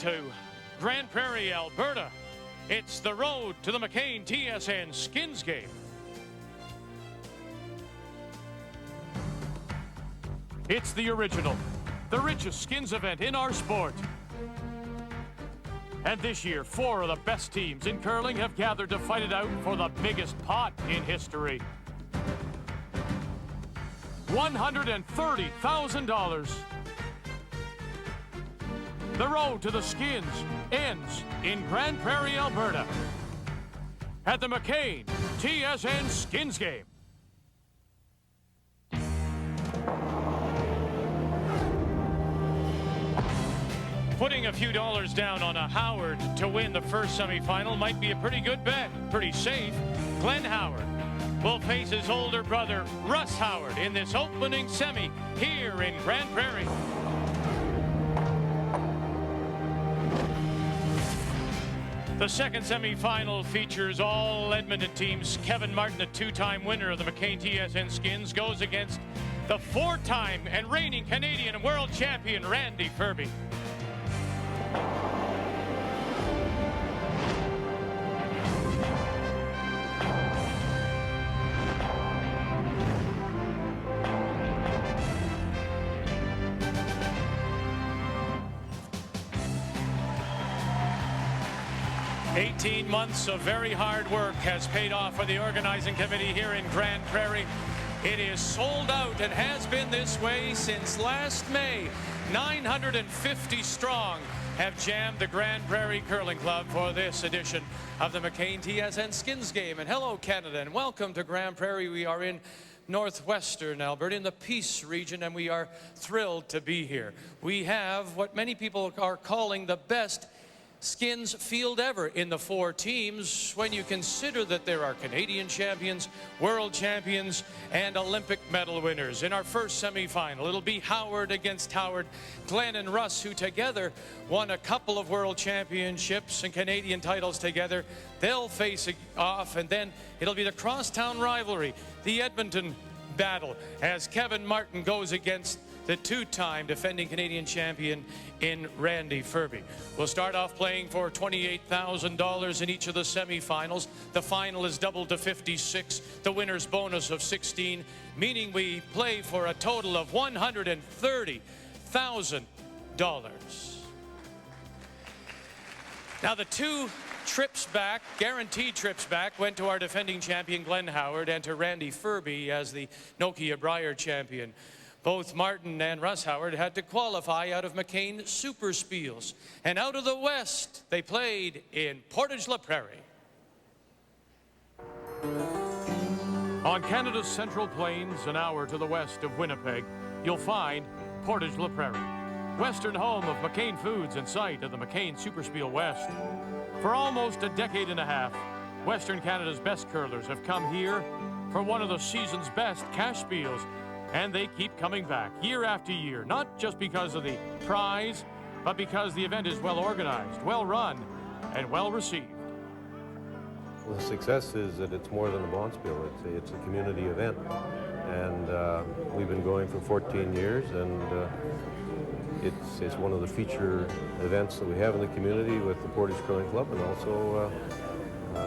to Grande Prairie, Alberta. It's the road to the McCain TSN Skins game. It's the original, the richest skins event in our sport. And this year, 4 of the best teams in curling have gathered to fight it out for the biggest pot in history. $130,000. The road to the skins ends in Grande Prairie, Alberta, at the McCain TSN Skins game. Putting a few dollars down on a Howard to win the first semifinal might be a pretty good bet. Pretty safe. G.Howard will face his older brother, Russ Howard, in this opening semi here in Grande Prairie. The second semifinal features all Edmonton teams. Kevin Martin, a 2-time winner of the McCain TSN Skins, goes against the 4-time and reigning Canadian world champion, Randy Ferbey. "18 months of very hard work has paid off for the organizing committee here in Grande Prairie. It is sold out and has been this way since last May. 950 strong have jammed the Grande Prairie Curling Club for this edition of the McCain TSN Skins game. And hello, Canada, and welcome to Grande Prairie. We are in northwestern Alberta, in the Peace region, and we are thrilled to be here. We have what many people are calling the best skins field ever in the 4 teams, when you consider that there are Canadian champions, world champions, and Olympic medal winners. In our first semifinal, it'll be Howard against Howard. Glenn and Russ, who together won a couple of world championships and Canadian titles together, they'll face off, and then it'll be the crosstown rivalry, the Edmonton battle, as Kevin Martin goes against the 2-time defending Canadian champion in Randy Ferbey. We'll start off playing for $28,000 in each of the semifinals. The final is doubled to 56, the winner's bonus of 16, meaning we play for a total of $130,000. Now, the 2 trips back, guaranteed trips back, went to our defending champion G.Howard and to Randy Ferbey as the Nokia Brier champion. Both Martin and Russ Howard had to qualify out of McCain Super Spiels. And out of the West, they played in Portage-la Prairie. On Canada's Central Plains, an hour to the west of Winnipeg, you'll find Portage-la Prairie, western home of McCain Foods and site of the McCain Super Spiel West. For almost a decade and a half, Western Canada's best curlers have come here for one of the season's best cash spiels. And they keep coming back year after year, not just because of the prize, but because the event is well organized, well run, and well received. Well, the success is that it's more than a bonspiel. It's a community event. And we've been going for 14 years, and it's one of the feature events that we have in the community with the Portage Curling Club, and also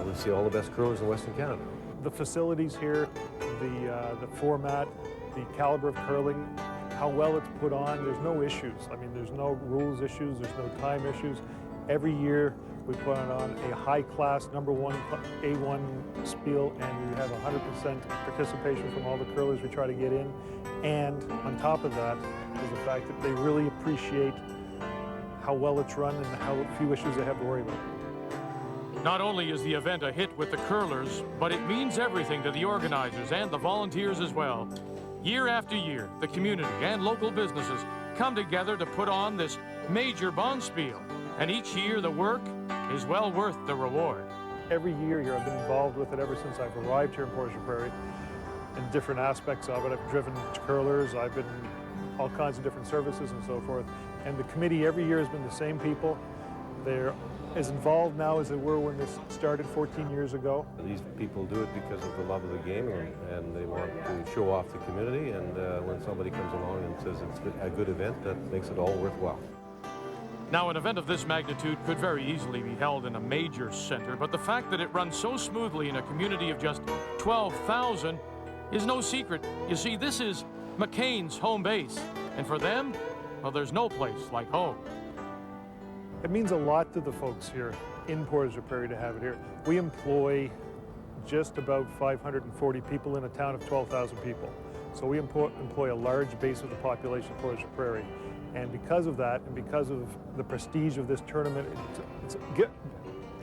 we see all the best curlers in Western Canada. The facilities here, the format, the caliber of curling, how well it's put on, there's no issues. I mean, there's no rules issues, there's no time issues. Every year we put on a high-class #1 A1 spiel, and we have 100% participation from all the curlers we try to get in. And on top of that is the fact that they really appreciate how well it's run and how few issues they have to worry about. Not only is the event a hit with the curlers, but it means everything to the organizers and the volunteers as well. Year after year, the community and local businesses come together to put on this major bonspiel, and each year the work is well worth the reward. Every year here, I've been involved with it ever since I've arrived here in Portage-la Prairie, in different aspects of it. I've driven curlers, I've been all kinds of different services and so forth. And the committee every year has been the same people. They're as involved now as they were when this started 14 years ago. These people do it because of the love of the game, and they want to show off the community, and when somebody comes along and says it's a good event, that makes it all worthwhile. Now, an event of this magnitude could very easily be held in a major center, but the fact that it runs so smoothly in a community of just 12,000 is no secret. You see, this is McCain's home base, and for them, well, there's no place like home. It means a lot to the folks here in Prairie to have it here. We employ just about 540 people in a town of 12,000 people. So we employ a large base of the population of Prairie. And because of that, and because of the prestige of this tournament,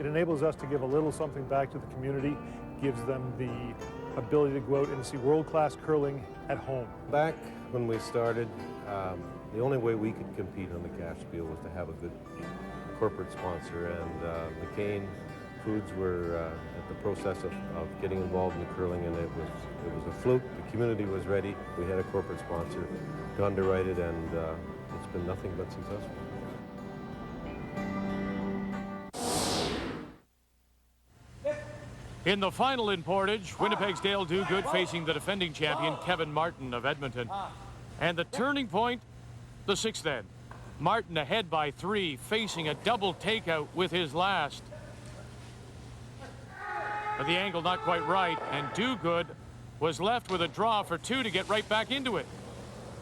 it enables us to give a little something back to the community, gives them the ability to go out and see world-class curling at home. Back when we started, the only way we could compete on the cash field was to have a good corporate sponsor, and McCain Foods were at the process of getting involved in the curling, and it was a fluke. The community was ready. We had a corporate sponsor to underwrite it, and it's been nothing but successful. In the final in Portage, Winnipeg's Dale Dogood facing the defending champion Kevin Martin of Edmonton. And the turning point, the sixth end. Martin ahead by 3, facing a double takeout with his last. But the angle not quite right, and Dogood was left with a draw for 2 to get right back into it.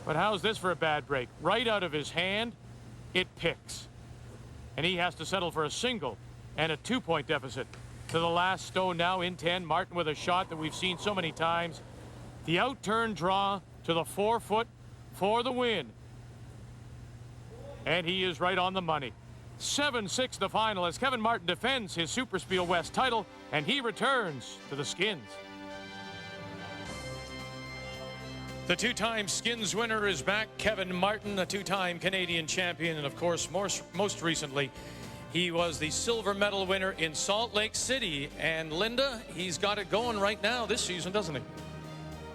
But how's this for a bad break? Right out of his hand, it picks. And he has to settle for a single and a 2-point deficit. To the last stone now in 10, Martin with a shot that we've seen so many times. The out-turn draw to the 4-foot for the win. And he is right on the money. 7-6 the final as Kevin Martin defends his Super Spiel West title, and he returns to the Skins. The 2-time Skins winner is back. Kevin Martin, a 2-time Canadian champion, and of course, most recently, he was the silver medal winner in Salt Lake City. And Linda, he's got it going right now this season, doesn't he?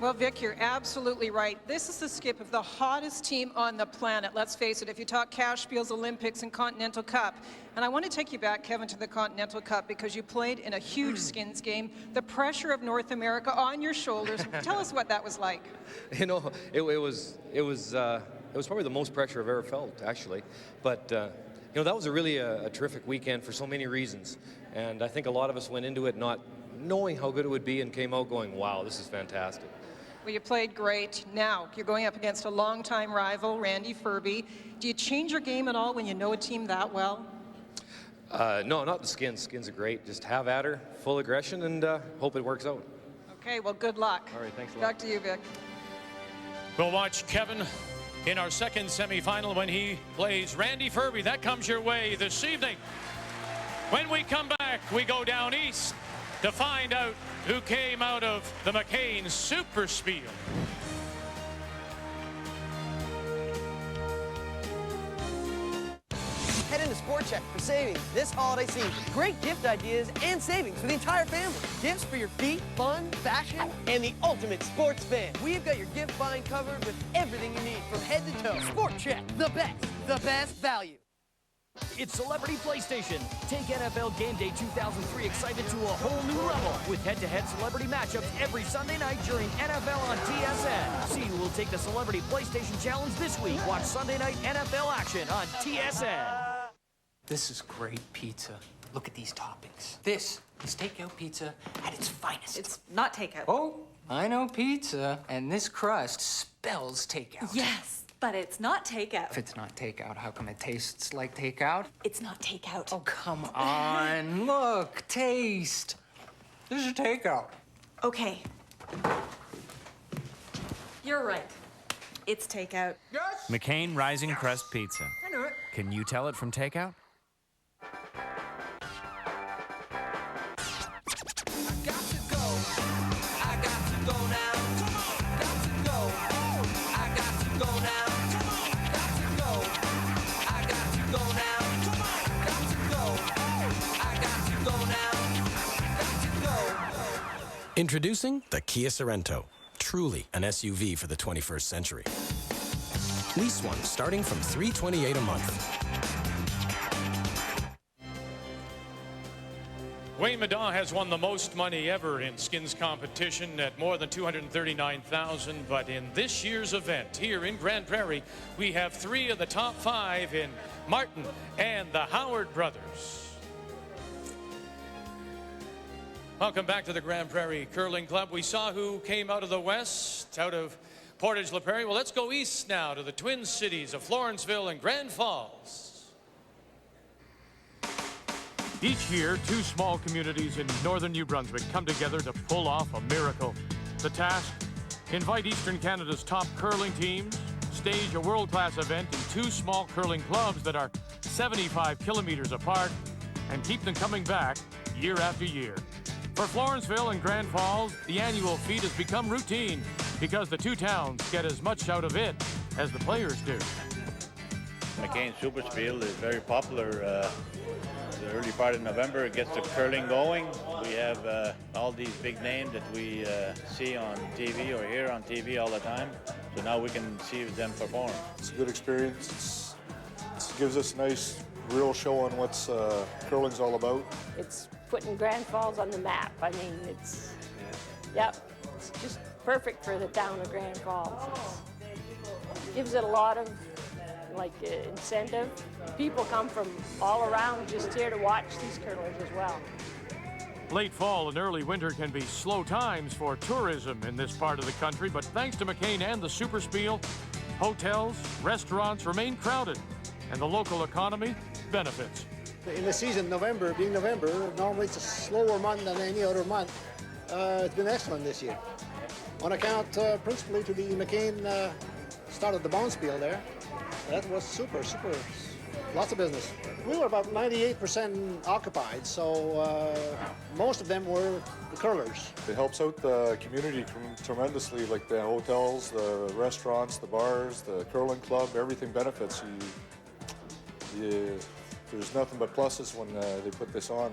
Well, Vic, you're absolutely right. This is the skip of the hottest team on the planet. Let's face it, if you talk cash fields, Olympics, and Continental Cup. And I want to take you back, Kevin, to the Continental Cup because you played in a huge Skins game. The pressure of North America on your shoulders. Tell us what that was like. You know, it was probably the most pressure I've ever felt, actually. But you know, that was really a terrific weekend for so many reasons. And I think a lot of us went into it not knowing how good it would be and came out going, wow, this is fantastic. Well, you played great. Now, you're going up against a longtime rival, Randy Ferbey. Do you change your game at all when you know a team that well? No, not the Skins. Skins are great. Just have at her, full aggression, and hope it works out. Okay, well, good luck. All right, thanks a lot. Back to you, Vic. We'll watch Kevin in our second semifinal when he plays Randy Ferbey. That comes your way this evening. When we come back, we go down east to find out who came out of the McCain Super Spiel. Head into Sport Check for savings this holiday season. Great gift ideas and savings for the entire family. Gifts for your feet, fun, fashion, and the ultimate sports fan. We've got your gift buying covered with everything you need from head to toe. Sport Check, the best value. It's Celebrity PlayStation. Take NFL Game Day 2003 excitement to a whole new level with head-to-head celebrity matchups every Sunday night during NFL on TSN. See who will take the Celebrity PlayStation Challenge this week. Watch Sunday night NFL action on TSN. This is great pizza. Look at these toppings. This is takeout pizza at its finest. It's not takeout. Oh, I know pizza, and this crust spells takeout. Yes, but it's not takeout. If it's not takeout, how come it tastes like takeout? It's not takeout. Oh, come on. Look, taste. This is takeout. Okay. You're right. It's takeout. Yes! McCain Rising Crust Pizza. I knew it. Can you tell it from takeout? Introducing the Kia Sorento, truly an SUV for the 21st century. Lease one starting from $328 a month. Wayne Maddaw has won the most money ever in Skins competition at more than $239,000. But in this year's event here in Grande Prairie, we have 3 of the top 5 in Martin, and the Howard brothers. Welcome back to the Grande Prairie Curling Club. We saw who came out of the west, out of Portage-La Prairie. Well, let's go east now to the Twin Cities of Florenceville and Grand Falls. Each year, two small communities in northern New Brunswick come together to pull off a miracle. The task: invite Eastern Canada's top curling teams, stage a world-class event in two small curling clubs that are 75 kilometers apart, and keep them coming back year after year. For Florenceville and Grand Falls, the annual feat has become routine because the two towns get as much out of it as the players do. McCain Superspiel is very popular. The early part of November, it gets the curling going. We have all these big names that we see on TV or hear on TV all the time. So now we can see them perform. It's a good experience. It gives us a nice, real show on what's curling's all about. It's putting Grand Falls on the map. I mean, it's just perfect for the town of Grand Falls. It gives it a lot of incentive. People come from all around just here to watch these curlers as well. Late fall and early winter can be slow times for tourism in this part of the country, but thanks to McCain and the Superspiel, hotels, restaurants remain crowded, and the local economy benefits. In the season, November, normally it's a slower month than any other month. It's been excellent this year. On account principally to the McCain started the Bonspiel there. That was super, lots of business. We were about 98% occupied, so most of them were the curlers. It helps out the community tremendously, like the hotels, the restaurants, the bars, the curling club, everything benefits. There's nothing but pluses when they put this on.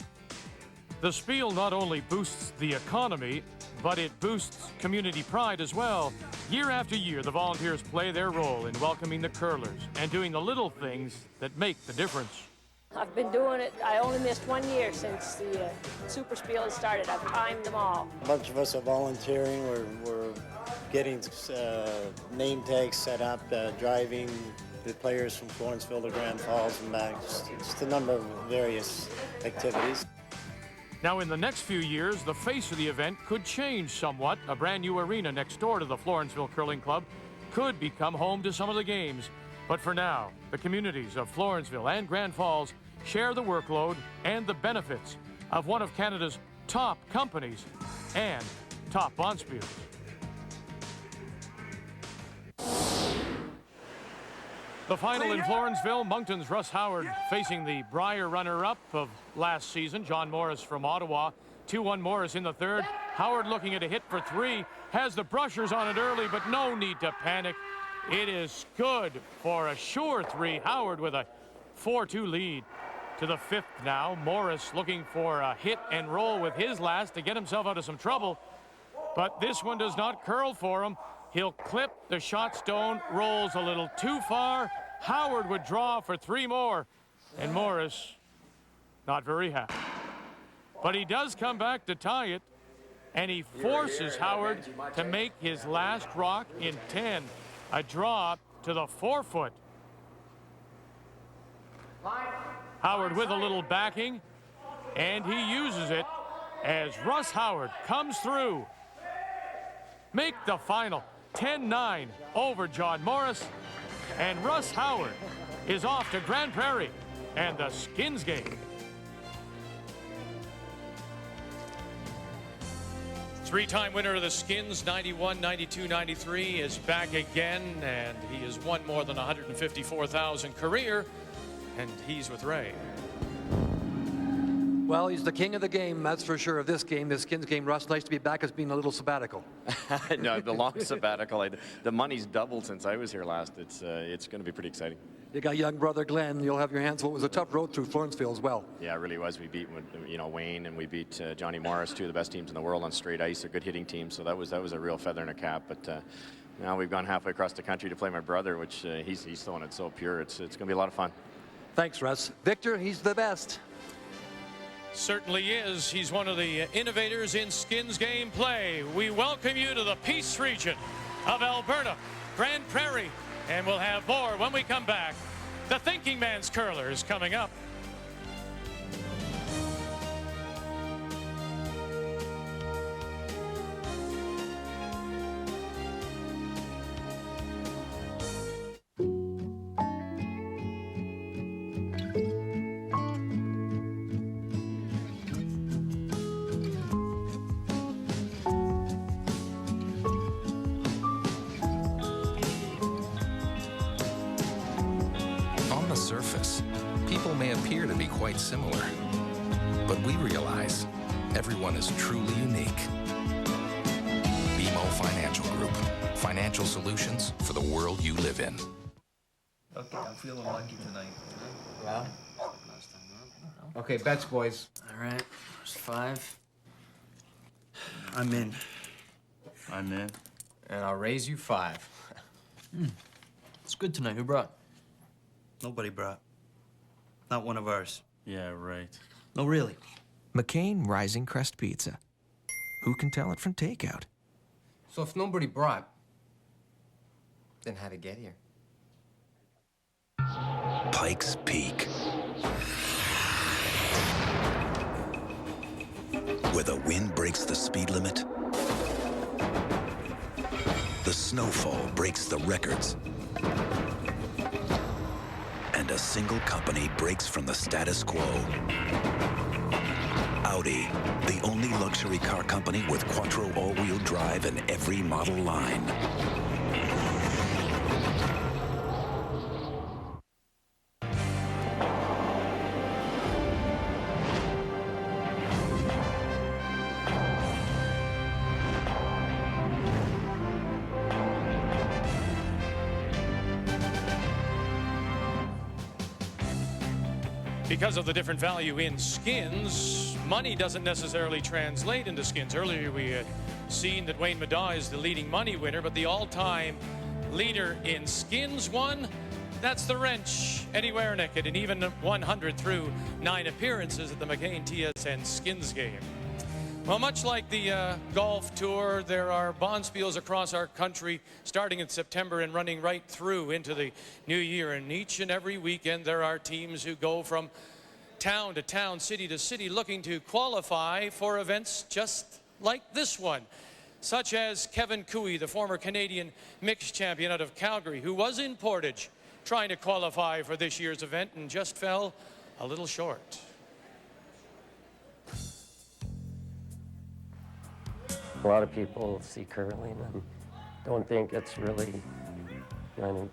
The Spiel not only boosts the economy, but it boosts community pride as well. Year after year, the volunteers play their role in welcoming the curlers and doing the little things that make the difference. I've been doing it. I only missed 1 year since the Superspiel has started. I've timed them all. A bunch of us are volunteering. We're getting name tags set up, driving the players from Florenceville to Grand Falls and back. Just a number of various activities. Now, in the next few years, the face of the event could change somewhat. A brand new arena next door to the Florenceville Curling Club could become home to some of the games. But for now, the communities of Florenceville and Grand Falls share the workload and the benefits of one of Canada's top companies and top bonspiels. The final in Florenceville, Moncton's Russ Howard facing the Brier runner-up of last season, John Morris from Ottawa. 2-1 Morris in the third. Howard looking at a hit for three. Has the brushers on it early, but no need to panic. It is good for a sure three. Howard with a 4-2 lead. To the fifth now. Morris looking for a hit and roll with his last to get himself out of some trouble. But this one does not curl for him. He'll clip the shot stone, rolls a little too far. Howard would draw for three more, and Morris not very happy. But he does come back to tie it, and he forces Howard to make his last rock in 10. A draw to the 4-foot. Howard with a little backing, and he uses it as Russ Howard comes through. Make the final 10-9 over John Morris, and Russ Howard is off to Grande Prairie and the Skins game. Three-time winner of the Skins, 91, 92, 93, is back again, and he has won more than 154,000 career, and he's with Ray. Well, he's the king of the game, that's for sure, of this game, this Skins game. Russ, nice to be back. It's been a little sabbatical. No, the long sabbatical. The money's doubled since I was here last. It's going to be pretty exciting. You got young brother Glenn. You'll have your hands full. It was a tough road through Florenceville as well. Yeah, it really was. We beat Wayne, and we beat Johnny Morris, two of the best teams in the world on straight ice. A good hitting team, so that was a real feather in a cap. But now we've gone halfway across the country to play my brother, which he's throwing it so pure. It's going to be a lot of fun. Thanks, Russ. Victor, he's the best. Certainly is. He's one of the innovators in Skins game play. We welcome you to the Peace region of Alberta, Grande Prairie, and we'll have more when we come back The Thinking Man's Curlers coming up. On the surface, people may appear to be quite similar, but we realize everyone is truly unique. BMO Financial Group. Financial solutions for the world you live in. Okay, I'm feeling lucky tonight. Yeah? Okay, bets, boys. All right, there's 5. I'm in. I'm in. And I'll raise you 5. It's good tonight. Who brought? Nobody brought. Not one of ours. Yeah, right. No, really. McCain Rising Crest Pizza. Who can tell it from takeout? So if nobody brought, then how'd it get here? Pikes Peak, where the wind breaks the speed limit, the snowfall breaks the records, and a single company breaks from the status quo. Audi, the only luxury car company with quattro all-wheel drive in every model line. Because of the different value in skins, money doesn't necessarily translate into skins. Earlier we had seen that Wayne Middaugh is the leading money winner, but the all-time leader in skins won, that's the wrench, Eddie Wernick, at an even 100 through 9 appearances at the McCain TSN skins game. Well, much like the golf tour, there are bonspiels across our country starting in September and running right through into the new year. And each and every weekend, there are teams who go from town to town, city to city, looking to qualify for events just like this one, such as Kevin Cooey, the former Canadian mixed champion out of Calgary, who was in Portage trying to qualify for this year's event and just fell a little short. A lot of people see curling and don't think it's really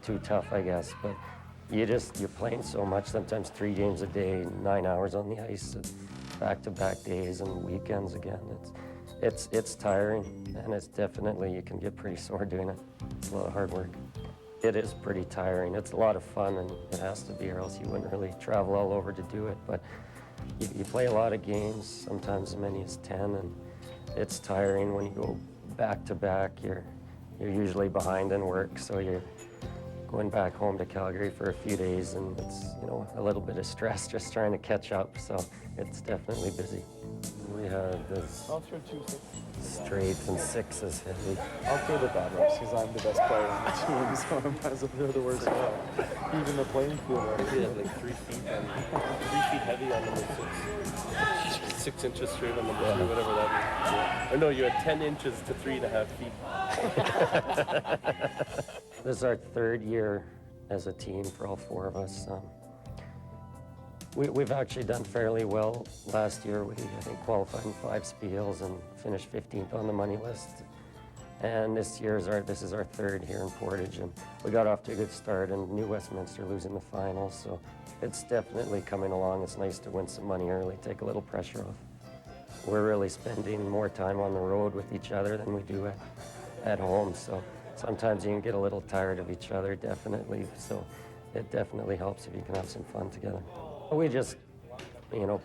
too tough, I guess. But you're playing so much, sometimes 3 games a day, 9 hours on the ice, back-to-back days and weekends again. It's tiring, and it's definitely, you can get pretty sore doing it. It's a lot of hard work. It is pretty tiring. It's a lot of fun, and it has to be, or else you wouldn't really travel all over to do it. But you play a lot of games, sometimes as many as 10, and it's tiring when you go back to back. You're usually behind in work, so you're going back home to Calgary for a few days, and it's a little bit of stress just trying to catch up. So it's definitely busy. We have this straights and sixes heavy. I'll play the bad reps because I'm the best player on the team, so I might as well do the worst job. Even the playing field, I had like 3 feet and 3 feet heavy on number 6. 6 inches straight on number 3, whatever that is. Yeah. Or no, you had 10 inches to 3.5 feet. This is our 3rd year as a team for all 4 of us. We've actually done fairly well. Last year, I think, qualified in 5 spiels and finished 15th on the money list. And this is our 3rd here in Portage, and we got off to a good start, and New Westminster losing the finals, so it's definitely coming along. It's nice to win some money early, take a little pressure off. We're really spending more time on the road with each other than we do at home, so sometimes you can get a little tired of each other, definitely, so it definitely helps if you can have some fun together. We just,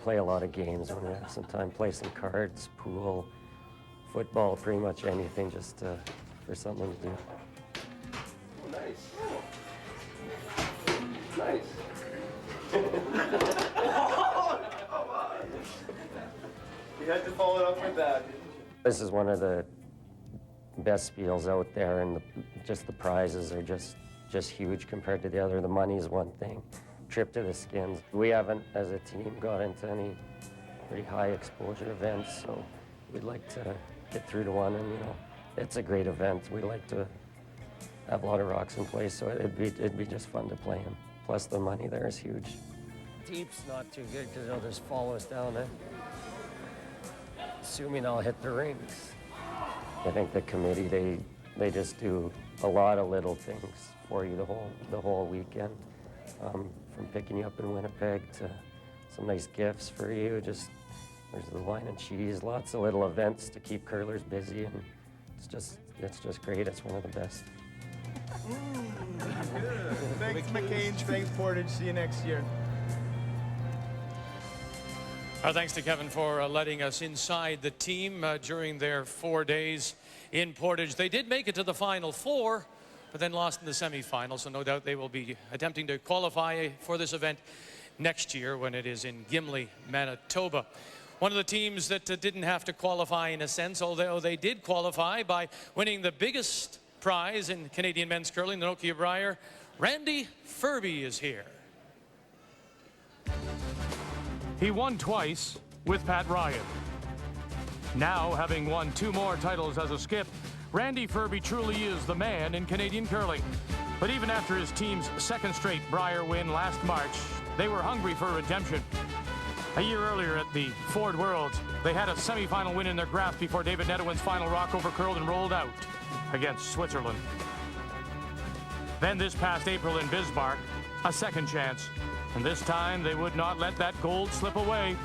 play a lot of games when we have some time, play some cards, pool, football, pretty much anything, just for something to do. Nice. Nice. You had to follow it up with that. This is one of the best spiels out there, and just the prizes are just just huge compared to the other. The money is one thing. Trip to the Skins. We haven't, as a team, got into any pretty high exposure events, so we'd like to get through to one, and it's a great event. We like to have a lot of rocks in place, so it'd be just fun to play him. Plus the money there is huge. Deep's not too good because they'll just follow us down there. Assuming I'll hit the rings. I think the committee, they just do a lot of little things for you the whole weekend. From picking you up in Winnipeg to some nice gifts for you. Just there's the wine and cheese, lots of little events to keep curlers busy, and it's just great. It's one of the best. Thanks, McCain. Thanks, Portage. See you next year. Our thanks to Kevin for letting us inside the team during their 4 days in Portage. They did make it to the Final Four, but then lost in the semifinal, so no doubt they will be attempting to qualify for this event next year when it is in Gimli, Manitoba. One of the teams that didn't have to qualify in a sense, although they did qualify by winning the biggest prize in Canadian men's curling, the Nokia Brier. Randy Ferbey is here. He won twice with Pat Ryan. Now, having won 2 more titles as a skip, Randy Ferbey truly is the man in Canadian curling. But even after his team's second straight Brier win last March, they were hungry for redemption. A year earlier at the Ford Worlds, they had a semifinal win in their grasp before David Nedewin's final rock over curled and rolled out against Switzerland. Then this past April in Bismarck, a second chance. And this time they would not let that gold slip away.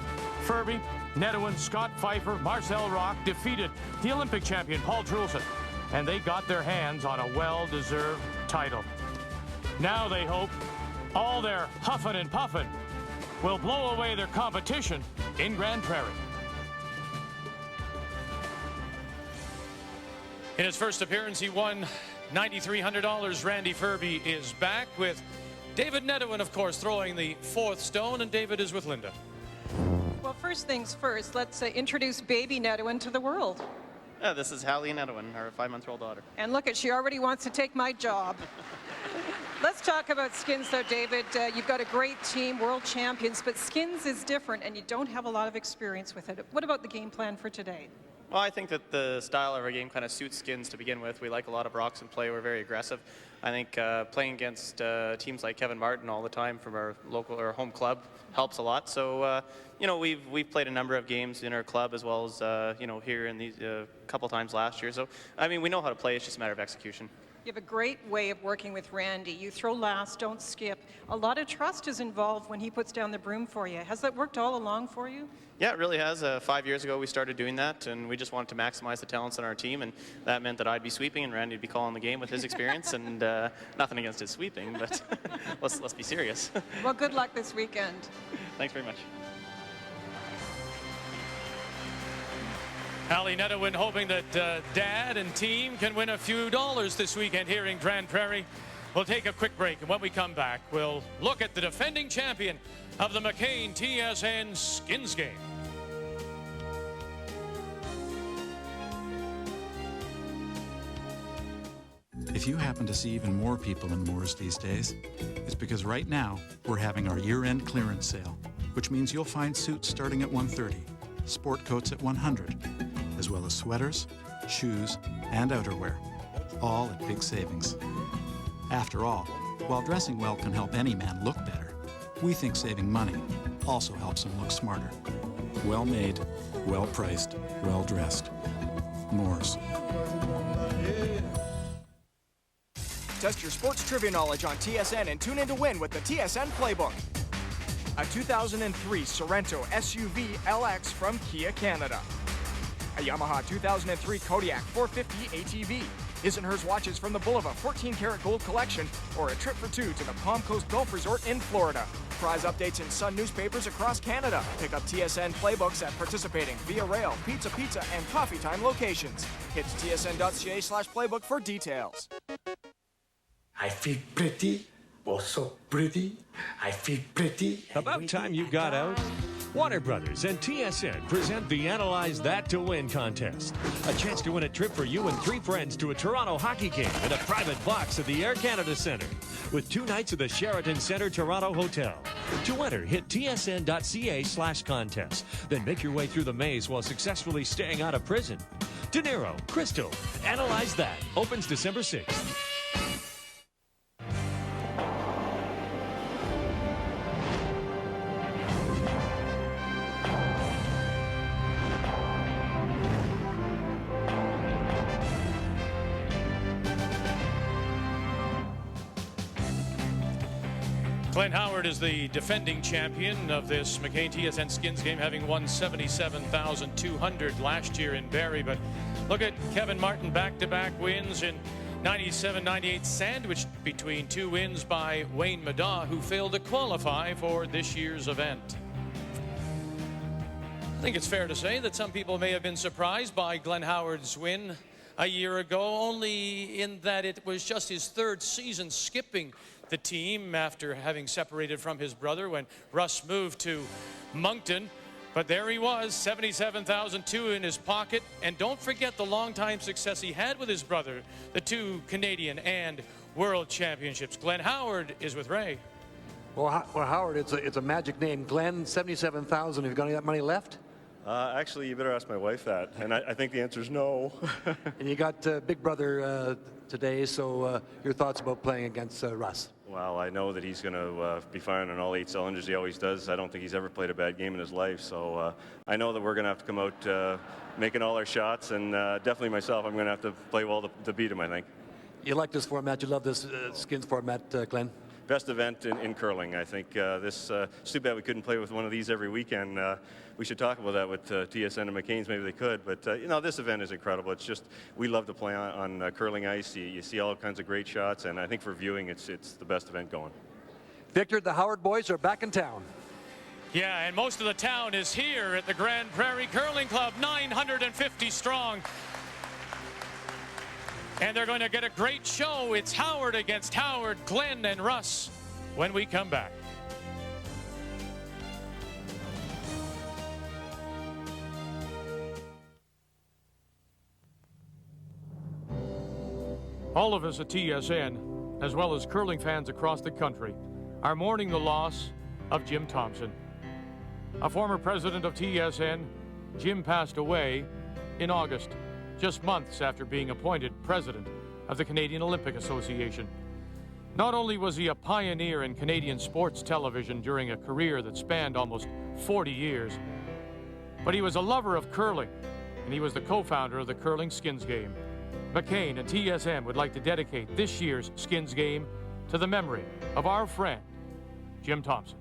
Ferbey, Nedewin, Scott Pfeiffer, Marcel Rock defeated the Olympic champion Paul Trulson, and they got their hands on a well-deserved title. Now they hope all their huffing and puffing will blow away their competition in Grande Prairie. In his first appearance, he won $9,300. Randy Ferbey is back with David Nedewin, of course, throwing the 4th stone, and David is with Linda. Well, first things first, let's introduce baby Nedewin to the world. Yeah, this is Hallie Nedewin, our 5-month-old daughter. And look, she already wants to take my job. Let's talk about Skins, though, David. You've got a great team, world champions, but Skins is different, and you don't have a lot of experience with it. What about the game plan for today? Well, I think that the style of our game kind of suits Skins to begin with. We like a lot of rocks and play. We're very aggressive. I think playing against teams like Kevin Martin all the time from our local or home club helps a lot. So, we've played a number of games in our club as well as, here in these couple times last year. So, I mean, we know how to play. It's just a matter of execution. You have a great way of working with Randy. You throw last, don't skip. A lot of trust is involved when he puts down the broom for you. Has that worked all along for you? Yeah, it really has. 5 years ago, we started doing that, and we just wanted to maximize the talents on our team, and that meant that I'd be sweeping and Randy would be calling the game with his experience, and nothing against his sweeping, but let's be serious. Well, good luck this weekend. Thanks very much. Hallie Nedewin hoping that Dad and team can win a few dollars this weekend here in Grande Prairie. We'll take a quick break, and when we come back, we'll look at the defending champion of the McCain TSN Skins game. If you happen to see even more people in Moores these days, it's because right now we're having our year-end clearance sale, which means you'll find suits starting at $130, sport coats at $100, as well as sweaters, shoes, and outerwear, all at big savings. After all, while dressing well can help any man look better, we think saving money also helps him look smarter. Well made, well priced, well dressed. Moores. Test your sports trivia knowledge on TSN and tune in to win with the TSN Playbook. A 2003 Sorento SUV LX from Kia Canada. A Yamaha 2003 Kodiak 450 ATV. His and hers watches from the Bulova 14-karat gold collection, or a trip for 2 to the Palm Coast Golf Resort in Florida. Prize updates in Sun newspapers across Canada. Pick up TSN Playbooks at participating Via Rail, Pizza, and Coffee Time locations. Hit tsn.ca/playbook for details. I feel pretty, oh so pretty. I feel pretty. About time you got out Warner Brothers and TSN present the Analyze That to Win contest. A chance to win a trip for you and 3 friends to a Toronto hockey game in a private box at the Air Canada Centre with 2 nights at the Sheraton Centre Toronto Hotel. To enter, hit tsn.ca/contest. Then make your way through the maze while successfully staying out of prison. De Niro, Crystal, Analyze That. Opens December 6th. G.Howard is the defending champion of this McCain TSN Skins game, having won 77,200 last year in Barrie. But look at Kevin Martin, back-to-back wins in 97-98, sandwiched between 2 wins by Wayne Middaugh, who failed to qualify for this year's event. I think it's fair to say that some people may have been surprised by G.Howard's win a year ago, only in that it was just his 3rd season skipping the team after having separated from his brother when Russ moved to Moncton. But there he was, 77,002 in his pocket. And don't forget the long-time success he had with his brother, the 2 Canadian and World Championships. G.Howard is with Ray. Well, Howard, it's a magic name. Glenn, 77,000. Have you got any of that money left? Actually, you better ask my wife that, and I think the answer is no. And you got big brother today, so your thoughts about playing against Russ? Well, I know that he's going to be firing on all 8 cylinders. He always does. I don't think he's ever played a bad game in his life, so I know that we're going to have to come out making all our shots, and definitely myself, I'm going to have to play well to beat him, I think. You like this format? You love this Skins format, Glenn? Best event in curling. I think it's too bad we couldn't play with one of these every weekend. We should talk about that with TSN and McCain's. Maybe they could. But, you know, this event is incredible. It's just, we love to play on curling ice. You see all kinds of great shots, and I think for viewing, it's the best event going. Victor, the Howard boys are back in town. Yeah, and most of the town is here at the Grand Prairie Curling Club, 950 strong. And they're going to get a great show. It's Howard against Howard, Glenn and Russ when we come back. All of us at TSN, as well as curling fans across the country, are mourning the loss of Jim Thompson. A former president of TSN, Jim passed away in August, just months after being appointed president of the Canadian Olympic Association. Not only was he a pioneer in Canadian sports television during a career that spanned almost 40 years, but he was a lover of curling, and he was the co-founder of the Curling Skins Game. McCain and TSN would like to dedicate this year's Skins Game to the memory of our friend, Jim Thompson.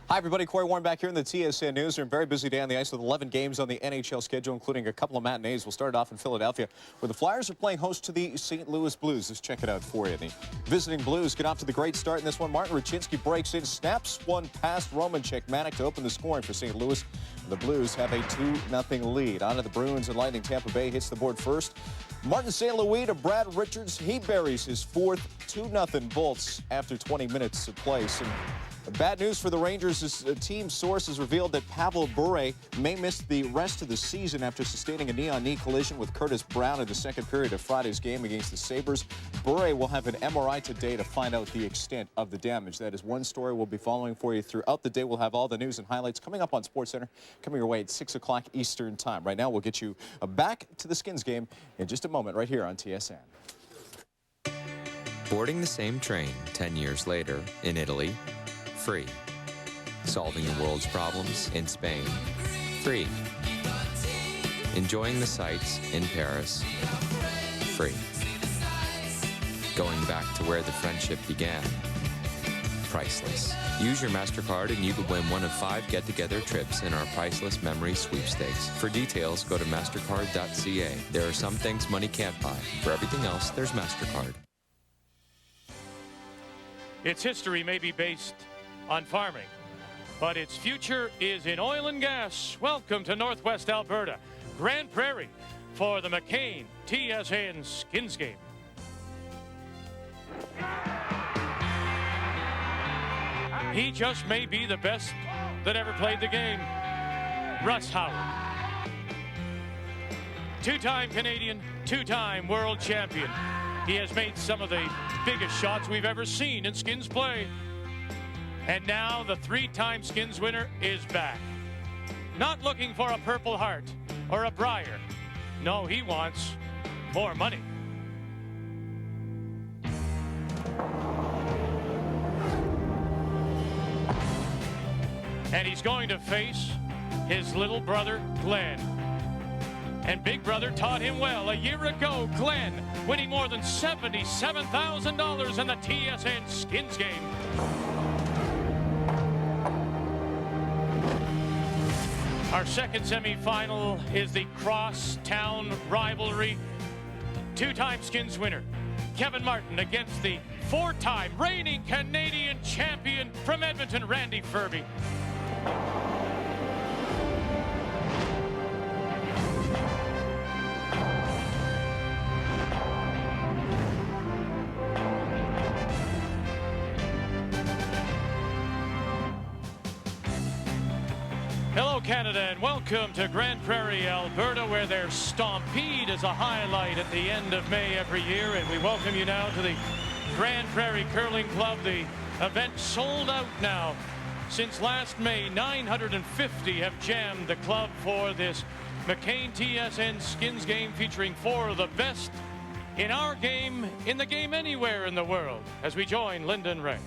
Hi, everybody. Corey Warren back here in the TSN Newsroom. Very busy day on the ice with 11 games on the NHL schedule, including a couple of matinees. We'll start off in Philadelphia, where the Flyers are playing host to the St. Louis Blues. Let's check it out for you. The visiting Blues get off to the great start in this one. Martin Rucinski breaks in, snaps one past Roman Czechmanek to open the scoring for St. Louis. The Blues have a 2-0 lead. On to the Bruins and Lightning. Tampa Bay hits the board first. Martin St. Louis to Brad Richards. He buries his 4th 2-0 Bolts after 20 minutes of play. Bad news for the Rangers is a team source has revealed that Pavel Bure may miss the rest of the season after sustaining a knee-on-knee collision with Curtis Brown in the second period of Friday's game against the Sabres. Bure will have an MRI today to find out the extent of the damage. That is one story we'll be following for you throughout the day. We'll have all the news and highlights coming up on SportsCenter, coming your way at 6 o'clock Eastern Time. Right now, we'll get you back to the Skins game in just a moment right here on TSN. Boarding the same train 10 years later in Italy, free. Solving the world's problems in Spain, free. Enjoying the sights in Paris, free. Going back to where the friendship began, priceless. Use your MasterCard and you could win one of 5 get-together trips in our priceless memory sweepstakes. For details, go to mastercard.ca. There are some things money can't buy. For everything else, there's MasterCard. Its history may be based on farming, but its future is in oil and gas. Welcome to Northwest Alberta, Grande Prairie, for the McCain TSN Skins Game. He just may be the best that ever played the game. Russ Howard. Two-time Canadian, two-time world champion. He has made some of the biggest shots we've ever seen in skins play. And now the three-time skins winner is back. Not looking for a Purple Heart or a Briar. No, he wants more money. And he's going to face his little brother, Glenn. And Big Brother taught him well a year ago. Glenn winning more than $77,000 in the TSN Skins Game. Our second semifinal is the cross-town rivalry. Two-time skins winner, Kevin Martin, against the four-time reigning Canadian champion from Edmonton, Randy Ferbey. Hello, Canada, and welcome to Grande Prairie, Alberta, where their Stompede is a highlight at the end of May every year. And we welcome you now to the Grande Prairie Curling Club. The event sold out now. Since last May, 950 have jammed the club for this McCain TSN Skins Game, featuring four of the best in our game, in the game anywhere in the world, as we join Lyndon Ray.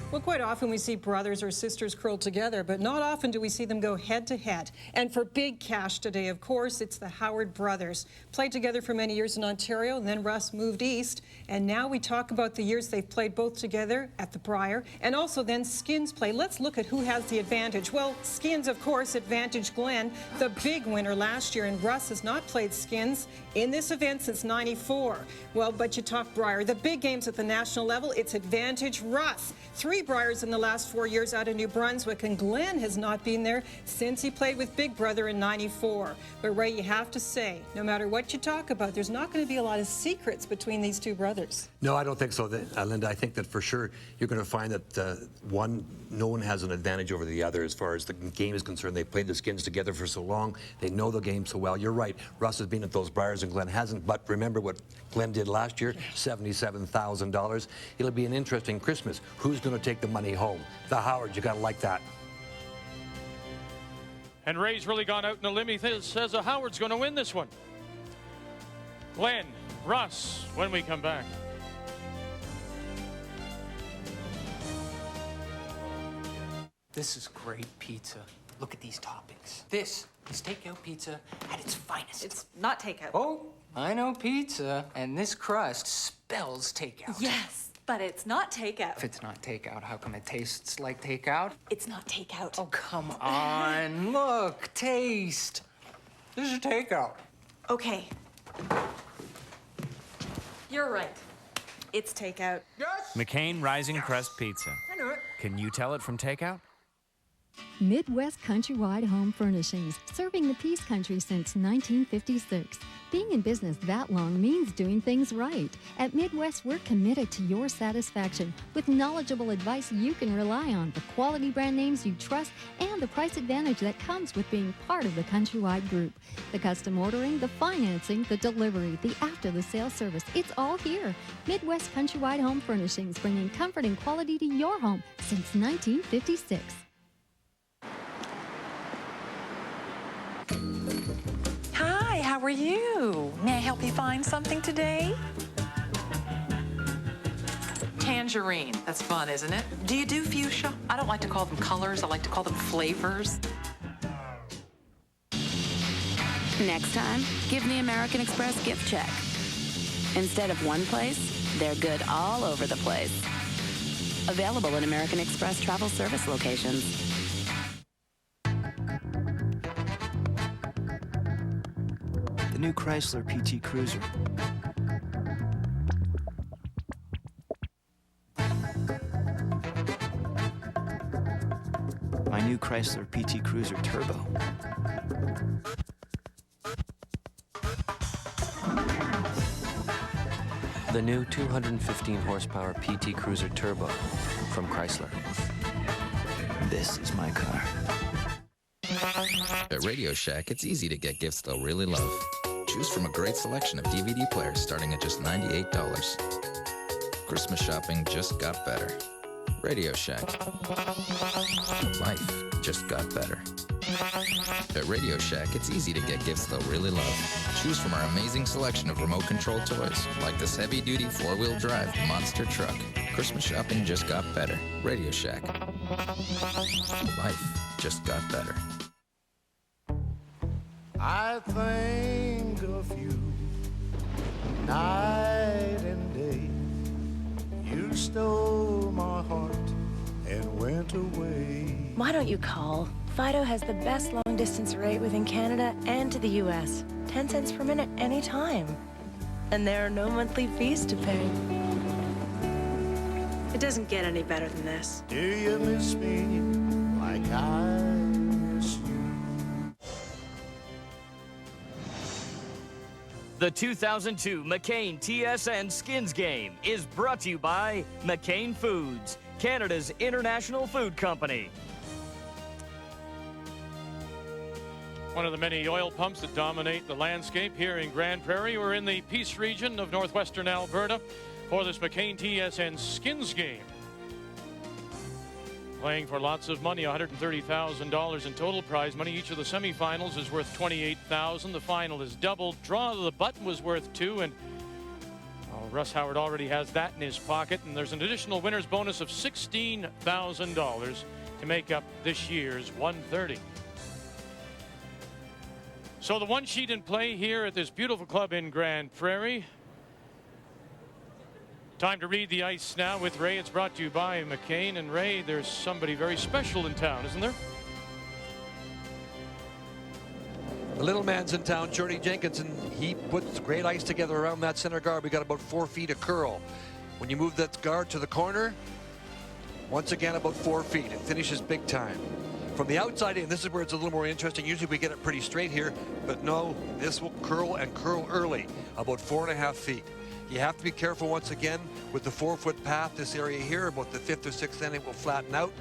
Well, quite often we see brothers or sisters curled together, but not often do we see them go head-to-head. And for big cash today, of course, it's the Howard brothers. Played together for many years in Ontario, and then Russ moved east. And now we talk about the years they've played both together at the Prairie, and also then skins play. Let's look at who has the advantage. Well, skins, of course, advantage Glenn, the big winner last year, and Russ has not played skins in this event since '94. Well, but you talk Briar, the big games at the national level, it's advantage Russ. 3 Briars in the last 4 years out of New Brunswick, and Glenn has not been there since he played with Big Brother in '94. But Ray, you have to say, no matter what you talk about, there's not going to be a lot of secrets between these two brothers. No, I don't think so, Linda. I think that for sure you're going to find that no one has an advantage over the other as far as the game is concerned. They played the skins together for so long. They know the game so well. You're right. Russ has been at those Briars and Glenn hasn't. But remember what Glenn did last year, $77,000. It'll be an interesting Christmas. Who's going to take the money home? The Howard, you got to like that. And Ray's really gone out on a limb. He says the Howard's going to win this one. Glenn, Russ, when we come back. This is great pizza. Look at these toppings. This is takeout pizza at its finest. It's not takeout. Oh, I know pizza. And this crust spells takeout. Yes, but it's not takeout. If it's not takeout, how come it tastes like takeout? It's not takeout. Oh, come on. Look, taste. This is takeout. Okay. You're right. It's takeout. Yes! McCain Rising Crust Pizza. I knew it. Can you tell it from takeout? Midwest Countrywide Home Furnishings, serving the Peace Country since 1956. Being in business that long means doing things right. At Midwest, we're committed to your satisfaction with knowledgeable advice you can rely on, the quality brand names you trust, and the price advantage that comes with being part of the Countrywide Group. The custom ordering, the financing, the delivery, the after-the-sale service, it's all here. Midwest Countrywide Home Furnishings, bringing comfort and quality to your home since 1956. Hi, how are you? May I help you find something today? Tangerine. That's fun, isn't it? Do you do fuchsia? I don't like to call them colors. I like to call them flavors. Next time, give the American Express gift check. Instead of one place, they're good all over the place. Available at American Express travel service locations. The new Chrysler PT Cruiser. new Chrysler PT Cruiser Turbo. The new 215 horsepower PT Cruiser Turbo from Chrysler. This is my car. At Radio Shack, it's easy to get gifts they'll really love. Choose from a great selection of DVD players starting at just $98. Christmas shopping just got better. Radio Shack. Life just got better. At Radio Shack, it's easy to get gifts they'll really love. Choose from our amazing selection of remote control toys, like this heavy-duty four-wheel drive monster truck. Christmas shopping just got better. Radio Shack. Life just got better. I think of you night and day. You stole my heart and went away. Why don't you call? Fido has the best long-distance rate within Canada and to the U.S. 10 cents per minute anytime. And there are no monthly fees to pay. It doesn't get any better than this. Do you miss me like I miss you? The 2002 McCain TSN Skins Game is brought to you by McCain Foods, Canada's international food company. One of the many oil pumps that dominate the landscape here in Grande Prairie. We're in the Peace region of northwestern Alberta for this McCain TSN Skins Game. Playing for lots of money, $130,000 in total prize money. Each of the semifinals is worth $28,000. The final is doubled. Draw to the button was worth $2,000, and Russ Howard already has that in his pocket. And there's an additional winner's bonus of $16,000 to make up this year's $130,000. So the one sheet in play here at this beautiful club in Grande Prairie. Time to read the ice now with Ray. It's brought to you by McCain. And Ray, there's somebody very special in town, isn't there? The little man's in town, Jordy Jenkinson. He puts great ice together around that center guard. We got about 4 feet of curl. When you move that guard to the corner, once again about 4 feet. It finishes big time. From the outside in, this is where it's a little more interesting. Usually we get it pretty straight here, but no, this will curl and curl early, about 4.5 feet. You have to be careful once again with the 4-foot path. This area here, about the 5th or 6th inning, will flatten out.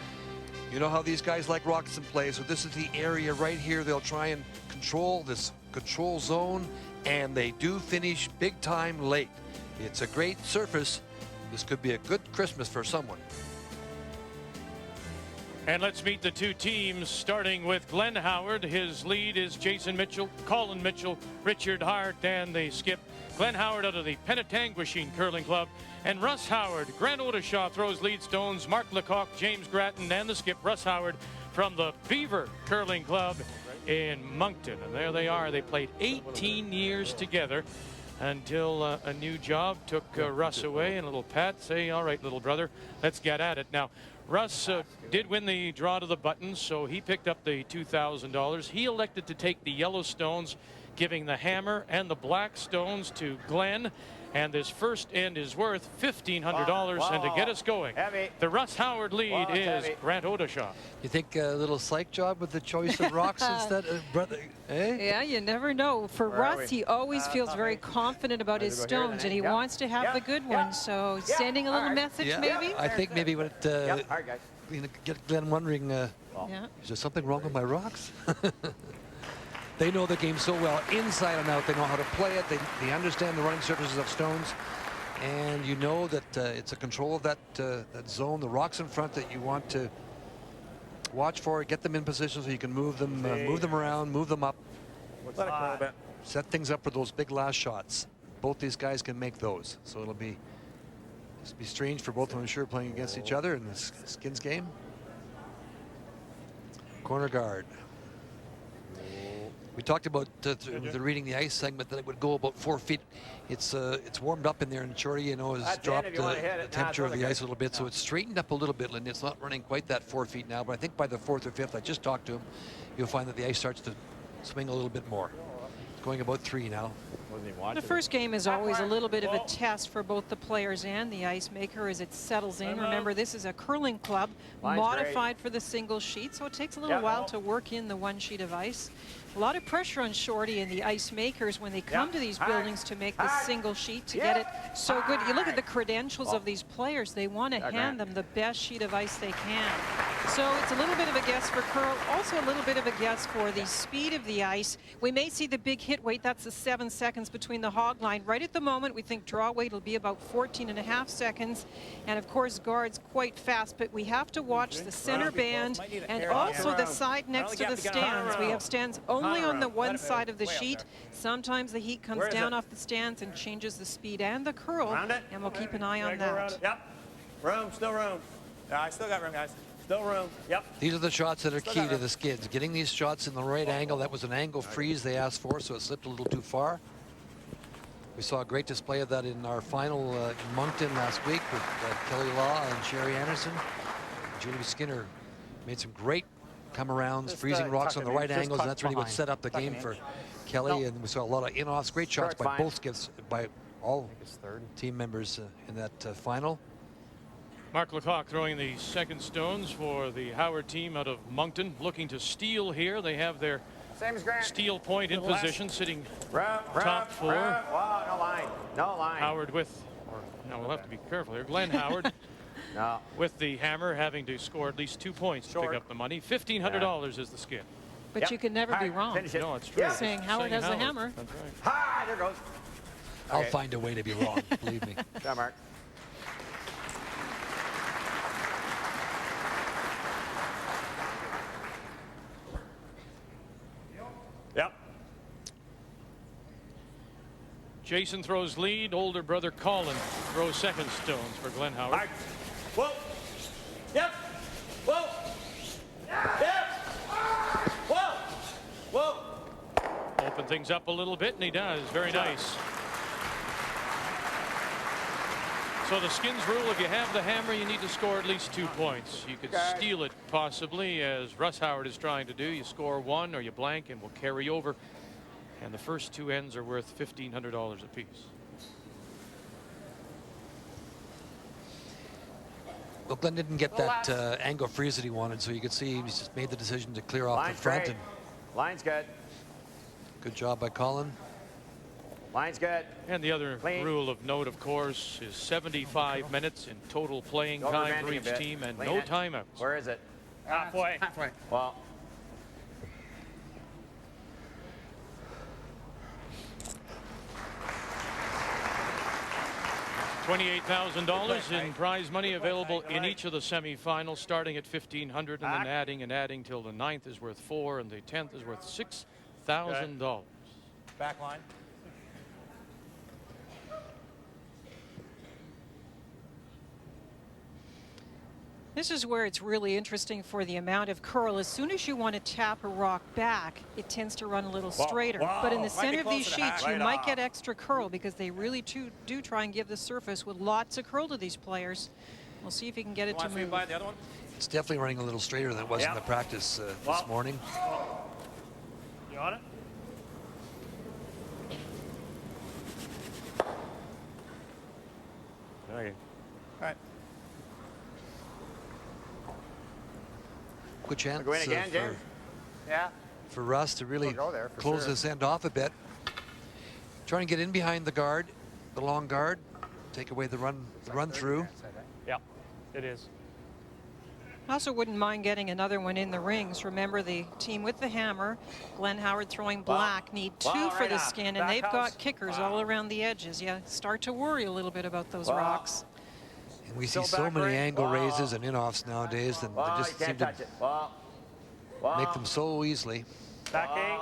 You know how these guys like Roxon play, so this is the area right here. They'll try and control this control zone, and they do finish big time late. It's a great surface. This could be a good Christmas for someone. And let's meet the two teams, starting with Glenn Howard. His lead is Jason Mitchell, Colin Mitchell, Richard Hart, and the skip. Glenn Howard out of the Penetanguishene Curling Club. And Russ Howard, Grande Odishaw throws lead stones, Mark Lecoq, James Gratton, and the skip, Russ Howard from the Beaver Curling Club in Moncton. And there they are. They played 18 years together until a new job took Russ away, and a little pat say, all right, little brother, let's get at it. Now, Russ did win the draw to the button, so he picked up the $2,000. He elected to take the yellow stones, giving the hammer and the black stones to Glenn. And this first end is worth $1,500. And to get us going, the Russ Howard lead is Grande Odishaw. You think a little psych job with the choice of rocks instead, brother? Eh? Yeah, you never know. For Russ, he always feels very confident about his stones, and he wants to have the good ones. So sending a little message, maybe? I think maybe when it, get Glenn wondering, is there something wrong with my rocks? They know the game so well, inside and out. They know how to play it. They understand the running surfaces of stones. And you know that it's a control of that zone, the rocks in front that you want to watch for, get them in position so you can move them around, move them up. Let it curl a bit. Set things up for those big last shots. Both these guys can make those. So it'll be strange for both of them, sure, playing against each other in this Skins game. Corner guard. We talked about the reading the ice segment that it would go about 4 feet. It's warmed up in there, and Shorty, you know, has dropped the temperature of the ice a little bit, so it's straightened up a little bit, and it's not running quite that 4 feet now. But I think by the 4th or 5th, I just talked to him, you'll find that the ice starts to swing a little bit more. It's going about 3 now. The first game is always a little bit of a test for both the players and the ice maker as it settles in. Remember, this is a curling club modified for the single sheet, so it takes a little while to work in the one sheet of ice. A lot of pressure on Shorty and the ice makers when they come to these buildings to make the single sheet to get it so good. You look at the credentials of these players. They want to hand them the best sheet of ice they can. So it's a little bit of a guess for curl, also a little bit of a guess for the speed of the ice. We may see the big hit weight. That's the 7 seconds between the hog line. Right at the moment, we think draw weight will be about 14.5 seconds. And of course, guards quite fast, but we have to watch the center band and also the side next to the stands. We have stands only on the one side of the sheet. Sometimes the heat comes down off the stands and changes the speed and the curl, and we'll keep an eye on that. Yep. Room, still room. Yeah, I still got room, guys. Still room. Yep. These are the shots that are key to the Skids. Getting these shots in the right angle. That was an angle freeze they asked for, so it slipped a little too far. We saw a great display of that in our final in Moncton last week with Kelly Law and Sherry Anderson. Julie Skinner made some great come-arounds, freezing rocks on the right angles, and that's really what set up the game for Kelly. And we saw a lot of in-offs, great shots by both Skids, by all team members in that final. Mark Lecoq throwing the second stones for the Howard team out of Moncton, looking to steal here. They have their steal point in position, sitting top four. Wow, no line. No line. Howard with, now we'll have to be careful here, Glenn Howard with the hammer, having to score at least 2 points to pick up the money. $1,500 is the skid. But you can never be wrong. No, it's true. Saying Howard has the hammer. That's right. Hi, there goes. I'll find a way to be wrong, believe me. Come, Mark. Yep. Jason throws lead. Older brother Colin throws second stones for Glenn Howard. Mark. Whoa. Yep. Whoa. Yep. Whoa. Whoa. Open things up a little bit, and he does. Very nice. So the Skins rule, if you have the hammer, you need to score at least 2 points. You could steal it possibly, as Russ Howard is trying to do. You score one or you blank and will carry over. And the first two ends are worth $1,500 apiece. Well, Glenn didn't get that angle freeze that he wanted, so you could see he just made the decision to clear off the front. And line's good. Good job by Colin. Line's good. And the other rule of note, of course, is 75 minutes in total playing time for each team and no timeouts. Where is it? Halfway. Halfway. Well. $28,000 in prize money available in each of the semifinals, starting at $1,500 and then adding till the 9th is worth $4,000 and the 10th is worth $6,000. Back line. This is where it's really interesting for the amount of curl. As soon as you want to tap a rock back, it tends to run a little straighter. But in the center of these sheets, you might get extra curl because they really do try and give the surface with lots of curl to these players. We'll see if he can get it to move. By the other one? It's definitely running a little straighter than it was in the practice this morning. You on it? Okay. All right. Good chance go in again, James. For Russ to really close this end off a bit. Trying to get in behind the guard, the long guard, take away the run through. Yeah, it is. I also wouldn't mind getting another one in the rings. Remember, the team with the hammer, Glenn Howard throwing black, need 2 for the skin, and they've got kickers all around the edges. Yeah, start to worry a little bit about those rocks. And we see so many angle raises and in-offs nowadays that they just seem to make them so easily. Back 8.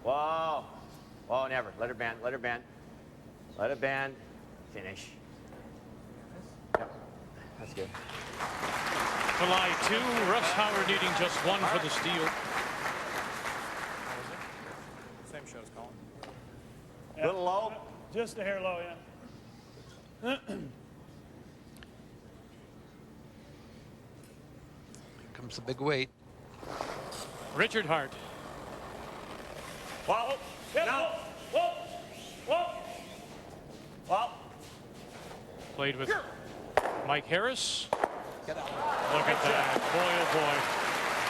Whoa. Oh, never. Let her bend. Let her bend. Let it bend. Finish. Yep. That's good. To lie 2, Russ Howard needing just 1 for the steal. Same show's calling. A little low? Just a hair low, yeah. Comes the big weight. Richard Hart. Whoa. No. Whoa. Whoa. Well. Played with Mike Harris. Look at that. Boy, oh boy.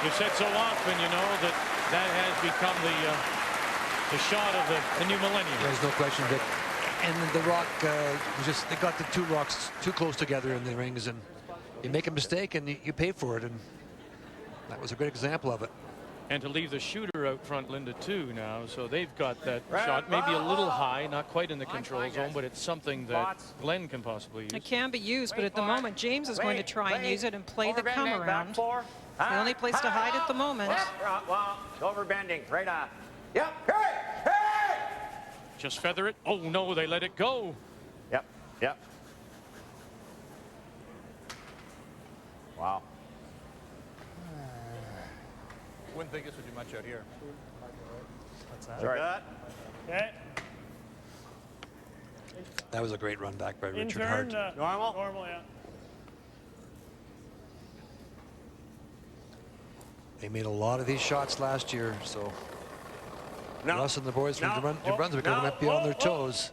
You've said so often, you know, that has become the shot of the new millennium. There's no question, Vic. And the rock, they got the two rocks too close together in the rings, and you make a mistake and you pay for it, and that was a great example of it. And to leave the shooter out front, Linda, too, now. So they've got that shot, maybe a little high, not quite in the control zone, but it's something that Glenn can possibly use. It can be used, but at the moment, James is going to try and use it and play the come around. It's the only place to hide at the moment. Well, over bending, right off. Yep, Just feather it. Oh, no, they let it go. Yep. Wow. Wouldn't think this would do much out here. What's that? Sorry. Okay. That was a great run back by Richard Intern, Hart. Normal? Normal, yeah. They made a lot of these shots last year, so Russ and the boys from New Brunswick are going to be on their toes.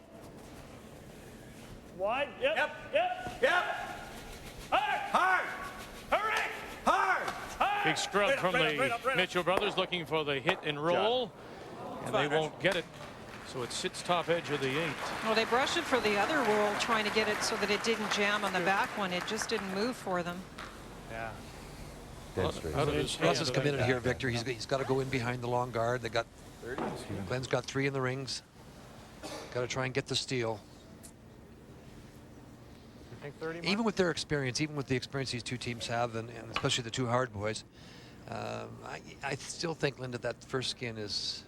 Wide. Yep. Hard! Hurry! Hard! Big scrub from the Mitchell brothers looking for the hit and roll, and they won't get it. So it sits top edge of the 8th. Well, they brushed it for the other roll, trying to get it so that it didn't jam on the back one. It just didn't move for them. Yeah. Russ is committed here, Victor. He's got to go in behind the long guard. Glenn's got 3 in the rings. Got to try and get the steal. Even with their experience, even with the experience these two teams have, and especially the two Howard boys, I still think, Linda, that first skin is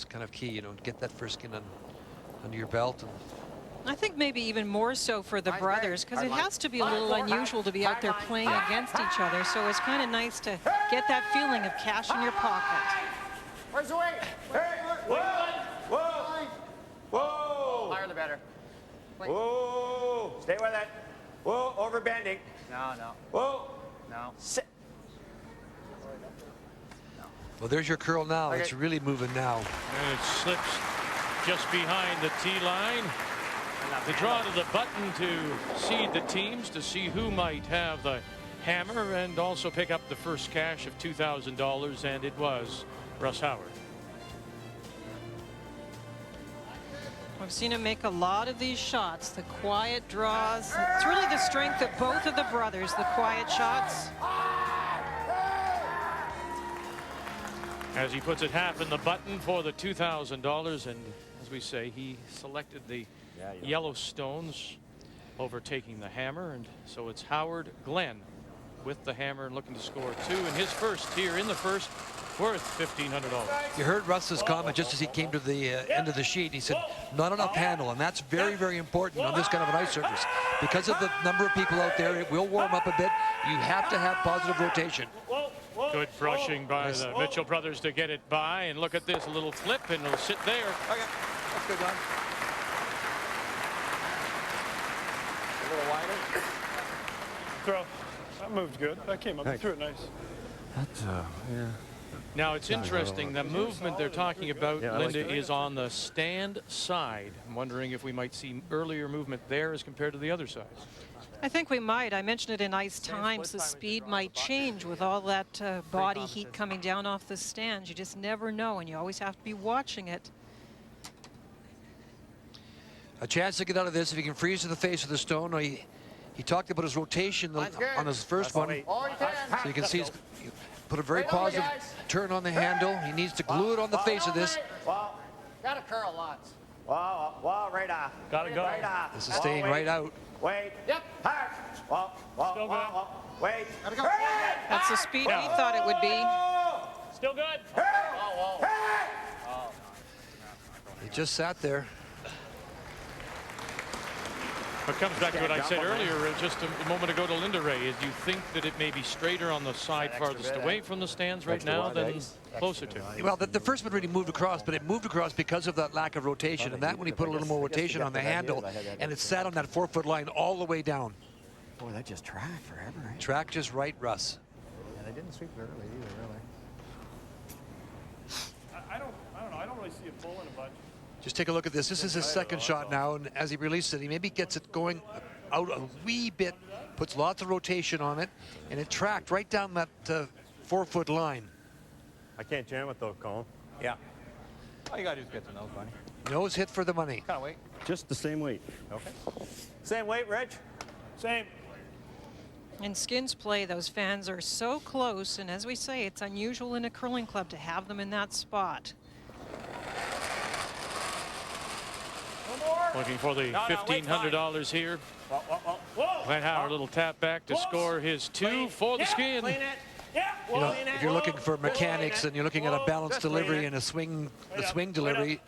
kind of key. You know, get that first skin under your belt. And I think maybe even more so for the brothers, because it has to be a little unusual to be out there playing against each other. So it's kind of nice to get that feeling of cash in your pocket. Where's the weight? Whoa! Higher the better. Whoa! Stay with it. Whoa! Over bending. No. Whoa! No. Sit. well, there's your curl now. Okay. It's really moving now. And it slips just behind the tee line. The draw to the button to seed the teams, to see who might have the hammer and also pick up the first cash of $2,000, and it was Russ Howard. We've seen him make a lot of these shots, the quiet draws. It's really the strength of both of the brothers, the quiet shots. As he puts it half in the button for the $2,000, and as we say, he selected the yellow stones, overtaking the hammer, and so it's Howard Glenn with the hammer and looking to score 2 in his first here in the first, worth $1,500. You heard Russ's comment just as he came to the end of the sheet. He said, not enough handle, and that's very, very important on this kind of an ice surface. Because of the number of people out there, it will warm up a bit. You have to have positive rotation. Good brushing by the Mitchell brothers to get it by, and look at this, a little flip, and it'll sit there. Okay, that's good, Don. A little wider. Throw. That moved good. That came up. You threw it nice. That's, yeah. Now, it's interesting, the movement they're talking about, Linda, is on the stand side. I'm wondering if we might see earlier movement there as compared to the other side. I think we might. I mentioned it in ice times. The speed might change with all that body heat coming down off the stands. You just never know, and you always have to be watching it. A chance to get out of this if he can freeze to the face of the stone. He talked about his rotation on his first one. So you can see he's put a very positive turn on the handle. He needs to glue it on the face of this. Well, gotta curl lots. Well, right off. Gotta go. Right off. This is staying right out. Wait. Yep. Hard. Well. Wait. Gotta go. That's the speed he thought it would be. Still good. He just sat there. It comes back to what I said earlier just a moment ago to Linda Ray. Is you think that it may be straighter on the side farthest away from the stands right now than closer to? Well, the first one really moved across, but it moved across because of that lack of rotation. And that when he put a little more rotation on the handle, and it sat on that 4-foot line all the way down. Boy, that just tracked forever, right? Track just right, Russ. Yeah, they didn't sweep it early either, really. I don't know. I don't really see a pull in a bunch. Just take a look at this. This is his second shot now, and as he releases it, he maybe gets it going out a wee bit, puts lots of rotation on it, and it tracked right down that 4-foot line. I can't jam it though, Colin. Yeah. All you gotta do is get the nose money. Nose hit for the money. Kind of weight. Just the same weight. Okay. Same weight, Rich? Same. In skins play, those fans are so close, and as we say, it's unusual in a curling club to have them in that spot. Looking for the $1,500 here. Glenn Howard, a little tap back to score his 2 for the skin. You know, if you're looking for mechanics and you're looking at a balanced delivery and a swing delivery,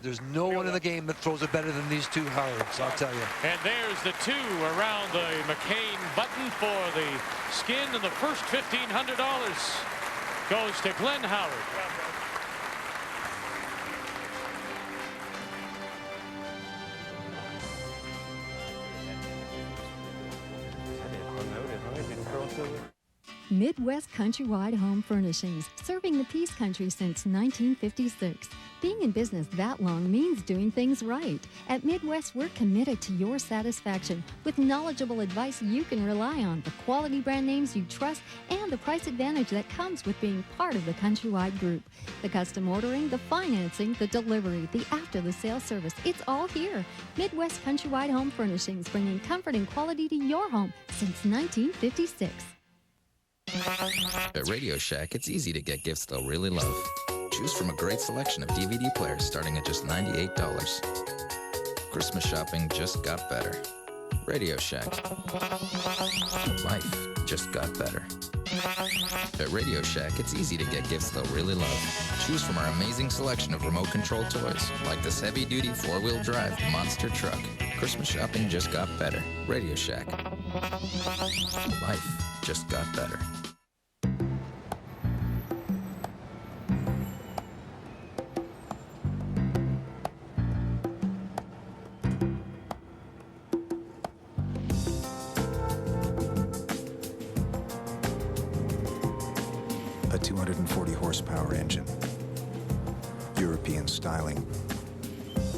there's no one in the game that throws it better than these two Howards, I'll tell you. And there's the 2 around the McCain button for the skin, and the first $1,500 goes to Glenn Howard. Midwest Countrywide Home Furnishings, serving the Peace Country since 1956. Being in business that long means doing things right. At Midwest, we're committed to your satisfaction with knowledgeable advice you can rely on, the quality brand names you trust, and the price advantage that comes with being part of the Countrywide Group. The custom ordering, the financing, the delivery, the after-the-sale service, it's all here. Midwest Countrywide Home Furnishings, bringing comfort and quality to your home since 1956. At Radio Shack, it's easy to get gifts they'll really love. Choose from a great selection of DVD players starting at just $98. Christmas shopping just got better. Radio Shack. Life just got better. At Radio Shack, it's easy to get gifts they'll really love. Choose from our amazing selection of remote control toys, like this heavy-duty 4-wheel drive monster truck. Christmas shopping just got better. Radio Shack. Life just got better. A 240 horsepower engine, European styling,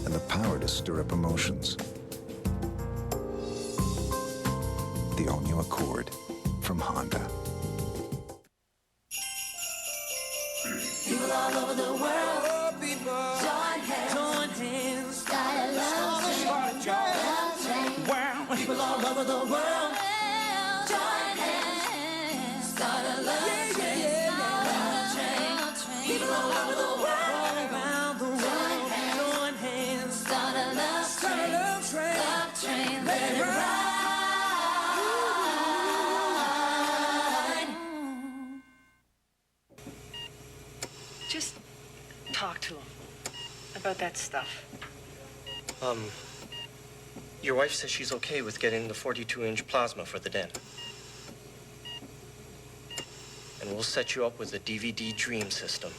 and the power to stir up emotions. The all-new Accord from Honda. People all over the world, join hands, start a love chain. People all over the world, join hands, start a love chain. People all over the world, around the world, join hands, start a love train, let it ride. Just talk to him about that stuff. Your wife says she's okay with getting the 42-inch plasma for the den. And we'll set you up with a DVD Dream system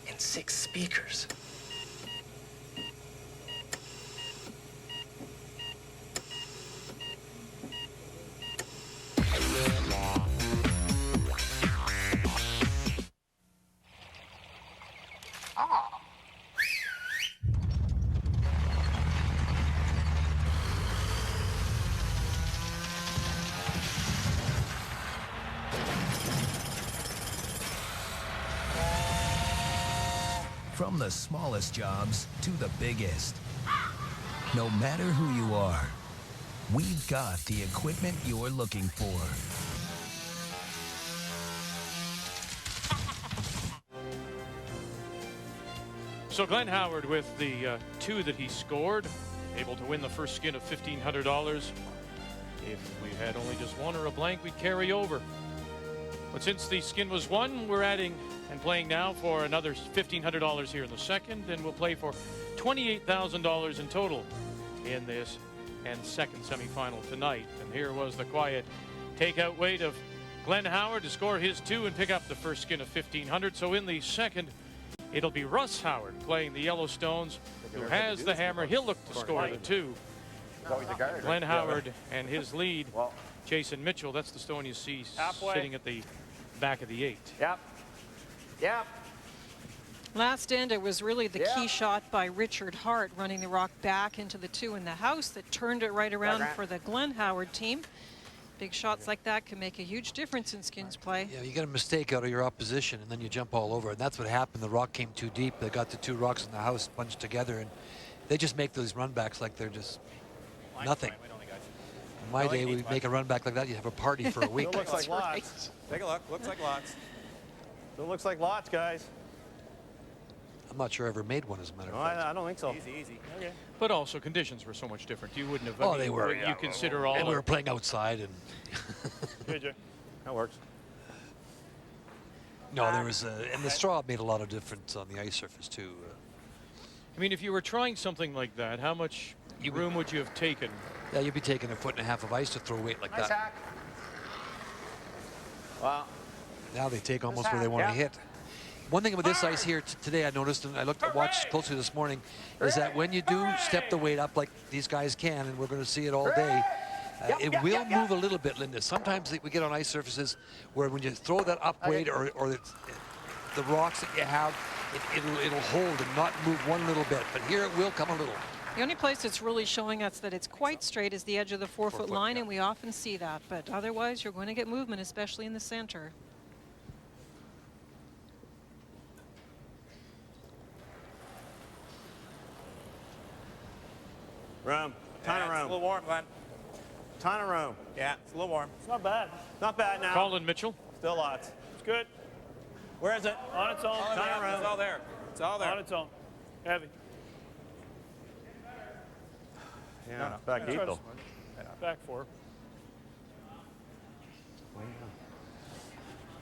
and 6 speakers. From the smallest jobs to the biggest. No matter who you are, we've got the equipment you're looking for. So Glenn Howard with the 2 that he scored, able to win the first skin of $1,500. If we had only just one or a blank, we'd carry over. But since the skin was won, we're adding and playing now for another $1,500 here in the second, and we'll play for $28,000 in total in this and second semifinal tonight. And here was the quiet takeout weight of Glenn Howard to score his 2 and pick up the first skin of $1,500. So in the second, it'll be Russ Howard playing the Yellowstones, who has the hammer. He'll look to score the 2. Glenn Howard and his lead, Jason Mitchell. That's the stone you see sitting at the back of the 8. Yep. Last end, it was really the key shot by Richard Hart, running the rock back into the 2 in the house that turned it right around for the G.Howard team. Big shots like that can make a huge difference in skins play. Yeah, you get a mistake out of your opposition and then you jump all over, and that's what happened. The rock came too deep. They got the 2 rocks in the house bunched together, and they just make those run backs like they're just nothing. In my day, we'd make a run back like that, you'd have a party for a week. It looks like lots. Take a look. Looks like lots. It looks like lots, guys. I'm not sure I ever made one, as a matter of No, fact. I don't think so. Easy. Okay. But also conditions were so much different. You wouldn't have. Oh, they were. You consider all. And we were playing outside, and JJ, that works. no, there was and the straw made a lot of difference on the ice surface too. I mean, if you were trying something like that, how much room would you have taken? Yeah, you'd be taking 1.5 foot of ice to throw weight like that. Hack. Well, now they take almost where they want to hit. One thing about this ice here today, I noticed, and I watched closely this morning, is that when you do step the weight up like these guys can, and we're going to see it all day, it will move a little bit, Linda. Sometimes we get on ice surfaces where when you throw that up weight or the rocks that you have, it'll hold and not move one little bit. But here it will come a little. The only place that's really showing us that it's quite straight is the edge of the 4-foot line, and we often see that. But otherwise, you're going to get movement, especially in the center. Room. Ton of room. It's a little warm, Glenn. Ton of room. Yeah, it's a little warm. It's not bad. Not bad now. Colin Mitchell. Still lots. It's good. Where is it? On its own. Ton of room. It's all there. It's all there. On its own. Heavy. Yeah, back deep though. Back 4.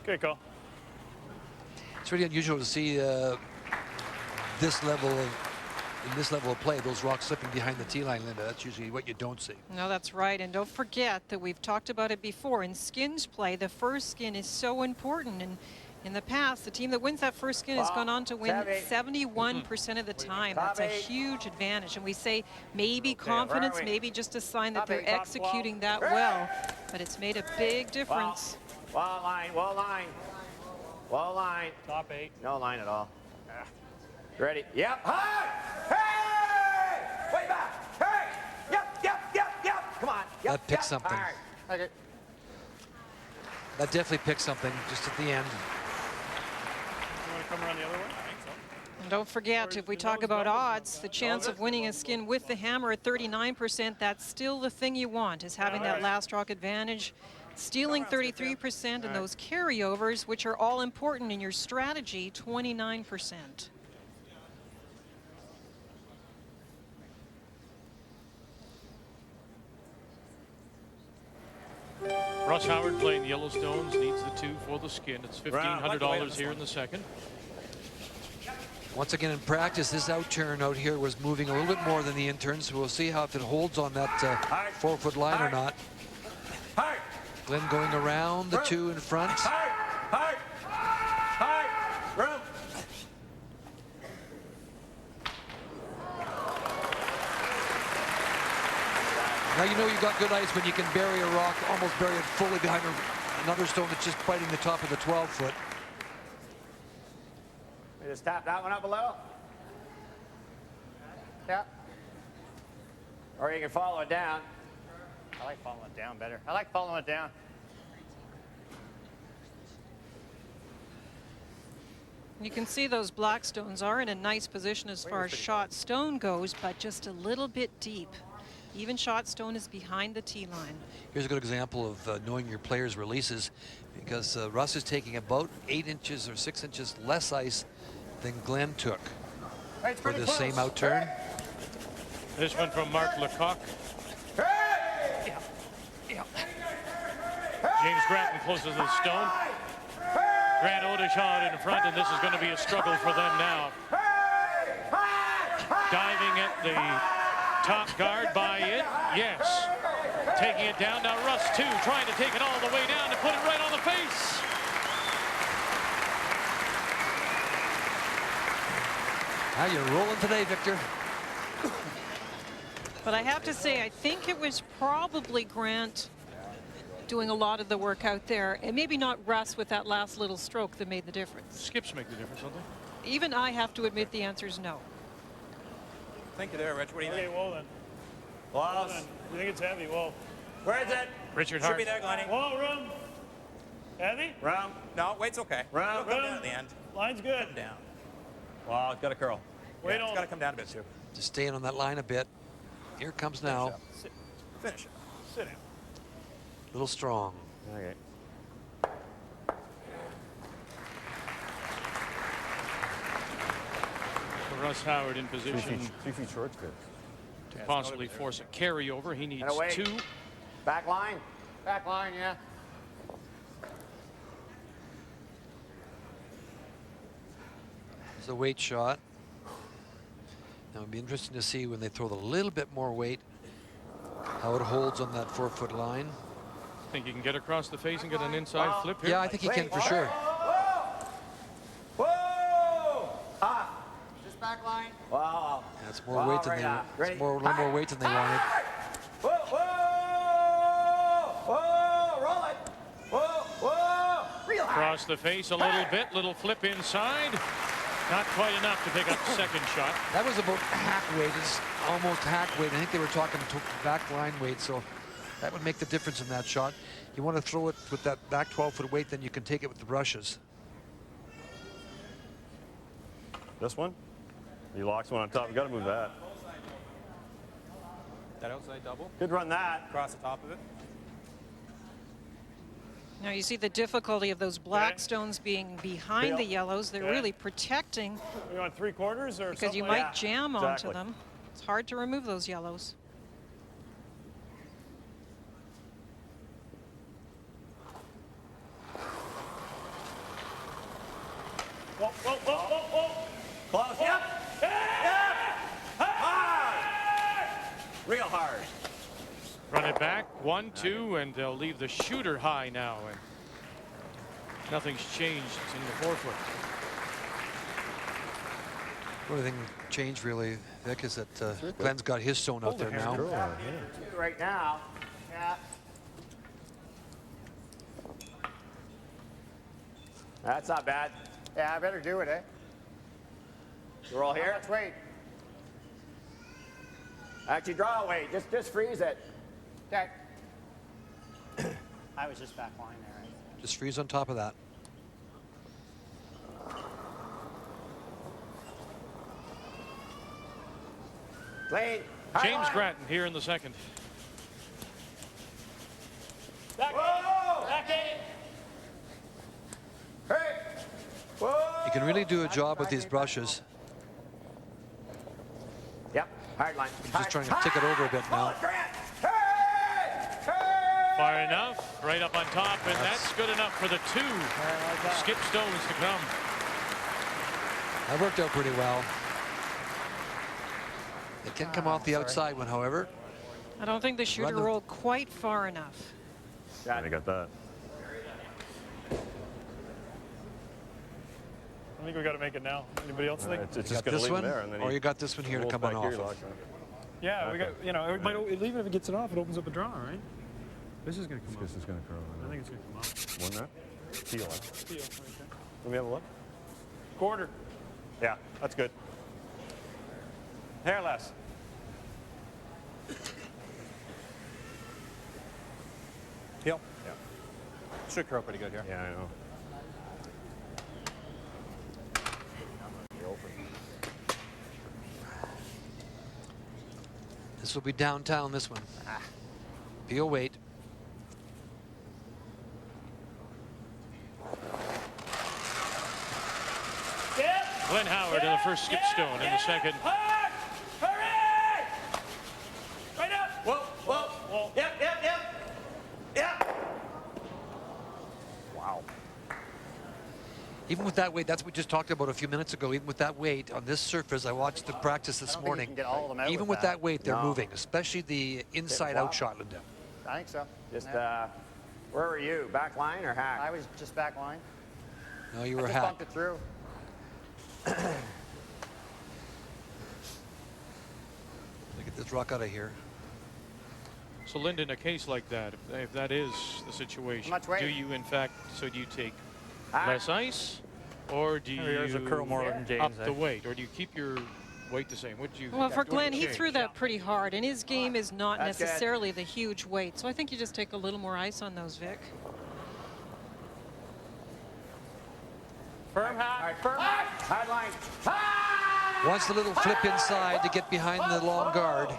Okay, call. It's really unusual to see this level of play, those rocks slipping behind the tee line, Linda. That's usually what you don't see. No, that's right. And don't forget that we've talked about it before. In skins play, the first skin is so important. And in the past, the team that wins that first skin has gone on to win 71% of the time. That's a huge advantage. And we say maybe confidence, maybe just a sign that they're executing that well. But it's made a big difference. Wall line, wall line. Wall line. Top 8. No line at all. Ready? Yep. Hi! Hey! Way back! Hey! Yep! Come on. Yep, That picked something. Okay. That definitely picked something just at the end. You want to come around the other way? I think so. And don't forget, if we talk about odds, the chance of winning a skin with the hammer at 39%, that's still the thing you want, is having that last rock advantage. Stealing 33% and those carryovers, which are all important in your strategy, 29%. Russ Howard playing the Yellowstones, needs the 2 for the skin. It's $1,500 here in the second. Once again in practice, this outturn out here was moving a little bit more than the intern, so we'll see how if it holds on that 4-foot line or not. Glenn going around the 2 in front. Room. Now you know you got good ice when you can bury a rock, almost bury it fully behind another stone that's just biting the top of the 12-foot. We just tap that one up below. Yeah. Or you can follow it down. I like following it down better. I like following it down. You can see those black stones are in a nice position as far as shot stone goes, but just a little bit deep. Even shot stone is behind the tee line. Here's a good example of knowing your player's releases, because Russ is taking about 8 inches or 6 inches less ice than Glenn took for the same outturn. This one from Mark Lecoq. James Grattan closes to the stone. Grant Odeshot in front, and this is going to be a struggle for them now. Diving at the top guard by it, yes. Taking it down, now Russ too, trying to take it all the way down to put it right on the face. Now you're rolling today, Victor. But I have to say, I think it was probably Grant doing a lot of the work out there, and maybe not Russ with that last little stroke that made the difference. Skips make the difference, don't they? Even I have to admit the answer is no. Thank you there, Rich. What do you think? Okay, well then. Well, You think it's heavy? Well, where is it? Richard Should Hart. be there, Glennie. whoa, room. Heavy? Round. No, weight's okay. Round. It'll come down at the end. Line's good. Come down. Well, it's got to curl. Wait It's on. got to come down a bit too. Just staying on that line a bit. Here it comes now. Finish it. Sit down. A little strong. Okay. Russ Howard in position 3 feet short's good. to possibly force a carryover. He needs away. 2. Back line. Back line, yeah. It's a weight shot. Now it'll be interesting to see when they throw a little bit more weight, how it holds on that 4-foot line. Think you can get across the face and get an inside flip here? Yeah, I think he can for sure. Whoa! Ah! Just back line. Wow. That's more weight than Ready? it's more, a little more weight than they wanted. Whoa! Whoa! Whoa! Roll it! Whoa! Whoa! Real high. Across the face a little bit, little flip inside. Not quite enough to pick up the second shot. That was about hack weight. It's almost hack weight. I think they were talking back line weight, so that would make the difference in that shot. You want to throw it with that back 12-foot weight, then you can take it with the brushes. This one? He locks one on top. We got to move that. That outside double. Good run that. Across the top of it. Now you see the difficulty of those black stones being behind the yellows. They're really protecting. You want 3/4 or because you something might like jam onto them. It's hard to remove those yellows. Whoa, whoa, whoa, whoa, whoa. Close. Yep. Yep. Hard. Real hard. Run it back, 1, 2, and they'll leave the shooter high now. And nothing's changed in the 4-foot. The only thing changed really, Vic, is that Glenn's got his stone out there now. Right now. Yeah. That's not bad. Yeah, I better do it, eh? We're all here. Let's wait. Actually, draw away. Just freeze it. Okay. I was just back line there, right? Just freeze on top of that. Clean. James Grattan here in the second. Back in. Back in. Hey. Whoa. You can really do a job with these brushes. Yep. Hard line. Just trying to tick it over a bit now. Far enough, right up on top, and that's good enough for the 2 skip stones to come. That worked out pretty well. It can come off the outside one, however. I don't think the shooter rolled quite far enough. Yeah, they got that. I think we got to make it now. Anybody else think? It's just going to leave one, him there, and then or you got this one here to come on off. Yeah, we got. You know, it might, even if it gets it off, it opens up a draw, right? This is going to come off. This is going to curl. I think it's going to come off. One there. Teal. Steel, right there. Let me have a look. 1/4. Yeah, that's good. Hair less. Heel. Yeah. Should curl pretty good here. Yeah, I know. This will be downtown, this one. Peel weight. Glenn Howard in the first skip stone, in the second. Hurry! Right up! Whoa, whoa. Yep, yep, yep. Yep. Wow. Even with that weight, that's what we just talked about a few minutes ago. Even with that weight on this surface, I watched the practice this morning. Even with that weight, they're moving, especially the inside-out shot, Linda. I think so. Just, where were you? Back line or hack? I was just back line. No, you were I just hack. bumped it through. Look at this rock out of here. So, Linda, in a case like that, if that is the situation, Much weight. do you, in fact, so do you take less ice, Or do Yours you will curl more than James, up eh? the weight? Or do you keep your weight the same? What do you? Well, for what do you Glenn, he change? threw that pretty hard, and his game is not That's good. necessarily the huge weight. So I think you just take a little more ice on those, Vic. Firm hat. Firm hat. Hard line. Wants the little flip inside to get behind the long guard.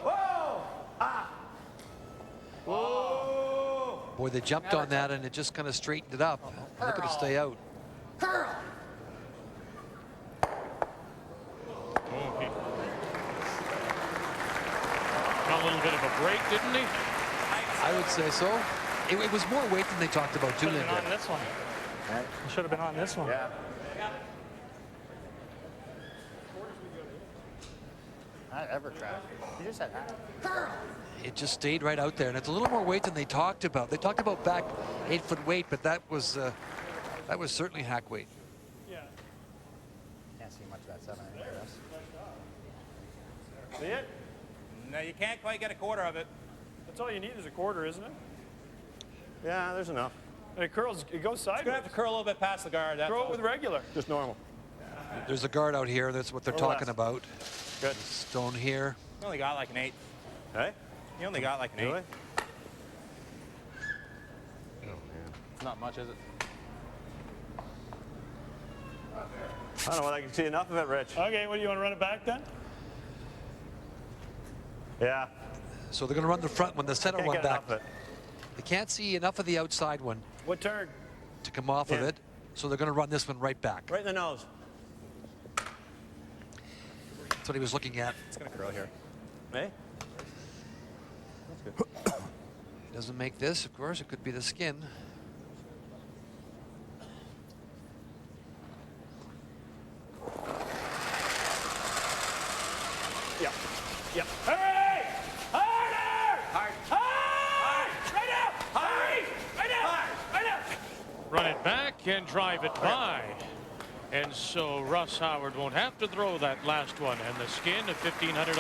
Whoa! Boy, they jumped on that, and it just kind of straightened it up. Look at it stay out. Curl. Got a little bit of a break, didn't he? I would say so. It was more weight than they talked about, too, Should have been Linda. on this one. You should have been on this one. Yeah. Not ever track. You just said that. Curl. It just stayed right out there, and it's a little more weight than they talked about. They talked about back 8-foot weight, but that was certainly hack weight. Yeah. Can't see much of that 7 inch, Russ. See it? No, you can't quite get a quarter of it. That's all you need is a quarter, isn't it? Yeah, there's enough. And it curls. It goes sideways. You're gonna have to curl a little bit past the guard. That's Throw it all. with regular. Just normal. There's a guard out here. That's what they're talking about. Good. Stone here. You only got like an 8. Hey? You only got like an 8. Really? It's not much, is it? I don't know whether I can see enough of it, Rich. Okay, what do you want to run it back then? Yeah. So they're going to run the front one, the center Can't one get back. enough of it. They can't see enough of the outside one What turn? to come off of Yeah. it, so they're going to run this one right back. Right in the nose. That's what he was looking at. It's gonna curl here. Hey? He doesn't make this, of course. It could be the skin. Yeah. Yeah. Hurry! Harder! Hard. Hard! Right now! Hurry! Right now! Right now! Run it back and drive it by. And so Russ Howard won't have to throw that last one. And the skin of $1,500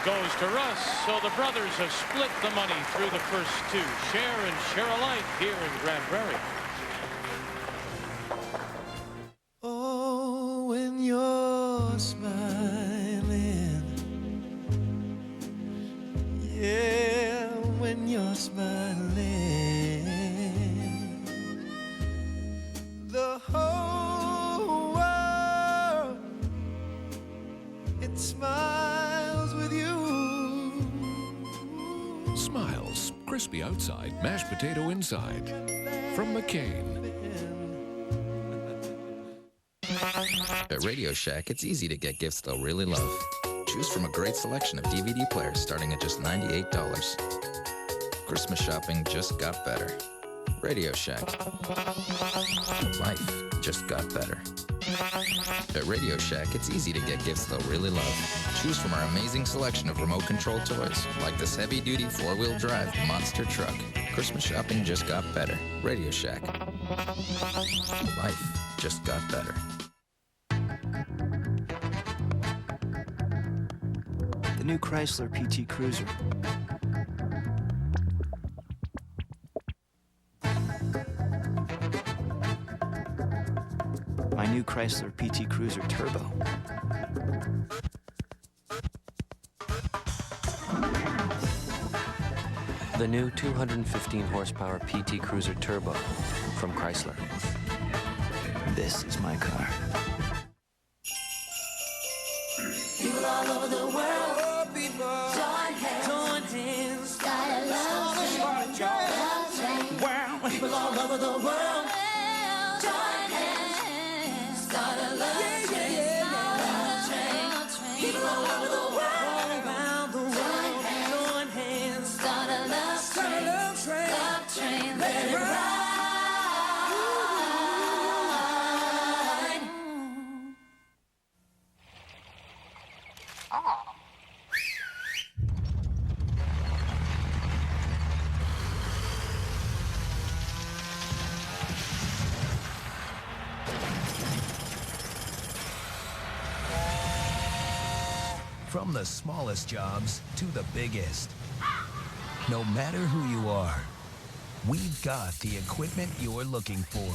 goes to Russ. So the brothers have split the money through the first two. Share and share alike here in Grande Prairie. Oh, when you're smiling, yeah, when you're smiling, the whole world, it smiles with you. Smiles, crispy outside, mashed potato inside. From McCain. At Radio Shack, it's easy to get gifts they'll really love. Choose from a great selection of DVD players starting at just $98. Christmas shopping just got better. Radio Shack. Life just got better. At Radio Shack, it's easy to get gifts they'll really love. Choose from our amazing selection of remote control toys, like this heavy-duty 4-wheel drive monster truck. Christmas shopping just got better. Radio Shack. Life just got better. The new Chrysler PT Cruiser. My new Chrysler PT Cruiser Turbo. The new 215 horsepower PT Cruiser Turbo from Chrysler. This is my car. People all over the world, join hands, start a love train. People all over the world, join hands, start a love train. People all over the world, around the world, join hands, start a love train. Let it ride. From the smallest jobs to the biggest. No matter who you are, we've got the equipment you're looking for.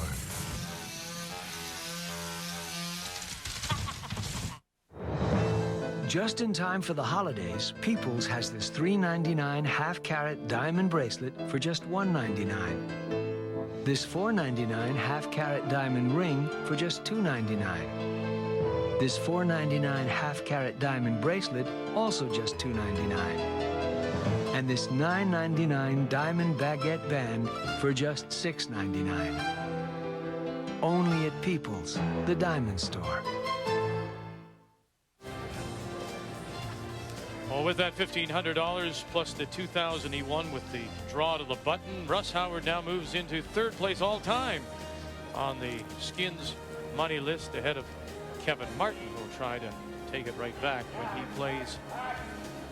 Just in time for the holidays, Peoples has this $3.99 half-carat diamond bracelet for just $1.99. This $4.99 half-carat diamond ring for just $2.99. This $4.99 half-carat diamond bracelet, also just $2.99. And this $9.99 diamond baguette band for just $6.99. Only at Peoples, the diamond store. Well, with that $1,500 plus the $2,000 he won with the draw to the button, Russ Howard now moves into third place all time on the Skins money list, ahead of Kevin Martin, who will try to take it right back when he plays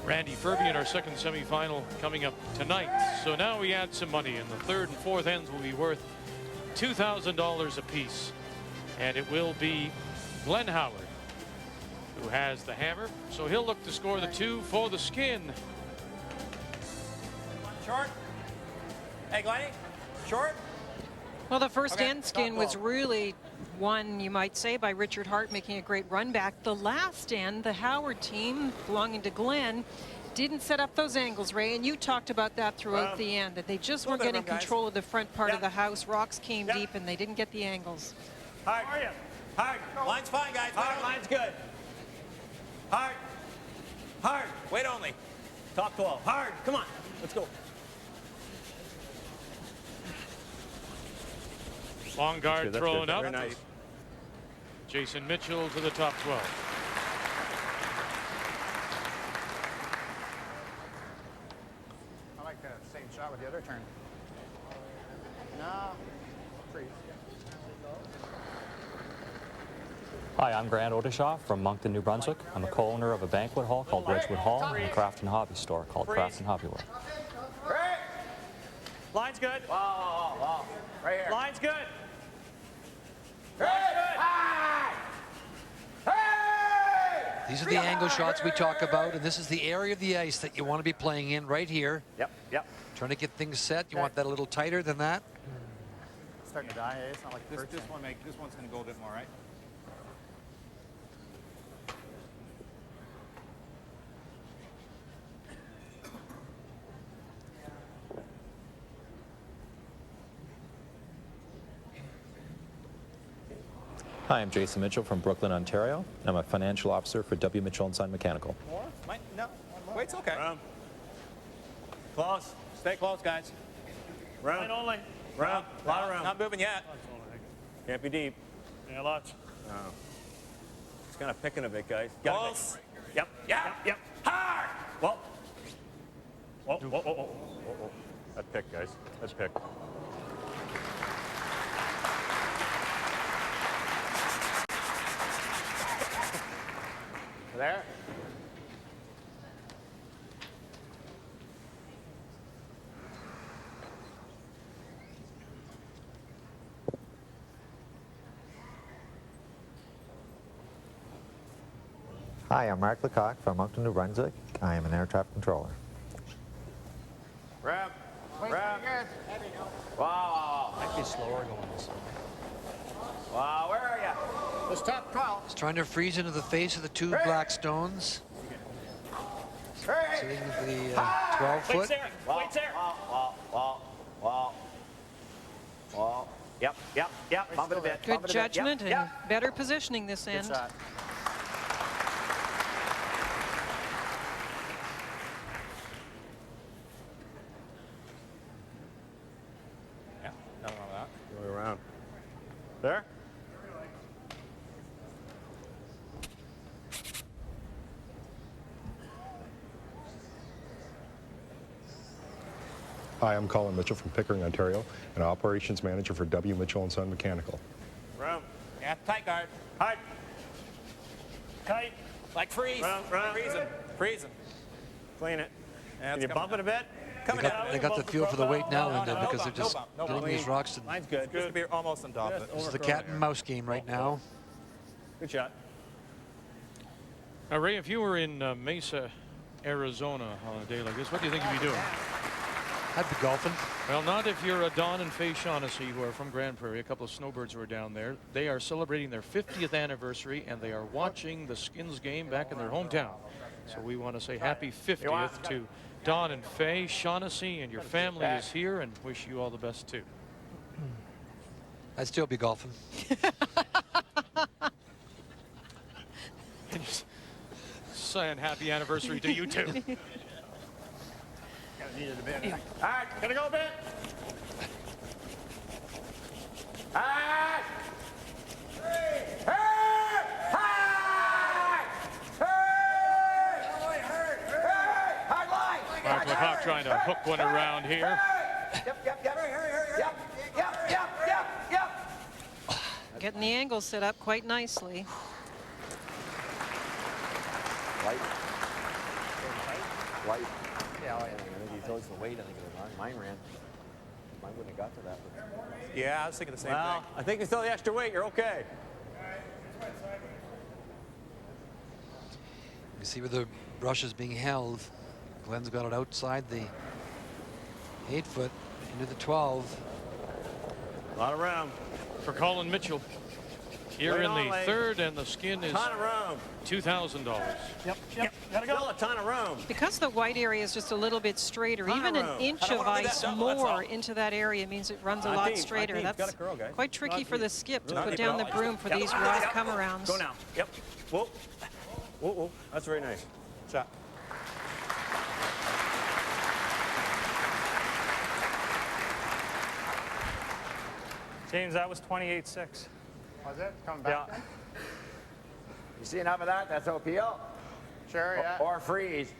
Randy Ferbey in our second semifinal coming up tonight. So now we add some money, and the third and fourth ends will be worth $2,000 apiece, and it will be Glenn Howard who has the hammer, so he'll look to score the 2 for the Skin. Short. Hey, Glennie. Short. Well, the first end Skin was really won, you might say, by Richard Hart making a great run back. The last end, the Howard team belonging to Glenn, didn't set up those angles, Ray, and you talked about that throughout the end, that they just weren't getting control of the front part of the house. Rocks came deep and they didn't get the angles. Hard. How are you? Hard. Line's fine, guys. Hard. Line's good. Hard. Hard. Wait only. Top 12. Hard. Come on. Let's go. Long guard thrown up. Very nice. Jason Mitchell to the top 12. I like the same shot with the other turn. No. Freeze. Hi, I'm Grande from Moncton, New Brunswick. I'm a co-owner of a banquet hall called Wedgwood Hall and a craft and hobby store called Craft and Hobby World. Line's good. Wow. Right here. Line's good. These are the angle shots we talk about, and this is the area of the ice that you want to be playing in right here. Yep. Trying to get things set. You want that a little tighter than that. It's starting to die. It's not like the This one's going to go a bit more, right? Hi, I'm Jason Mitchell from Brooklyn, Ontario. I'm a financial officer for W. Mitchell & Son Mechanical. More? No. Wait, it's okay. Close. Stay close, guys. Round. Line only. Round. A lot of round. Not moving yet. Can't be deep. Yeah, lots. No. It's kind of picking a bit, guys. Close. Yep. Hard. Whoa. That's pick, guys. That's pick. There. Hi, I'm Mark Lecoq from Moncton, New Brunswick. I am an air traffic controller. Ramp. Wow. Might be slower going this way. Wow, where are you? This top 12. He's trying to freeze into the face of the two black stones. Sitting at the 12-foot. Wait there. Wow. Yep. Bump it a bit. Good judgment and better positioning this end. Good shot. Yeah, nothing wrong with that. Going around. There? Hi, I'm Colin Mitchell from Pickering, Ontario, and operations manager for W. Mitchell & Son Mechanical. Round. Yeah, tight guard. Hard. Tight. Like freeze. Round. Freezing. Clean it. Yeah, Can you bump it a bit? They got the feel for the weight now, Linda, because they're just getting these rocks. Line's good. Just to be almost on top of it. This is the cat and mouse game right now. Good shot. Now, Ray, if you were in Mesa, Arizona on a day like this, what do you think you'd be doing? I'd be golfing. Well, not if you're a Don and Faye Shaughnessy, who are from Grande Prairie, a couple of snowbirds who are down there. They are celebrating their 50th anniversary, and they are watching the Skins game back in their hometown. So we want to say happy 50th to Don and Faye Shaughnessy, and your family is here, and wish you all the best too. I'd still be golfing. Saying happy anniversary to you too. Needed a bit. All right, gonna go a bit. All right. Mark LeCoq trying to hook one around here. Getting the angle set up quite nicely. Light. Yeah, I think he's always the weight. I think mine ran. Mine wouldn't have got to that. Yeah, I was thinking the same thing. I think you throw the extra weight, you're okay. You see where the brush is being held. Glenn's got it outside the 8-foot into the 12. A lot of room for Colin Mitchell. Here in the third, and the skin is $2,000. Yep. Gotta go. A ton of room. Because the white area is just a little bit straighter, even an inch of ice more into that area means it runs a lot straighter. That's quite tricky for the skip to put down the broom for these wide come-arounds. Go now. Yep. Whoa. Whoa. That's very nice. Shot. James, that was 28-6. Was it? Coming back then? You see enough of that? That's OPL. Sure, yeah. Or freeze.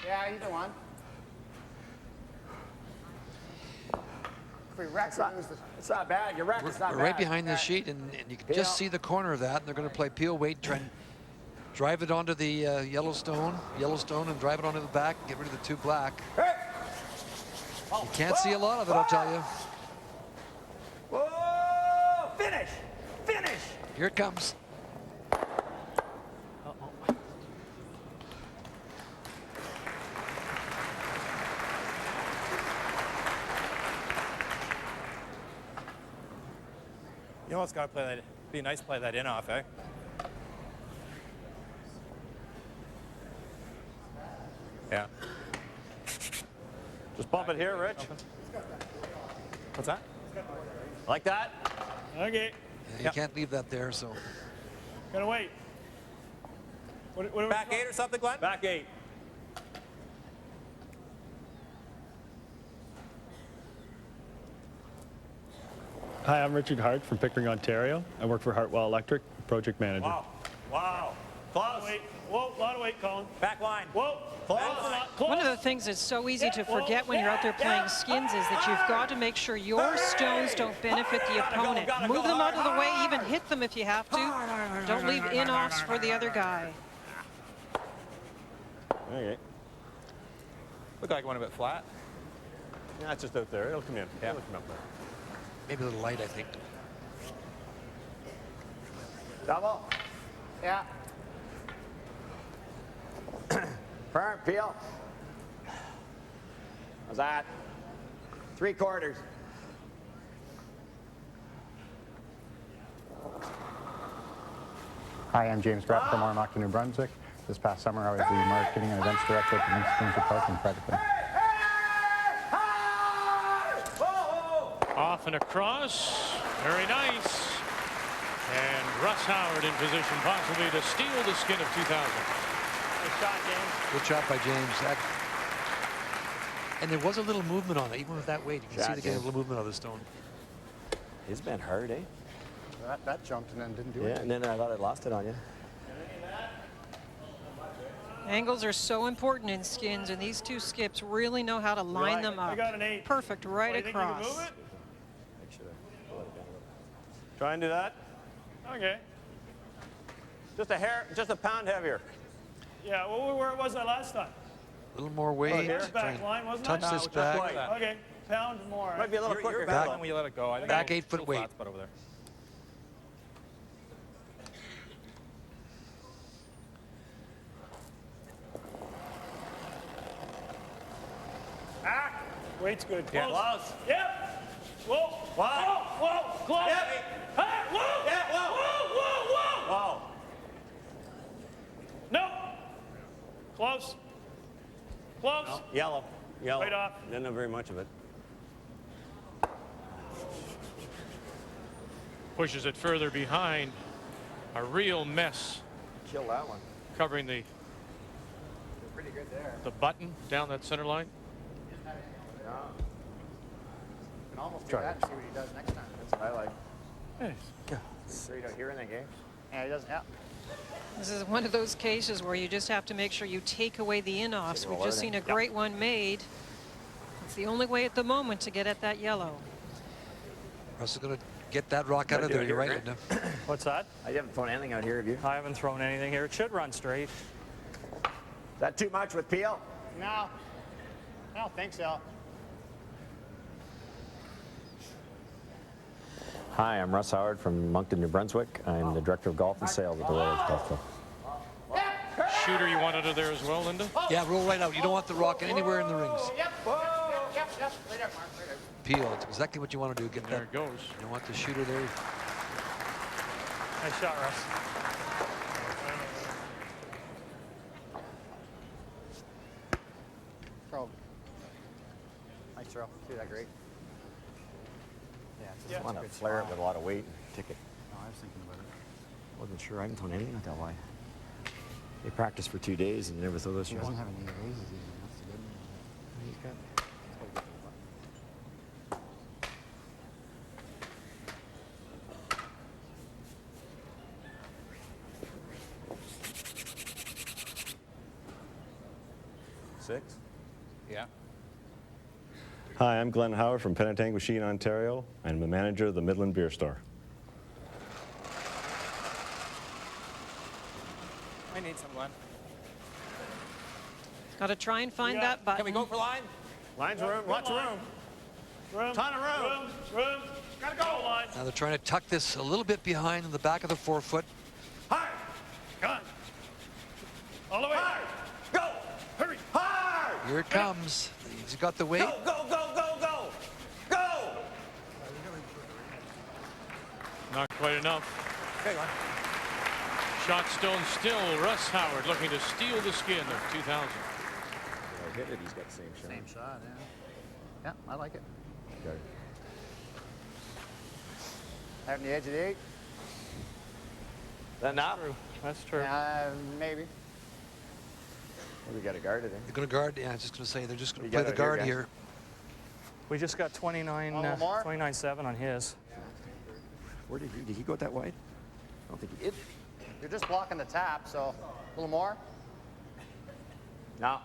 Yeah, either one. If we wreck, it's not bad. You're wrecked. It's not bad. We're right behind the sheet, and you can just see the corner of that. And they're going to play peel weight, try and drive it onto the Yellowstone, and drive it onto the back, and get rid of the two black. Hey! You can't see a lot of it, I'll tell you. Whoa! Finish! Here it comes. You know what's got to play that? Be nice to play that in off, eh? Yeah. Just bump it here, Rich. What's that? Like that? Okay. Yeah, you can't leave that there, so. Gotta wait. What back 8 or something, Glenn? Back 8. Hi, I'm Richard Hart from Pickering, Ontario. I work for Hartwell Electric, project manager. Wow. Close. Whoa, a lot of weight, Colin. Back line. Whoa. Close. One of the things that's so easy to forget when you're out there playing skins is that you've got to make sure your stones don't benefit the opponent. Move them out of the way, even hit them if you have to. Don't leave in-offs for the other guy. Okay. Look like it went a bit flat. Yeah, it's just out there. It'll come in. Yeah. It'll come up there. Maybe a little light, I think. Double. Yeah. Firm, peel. How's that? 3/4. Hi, I'm James Grapp from Moncton, New Brunswick. This past summer, I was the marketing and events director at the Windsor Park in Fredericton. Off and across. Very nice. And Russ Howard in position possibly to steal the skin of 2000. Good shot, James. Good shot by James. And there was a little movement on it, even with that weight. You can see a little movement on the stone. It's been hard, eh? That jumped and then didn't do it. it. Yeah, and then I thought I lost it on you. Angles are so important in skins, and these two skips really know how to line them up. I got an 8. Perfect right across. Try and do that. Okay. Just a hair, just a pound heavier. Yeah, where was I last time? A little more weight. Back line, wasn't touch it? this back. Okay, pound more. Might be a little quicker. Back line when you let it go. I think back 8-foot weight. Spot over there. Weight's good. Yeah. Close. Yep. Whoa. Wow. Whoa. Close. Yep. Hey, whoa. Yeah, whoa. Whoa. Whoa. No. Close. Close. No. Yellow. Yellow. Right off. Didn't have very much of it. Pushes it further behind. A real mess. Kill that one. Covering the Pretty good there. button down that center line. Yeah. Can almost do that and see what he does next time. That's what I like. Yes. Straight out here in that game. Yeah, he doesn't. Yeah. This is one of those cases where you just have to make sure you take away the in-offs. We've just seen a great one made. It's the only way at the moment to get at that yellow. Russ is going to get that rock out of there. You're right, Linda. What's that? You haven't thrown anything out here, have you? I haven't thrown anything here. It should run straight. Is that too much with Peel? No. I don't think so. Hi, I'm Russ Howard from Moncton, New Brunswick. I'm the Director of Golf and Sales at the Royals Golf Club. Shooter you want under there as well, Linda? Yeah, roll right out. You don't want the rock anywhere in the rings. Yep. Right there, Mark. Right there. Peel. It's exactly what you want to do. Get there that. It goes. You don't want the shooter there. Nice shot, Russ. Throw. Nice throw. See that great? Yeah. I want to flare it with a lot of weight and tick it. No, I was thinking about it. Wasn't sure. I haven't thrown anything out that wide. They practiced for 2 days and never throw those He shots. doesn't have any raises even. That's the good one. He's got Six. Yeah. Hi, I'm G.Howard from Penetanguishene, Ontario. I'm the manager of the Midland Beer Store. I need some, Glenn. Got to try and find that button. Can we go for line? Line's room. Lots of room. Ton of room. Room. Gotta go. Line. Now they're trying to tuck this a little bit behind in the back of the forefoot. Hard. Gun. All the way. Hard. Go. Hurry. Hard. Here it comes. He's got the weight. Go, go, go, go, go. Go. Not quite enough. Okay, Glenn. Shot stone still. Russ Howard looking to steal the skin of 2000. I hit it. He's got the same shot. Same shot, yeah. Yeah, I like it. Okay. Having the edge of the 8? That not? That's true. Maybe. We got to guard it. They're going to guard. Yeah, I was just going to say they're just going You to play got the it here, guard guys. here. We just got 29.7 on his. Where did he go that wide? I don't think he did. You're just blocking the tap, so a little more. No.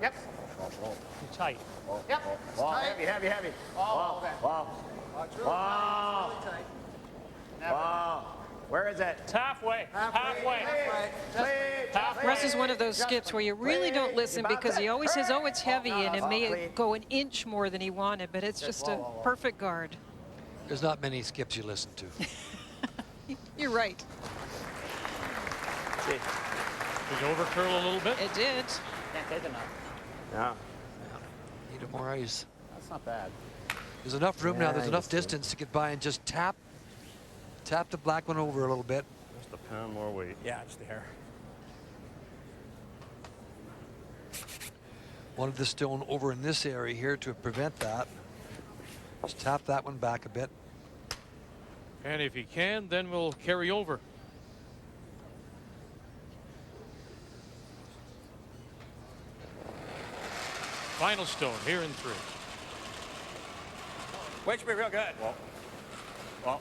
Yep. Too tight. Yep. Oh, heavy, heavy, heavy. Oh, okay. Wow. Wow. Wow. Where is it? It's halfway. Halfway. Russ is one of those skips where you really don't listen because he always says, oh, it's heavy, and it may go an inch more than he wanted, but it's just a perfect guard. There's not many skips you listen to. You're right. Did it overcurl a little bit? It did. Can't take enough. Yeah. Need more ice. That's not bad. There's enough room now. There's enough distance to get by and just tap the black one over a little bit. Just a pound more weight. Yeah, just the hair. Wanted the stone over in this area here to prevent that. Just tap that one back a bit. And if he can, then we'll carry over. Final stone here in 3. Weight should be real good. Well.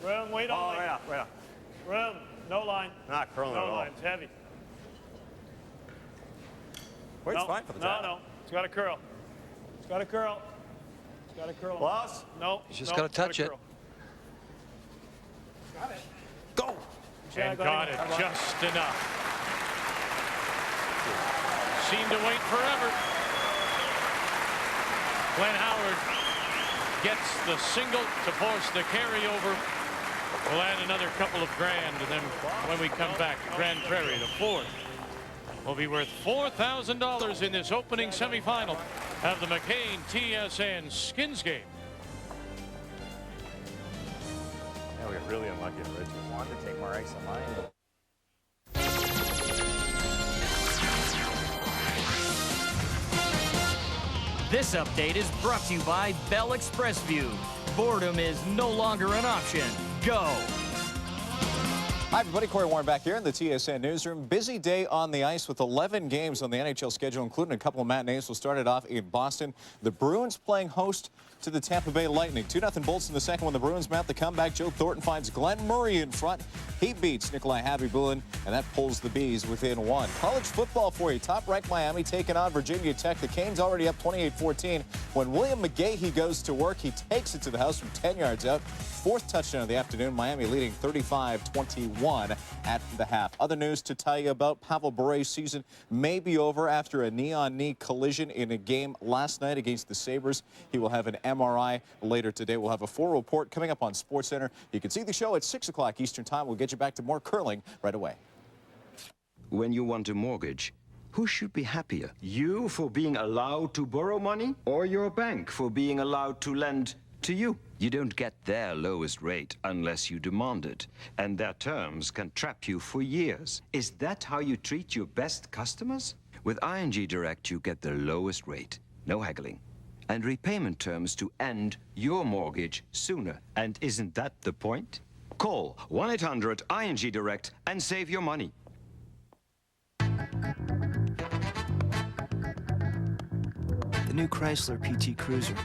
Room, wait Oh, only. right up, right up. Room, no line. Not curling at No all. line, it's heavy. Weight's No, fine for the no, tap. no, it's got to curl. It's got to curl. It's got to curl. Close. No. You just no, gotta it's gotta touch it. curl. Go. Yeah, And got it just enough. Seemed to wait forever. G.Howard gets the single to force the carryover. We'll add another couple of grand, and then when we come back, Grande Prairie, the fourth, will be worth $4,000 in this opening semifinal of the McCain TSN Skins game. Yeah, we got really unlucky at Ridge. Wanted to take more ice on mine. This update is brought to you by Bell Express View. Boredom is no longer an option. Go. Hi, everybody. Corey Warren back here in the TSN newsroom. Busy day on the ice with 11 games on the NHL schedule, including a couple of matinees. We'll start it off in Boston. The Bruins playing host to the Tampa Bay Lightning. 2-0 Bolts in the second when the Bruins mount the comeback. Joe Thornton finds Glenn Murray in front. He beats Nikolai Habibulin, and that pulls the Bees within one. College football for you. Top-ranked Miami taking on Virginia Tech. The Canes already up 28-14. When William McGahee goes to work, he takes it to the house from 10 yards out. Fourth touchdown of the afternoon. Miami leading 35-21 at the half. Other news to tell you about: Pavel Bure's season may be over after a knee-on-knee collision in a game last night against the Sabres. He will have an MRI later today. We'll have a full report coming up on SportsCenter. You can see the show at 6 o'clock Eastern Time. We'll get you back to more curling right away. When you want a mortgage, who should be happier? You for being allowed to borrow money, or your bank for being allowed to lend to you? You don't get their lowest rate unless you demand it, and their terms can trap you for years. Is that how you treat your best customers? With ING Direct, you get the lowest rate, no haggling, and repayment terms to end your mortgage sooner. And isn't that the point? Call 1-800-ING Direct and save your money. The new Chrysler PT Cruiser.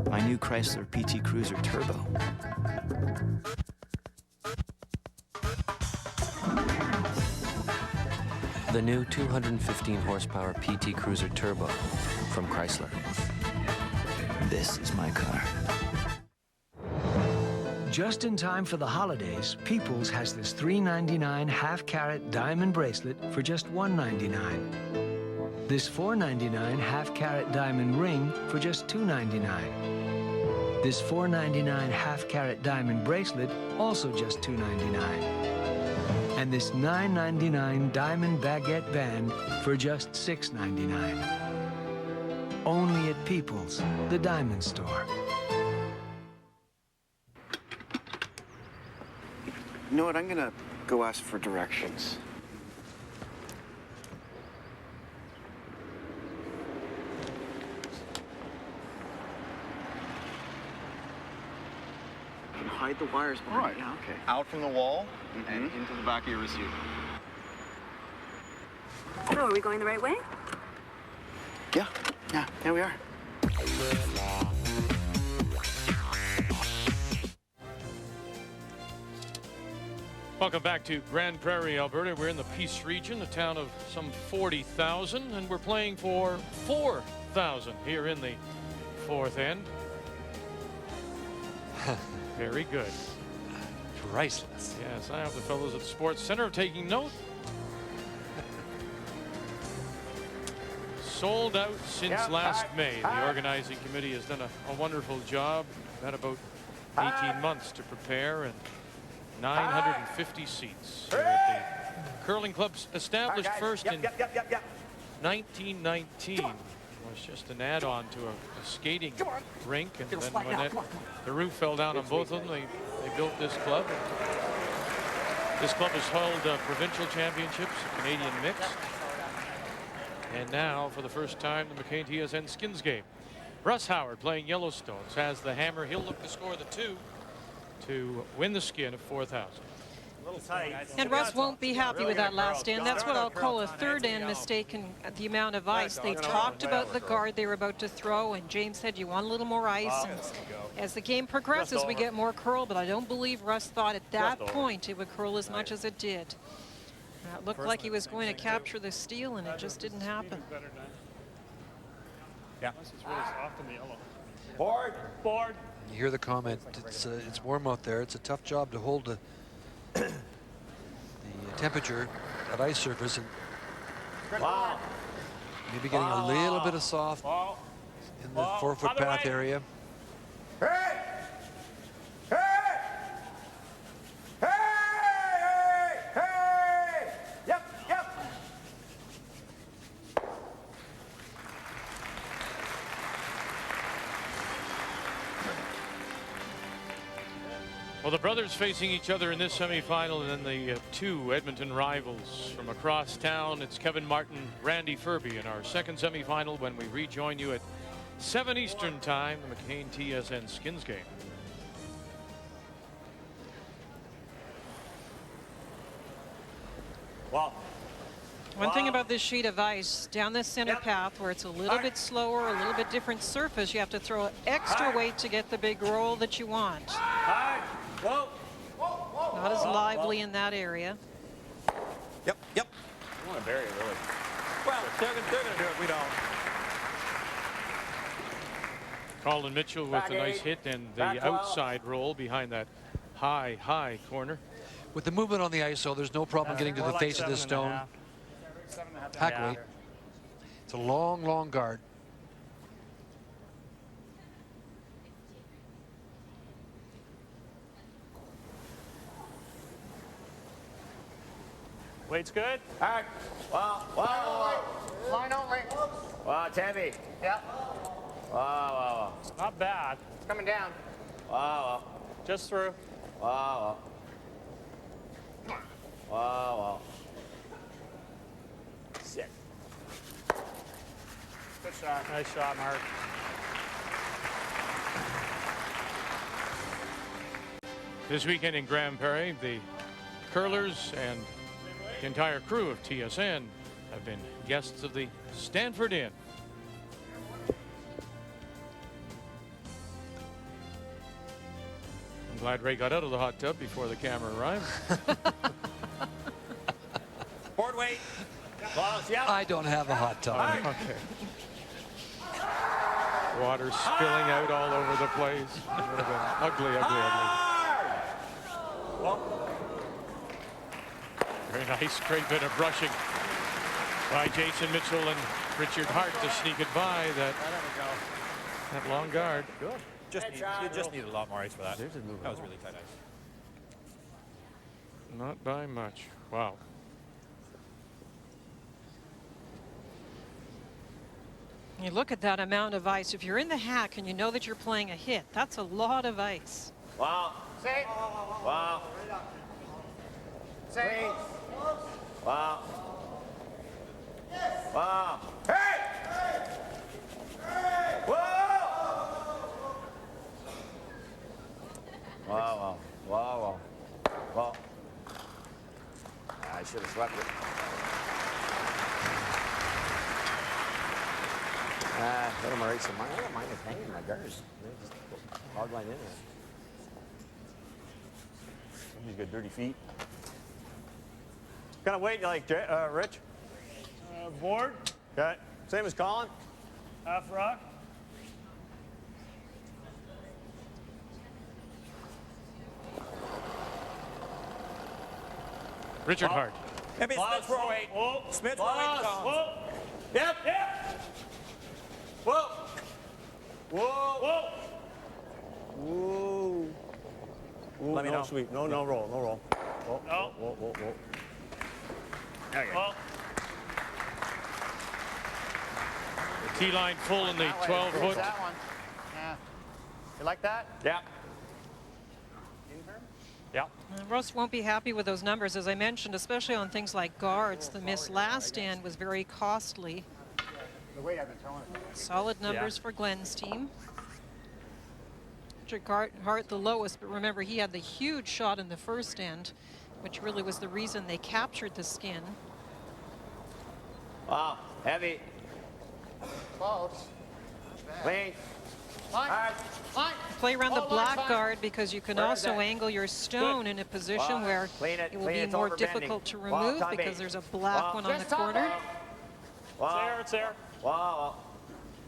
My new Chrysler PT Cruiser Turbo. The new 215 horsepower PT Cruiser Turbo from Chrysler. This is my car. Just in time for the holidays, Peoples has this $3.99 half-carat diamond bracelet for just $1.99. This $4.99 half-carat diamond ring for just $2.99. This $4.99 half-carat diamond bracelet, also just $2.99. And this $9.99 diamond baguette band for just $6.99. Only at Peoples, the diamond store. You know what? I'm gonna go ask for directions. You can hide the wires behind. Right. Yeah, okay. Out from the wall and into the back of your receiver. So, are we going the right way? Yeah, there we are. Welcome back to Grande Prairie, Alberta. We're in the Peace region, a town of some 40,000, and we're playing for 4,000 here in the fourth end. Very good. Priceless. Yes, I have the fellows at the Sports Center taking note. Sold out since last May. The organizing committee has done a wonderful job. Had about 18 months to prepare, and 950 seats here at the curling clubs established first in 1919. Was just an add-on to a skating rink, and then when the roof fell down on both of them, they built this club. This club has held provincial championships, Canadian mixed, and now for the first time the McCain TSN Skins game. Russ Howard, playing Yellowstones, has the hammer. He'll look to score the 2 to win the skin of 4,000. And Russ won't be happy with that last end. That's what I'll call a third end mistake in the amount of ice. They talked about the guard they were about to throw, and James said, you want a little more ice. And as the game progresses, we get more curl, but I don't believe Russ thought at that point it would curl as much as it did. It looked like he was going to capture the steal, and it just didn't happen. Yeah. It's really soft in the yellow. Board. You hear the comment, it's warm out there. It's a tough job to hold the temperature at ice surface. And wow. Maybe getting a little bit of soft in the 4-foot path area. Hey! Hey! Hey! Hey! Hey! Yep, yep. Well, the brothers facing each other in this semifinal, and then the two Edmonton rivals from across town. It's Kevin Martin, Randy Furby in our second semifinal when we rejoin you at 7 Eastern time, the McCain TSN Skins game. Wow. One thing about this sheet of ice, down this center path where it's a little bit slower, a little bit different surface, you have to throw extra weight to get the big roll that you want. Whoa. Not as lively in that area. Yep. I want to bury it, really. Well, they're going to do it. We don't. Colin Mitchell with a nice hit and the outside roll behind that high corner. With the movement on the ice, so there's no problem getting to the face of this stone. Hack weight. It's a long guard. Weight's good. All right. Wow. Line only. Wow, it's heavy. Yep. Wow. It's not bad. It's coming down. Wow. Just through. Wow. Sit. Good shot. Nice shot, Mark. This weekend in Grande Prairie, the curlers and the entire crew of TSN have been guests of the Stanford Inn. I'm glad Ray got out of the hot tub before the camera arrived. Board weight. I don't have a hot tub. Okay. Water spilling out all over the place. It would have been ugly. Very nice, great bit of brushing by Jason Mitchell and Richard Hart to sneak it by that long guard. Good. You just need a lot more ice for that. That was really tight ice. Not by much. Wow. You look at that amount of ice. If you're in the hack and you know that you're playing a hit, that's a lot of ice. Wow. Safe. Wow. Safe. Wow. Wow. Hey! Whoa! Wow. I should have swept it. Let him erase some mine. I don't mind it hanging in my gutters. Just hard line in there. He's got dirty feet. What kind of weight you like, Rich? Board. Okay. Same as Colin? Half rock. Richard Hart. Maybe Smith's throw weight. Smith's throw weight, Colin. Yep. Whoa. Let me know. Sweep. No roll. Whoa. Okay. Well, The tee line full in the 12-foot. That one. Yeah. You like that? Yeah. yeah. Russ won't be happy with those numbers, as I mentioned, especially on things like guards. The miss last end was very costly. The weight I've been telling you. Solid numbers for Glenn's team. Richard Hart the lowest, but remember he had the huge shot in the first end, which really was the reason they captured the skin. Wow, heavy. Close. Clean. Line. Play around the Oh, black line's fine. guard because you can Where is also that? angle your stone in a position where Clean it, it will clean be it, it's more overbending. difficult to Wow, remove Tommy. because there's a black Wow. one on the Just top corner. Wow. It's there. Wow,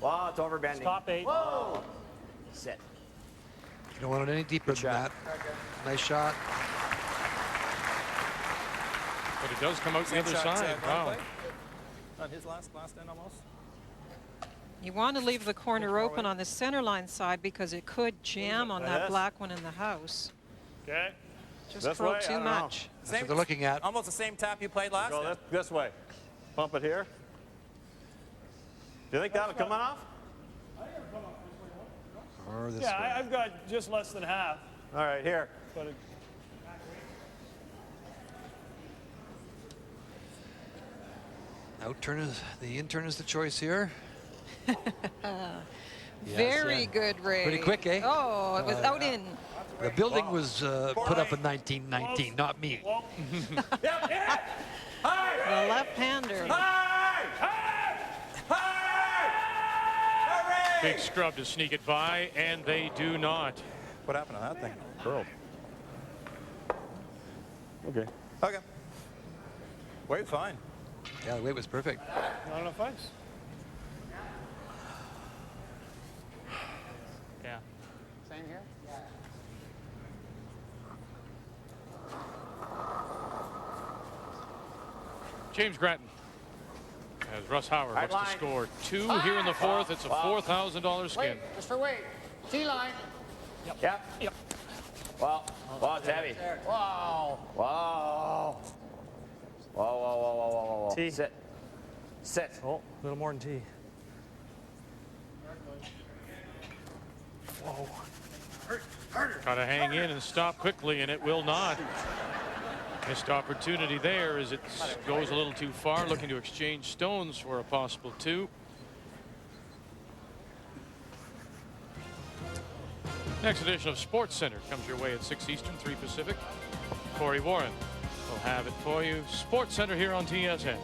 it's overbending. Top 8. Whoa. Sit. You don't want it any deeper than that. Nice shot. But it does come out the other side. Wow. On his last end almost. You want to leave the corner open on the center line side because it could jam on that black one in the house. Okay. Just curl too much. That's what they're looking at. Almost the same tap you played last Go time. this way. Pump it here. Do you think that'll come off? Or this Yeah, way. I've got just less than half. All right, here. But it, The in-turn is the choice here. Very good, Ray. Pretty quick, eh? Oh, it was out in. The building was put up in 1919, not me. The left-hander. Big scrub to sneak it by, and they do not. What happened to that thing? Curled. Okay. Okay. Wait, fine. Yeah, the weight was perfect. not enough ice. Yeah. Same here? James Grattan as Russ Howard Hard looks to line. score 2 here in the fourth. It's a $4,000 skin. Wait, just for weight. T-line. Yep. Wow. Wow, it's heavy. Wow. Wow. Whoa, whoa, whoa, whoa, whoa, whoa. T. Sit. Sit. Oh, a little more than T. Whoa. Got to hang in and stop quickly, and it will not. Missed opportunity there as it goes a little too far, looking to exchange stones for a possible 2. Next edition of Sports Center comes your way at 6 Eastern, 3 Pacific. Corey Warren will have it for you. Sports Center here on TSN.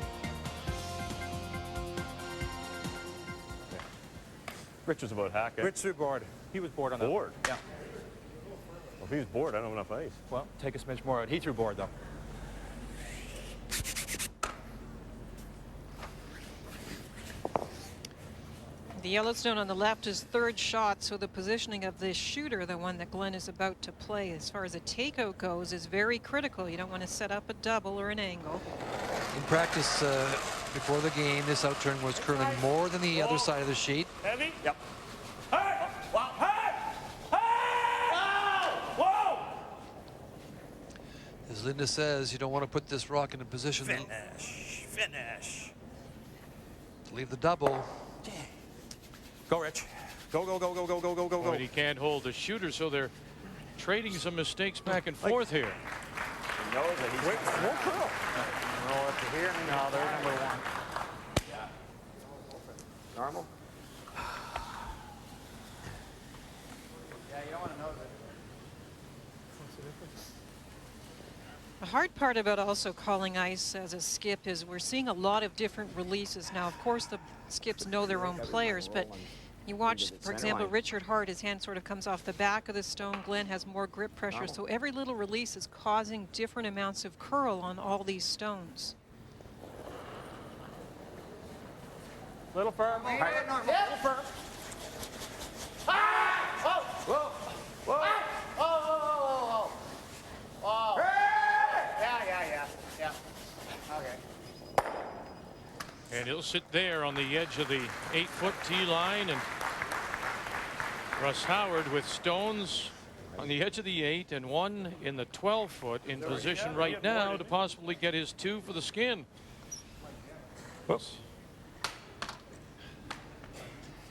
Rich was about hack. Rich threw bored. He was bored on that. Bored? Yeah. Well, if he was bored, I don't have enough ice. Well, take a smidge more out. He threw bored, though. The yellow stone on the left is third shot, so the positioning of this shooter, the one that Glenn is about to play, as far as a takeout goes, is very critical. You don't want to set up a double or an angle. In practice before the game, this outturn was curling more than the other side of the sheet. Heavy? Yep. Hey! Wow! Hey! Hey! Whoa! As Linda says, you don't want to put this rock in a position Finish. to leave the double. Go, Rich. Go, go, go, go, go, go, go, go, go. But he can't hold the shooter, so they're trading some mistakes back and forth here. He knows that he's. Wait, more curl. Roll it to here. No, there's number 1. Normal? Yeah, you don't want to know that. The hard part about also calling ice as a skip is we're seeing a lot of different releases now. Of course, the skips know their own players, but you watch, for example, Richard Hart, his hand sort of comes off the back of the stone. Glenn has more grip pressure, so every little release is causing different amounts of curl on all these stones. Little firm. Little firm. Ah! Oh! Whoa! Whoa! Ah! Oh! Oh! Oh! Oh! Oh! Yeah. Okay. And he'll sit there on the edge of the 8-foot tee line, and Russ Howard with stones on the edge of the 8 and 1 in the 12-foot in position right now to possibly get his 2 for the skin. Oops.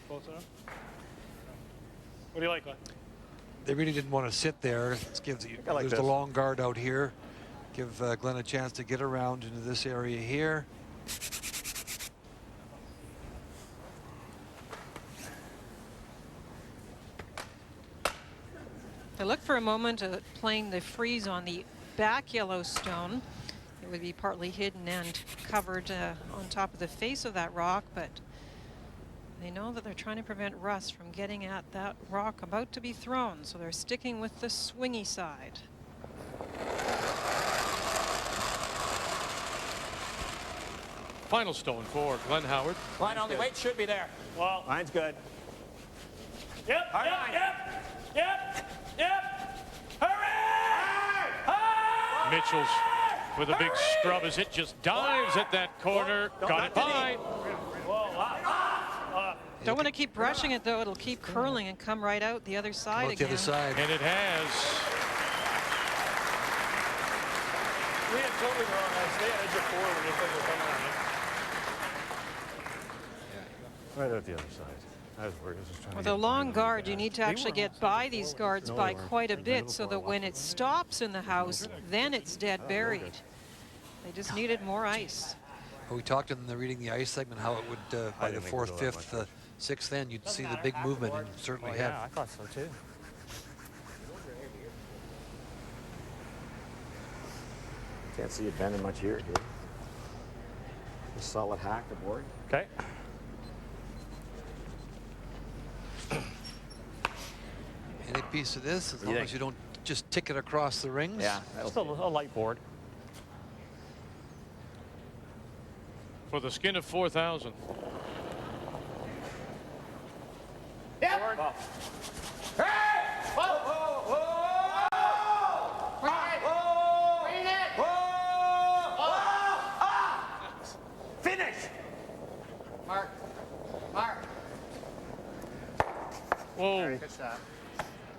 Close enough. What do you like, Glenn? They really didn't want to sit there. This gives you, like there's this. the long guard out here. Give Glenn a chance to get around into this area here. I look for a moment at playing the freeze on the back yellow stone. It would be partly hidden and covered on top of the face of that rock, but they know that they're trying to prevent Russ from getting at that rock about to be thrown, so they're sticking with the swingy side. Final stone for Glenn Howard. Line on the weight should be there. Well, Line's good. Yep. Hurry! Mitchell's with a big scrub as it just dives at that corner. Got it by. Don't want to keep brushing it, though. It'll keep curling and come right out the other side again. The other side. And it has. We had totally wrong. I stay at edge of 4 when you think we're coming on it. Right at the other side. I was worried. I was just trying With to a long guard, you need to actually get by these guards by quite a bit so that when it stops in the house, then it's dead buried. They just needed more ice. We talked in the reading the ice segment how it would, by the 4th, 5th, 6th end, you'd see the big movement, and certainly have. Yeah, I thought so too. Can't see it bending much here, dude. A solid hack aboard. Okay. Any piece of this, as long as you don't just tick it across the rings. Yeah. Just a light board. For the skin of 4,000. Yeah. Whoa. Hey! Whoa! Whoa! Whoa! Whoa! Whoa! Bring it! Whoa! Whoa! Ah! Finish! Mark. Mark. Whoa. Good shot.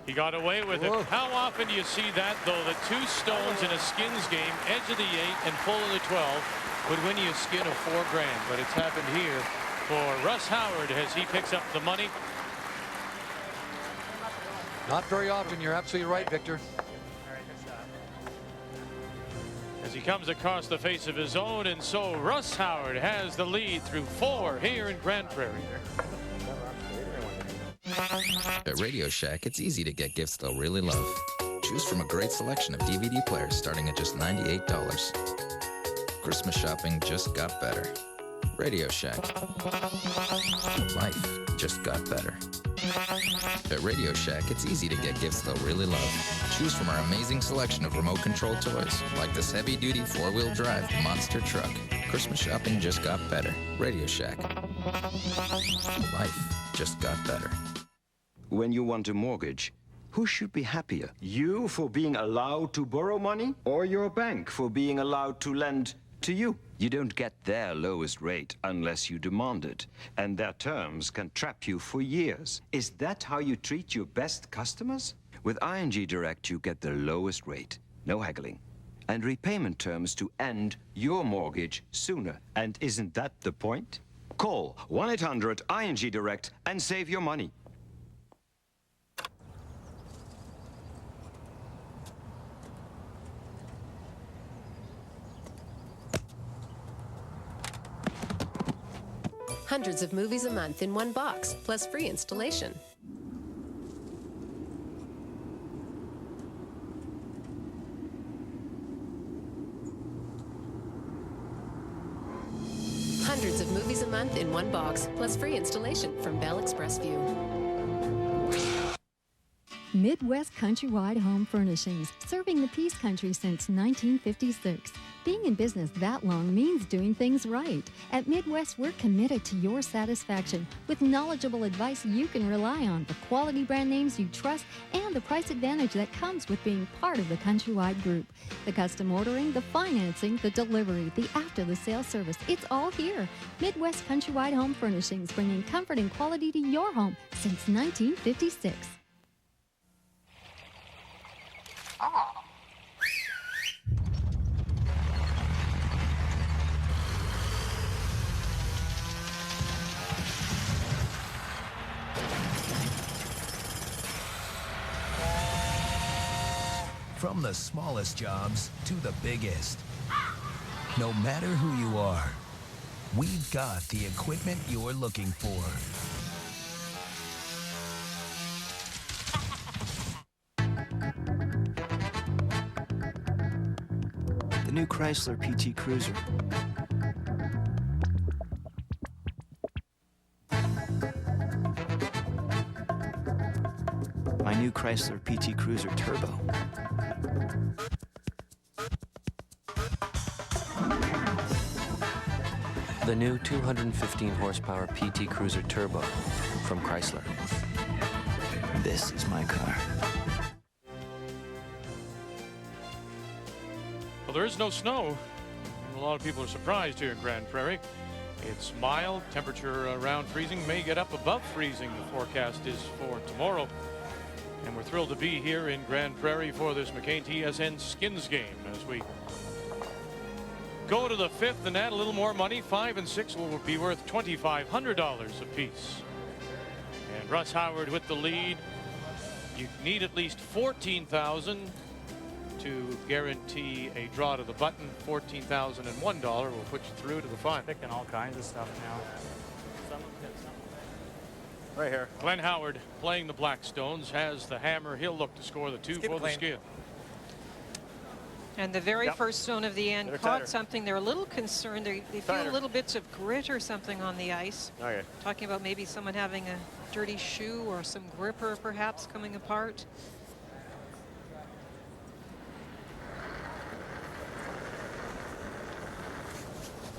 He got away with it. How often do you see that, though, that 2 stones in a skins game, edge of the 8 and full of the 12, would win you a skin of $4 grand? But it's happened here for Russ Howard as he picks up the money. Not very often. You're absolutely right, Victor. As he comes across the face of his own, and so Russ Howard has the lead through 4 here in Grande Prairie. At Radio Shack, it's easy to get gifts they'll really love. Choose from a great selection of DVD players starting at just $98. Christmas shopping just got better. Radio Shack. Life just got better. At Radio Shack, it's easy to get gifts they'll really love. Choose from our amazing selection of remote control toys, like this heavy-duty 4-wheel drive monster truck. Christmas shopping just got better. Radio Shack. Life just got better. When you want a mortgage, who should be happier? You for being allowed to borrow money, or your bank for being allowed to lend to you? You don't get their lowest rate unless you demand it, and their terms can trap you for years. Is that how you treat your best customers? With ING Direct, you get the lowest rate, no haggling, and repayment terms to end your mortgage sooner. And isn't that the point? Call 1-800-ING Direct and save your money. Hundreds of movies a month in one box, plus free installation. Hundreds of movies a month in one box, plus free installation from Bell Express View. Midwest Countrywide Home Furnishings, serving the Peace Country since 1956. Being in business that long means doing things right. At Midwest, we're committed to your satisfaction with knowledgeable advice you can rely on, the quality brand names you trust, and the price advantage that comes with being part of the Countrywide Group. The custom ordering, the financing, the delivery, the after-the-sale service, it's all here. Midwest Countrywide Home Furnishings, bringing comfort and quality to your home since 1956. From the smallest jobs to the biggest. No matter who you are, we've got the equipment you're looking for. The new Chrysler PT Cruiser. My new Chrysler PT Cruiser Turbo. The new 215 horsepower PT Cruiser Turbo from Chrysler. This is my car. Well, there is no snow. A lot of people are surprised here in Grande Prairie. It's mild, temperature around freezing, may get up above freezing. The forecast is for tomorrow. And we're thrilled to be here in Grande Prairie for this McCain TSN Skins game as we go to the fifth and add a little more money. 5 and 6 will be worth $2,500 apiece. And Russ Howard with the lead. You need at least 14,000 to guarantee a draw to the button. $14,001 will put you through to the final. Picking all kinds of stuff now. Right here. G.Howard playing the Blackstones has the hammer. He'll look to score the 2 for the Skid. And the very first stone of the end They're caught tighter. something. They're a little concerned. They feel Tighter. little bits of grit or something on the ice. Okay. Talking about maybe someone having a dirty shoe or some gripper perhaps coming apart.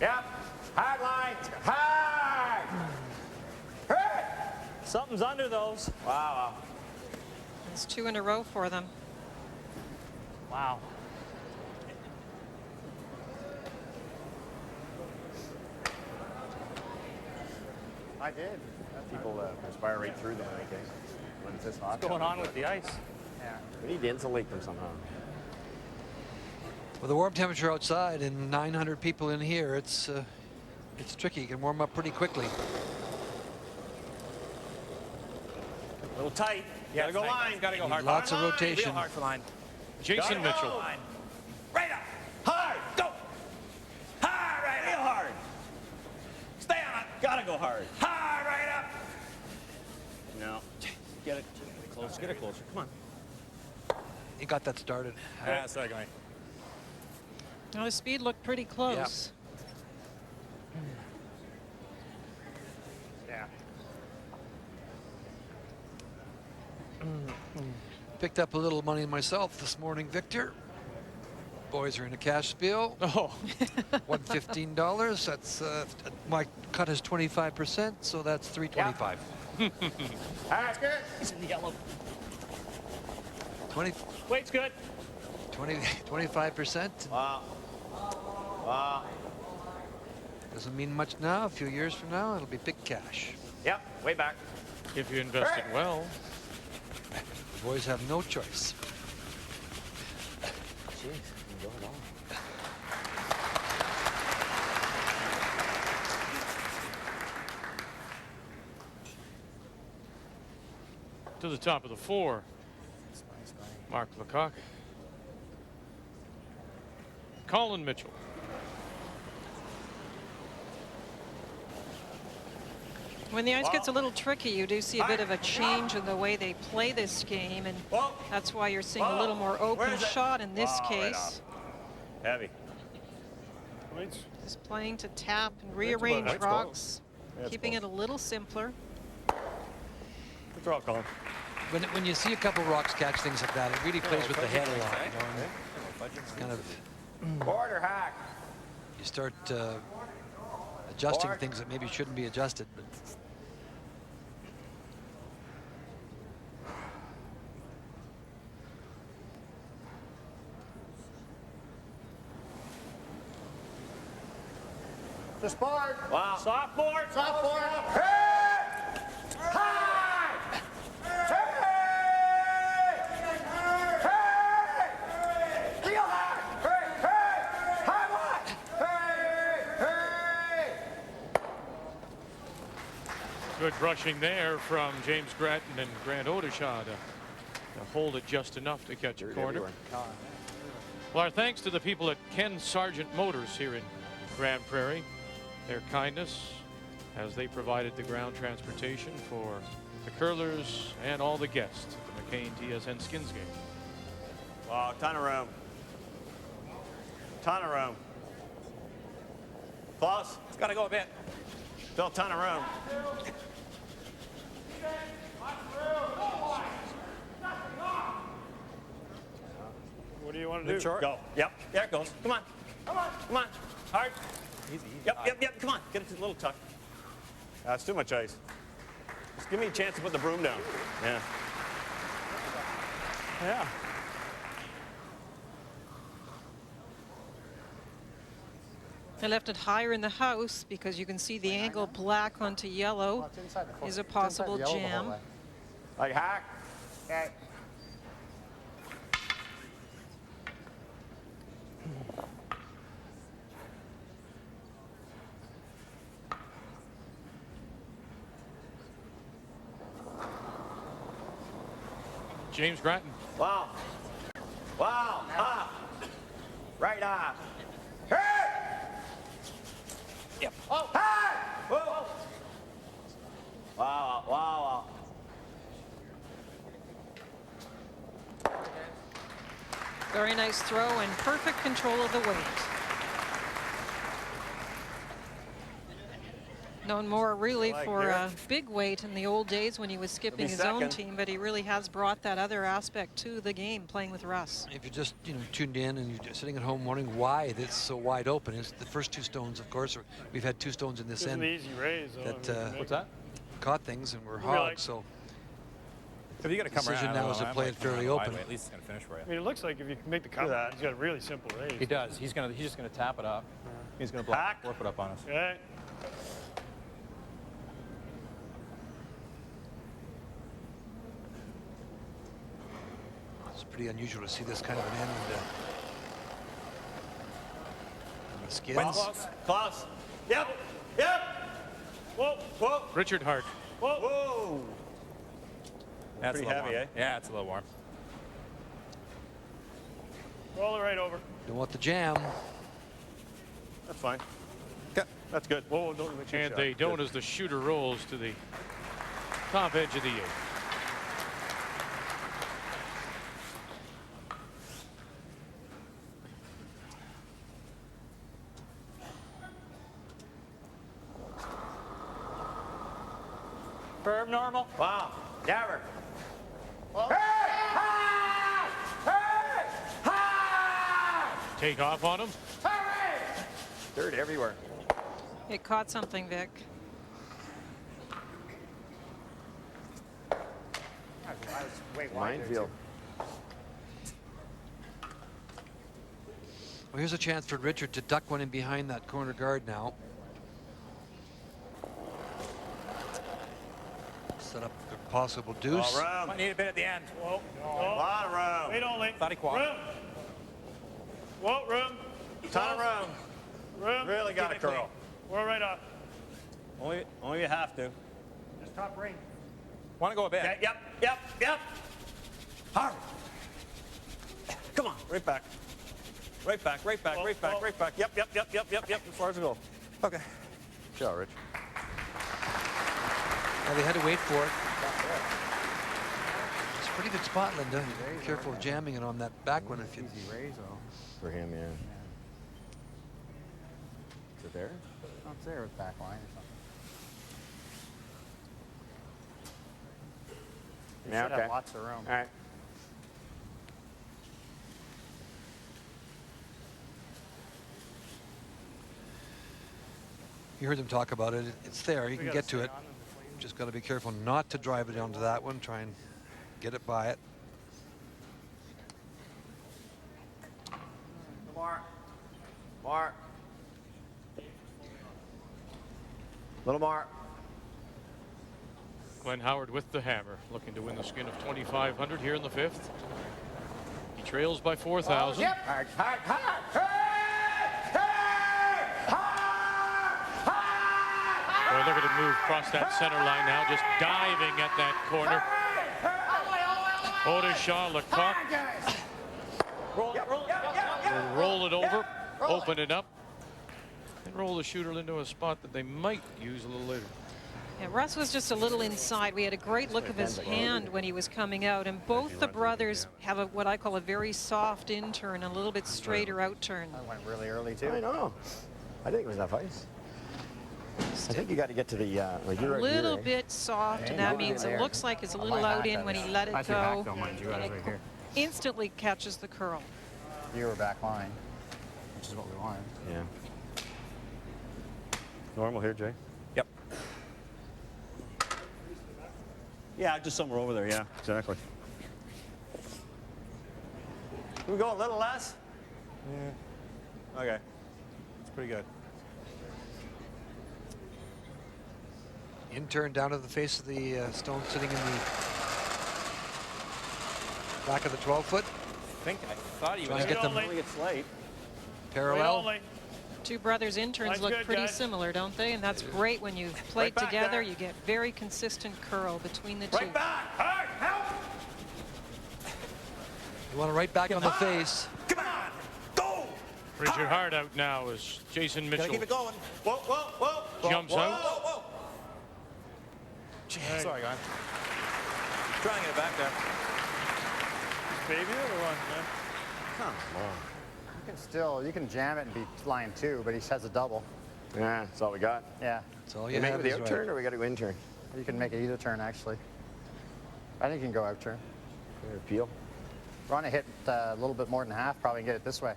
Yep. Hard line. Hard. Hurt. Something's under those. Wow. It's 2 in a row for them. Wow. I did. People perspire right through them, I think. When it's this hot. What's going on with the ice? Yeah. We need to insulate them somehow. With the warm temperature outside and 900 people in here, it's tricky. You can warm up pretty quickly. A little tight. Yeah, Gotta go tight. line. Gotta go Need hard. lots of Line. rotation. Real hard for line. Jason Gotta Mitchell. go. Right up. Hard. Go. Hard. Right up. Real hard. Stay on it. Gotta go hard. Hard. Right up. No. Get it closer. Get it closer. Come on. He got that started. Yeah, sorry, going. Now the speed looked pretty close. Yeah. Picked up a little money myself this morning, Victor. Boys are in a cash spiel. Oh. $115. That's my cut is 25%, so that's $325. That's good. He's in the yellow. 20, Weight's good. 25%. Wow. Wow. Doesn't mean much now. A few years from now, it'll be big cash. Yep. Way back. If you invested well. The boys have no choice. Jeez. Go along. To the top of the 4. Mark Lecoq. Colin Mitchell. When the ice gets a little tricky, you do see a bit of a change in the way they play this game, and that's why you're seeing a little more open shot in this case. Heavy. Just playing to tap and rearrange rocks, keeping it a little simpler. Good draw, Colin. When you see a couple rocks catch things like that, it really plays with the head a lot. You know, and it's kind of Border hack. you start adjusting things that maybe shouldn't be adjusted. But The board. Wow. Soft board. Soft board. Hey! High! Hey! Hey! Real hard! Hey! Hey! High one! Hey! Hey! Good brushing there from James Gratton and Grant Odisha to hold it just enough to catch a corner. Well, our thanks to the people at Ken Sargent Motors here in Grande Prairie. Their kindness as they provided the ground transportation for the curlers and all the guests at the McCain TSN Skins game. Wow, ton of room. Ton of room. Close. It's got to go a bit. Still a ton of room. What do you want to do? Short. Go. Yep. There it goes. Come on. Come on. Come on. Hard. Easy. Yep. Come on. Get it to the little tuck. That's too much ice. Just give me a chance to put the broom down. Yeah. Yeah. I left it higher in the house because you can see the angle black onto yellow is a possible jam. Like hack. Okay. James Gratton. Wow. Wow. Up. Right off. Hey! Yep. Oh. Hey! Whoa. Wow. Wow. Very nice throw and perfect control of the weight. Known more really for big weight in the old days when he was skipping his own team, but he really has brought that other aspect to the game, playing with Russ. If you just tuned in and you're sitting at home wondering why it's so wide open, it's the first two stones, of course. We've had two stones in this end easy raise, that what's that? Caught things and were hogged. So if you got to come decision around now is to play it fairly open. At least it's going to finish for you. I mean, it looks like if you can make the cut, he's got a really simple raise. He does. He's just going to tap it up. He's going to block, warp it up on us. Okay. It's pretty unusual to see this kind of an end. The skids. Close. Yep. Yep. Whoa. Whoa. Richard Hart. Whoa. Whoa. That's pretty heavy, warm. eh? Yeah, it's a little warm. Roll it right over. Don't want the jam. That's fine. Okay, that's good. Whoa, don't let you And they don't as the shooter rolls to the top edge of the 8. Firm, normal. Wow. Never. Take off on him. Dirt everywhere. It caught something, Vic. Minefield. Well, here's a chance for Richard to duck one in behind that corner guard now. Set up a possible deuce. Might need a bit at the end. Whoa. A lot of room. Wait only. Thought he quad. Room. Whoa, room. Ton of room. Room. Really got to curl. We're right up. Only you have to. Just top ring. Want to go a bit? Okay, yep. Hard. Come on, right back. Right back. Yep. As far as it goes. Okay. Good job, Rich. Well, they had to wait for it. It's a pretty good spot, Linda. Be careful of jamming it on that back one if you. Easy raise, though. For him, yeah. Is it there? Oh, it's there with back line or something. You should have lots of room. All right. You heard them talk about it. It's there. You can get to it. Just got to be careful not to drive it onto that one. Try and get it by it. More. Little more. G.Howard with the hammer, looking to win the skin of 2,500 here in the 5th. He trails by 4,000. Yep. Hard. Boy, look at him move across that center line now, just diving at that corner. Odisha, Lecoq will roll it over, open it up, and roll the shooter into a spot that they might use a little later. Yeah, Russ was just a little inside. We had a great look of his hand when he was coming out, and both the brothers have what I call a very soft in turn, a little bit straighter out turn. That went really early too. I know. I think it was enough ice. I think you got to get to the a little bit soft, and that means it looks like it's a little out in when he let it go. And it instantly catches the curl. You were back line, which is what we wanted. Yeah. Normal here, Jay. Yep. Yeah, just somewhere over there. Yeah, exactly. Can we go a little less? Yeah. Okay. It's pretty good. In turn down to the face of the stone, sitting in the back of the 12-foot. I thought he was trying to get them it's late. parallel. Two brothers interns look pretty similar, don't they? And that's great when you've played together. You get very consistent curl between the two. Right back. Hard. Help. You want to right back on the face. Come on. Go. Richard Hart out now as Jason Mitchell. Gotta keep it going. Whoa, whoa, whoa. Jumps whoa, out. Whoa, whoa. Jeez, sorry, guys. Trying to get it back there. Baby or what? Come on. You can jam it and be line 2, but he has a double. Yeah, that's all we got. Yeah. That's all you you make have it the is out right. turn, or we got to go in turn? You can make it either turn, actually. I think you can go out turn. Peel. We're on a hit a little bit more than half, probably get it this way.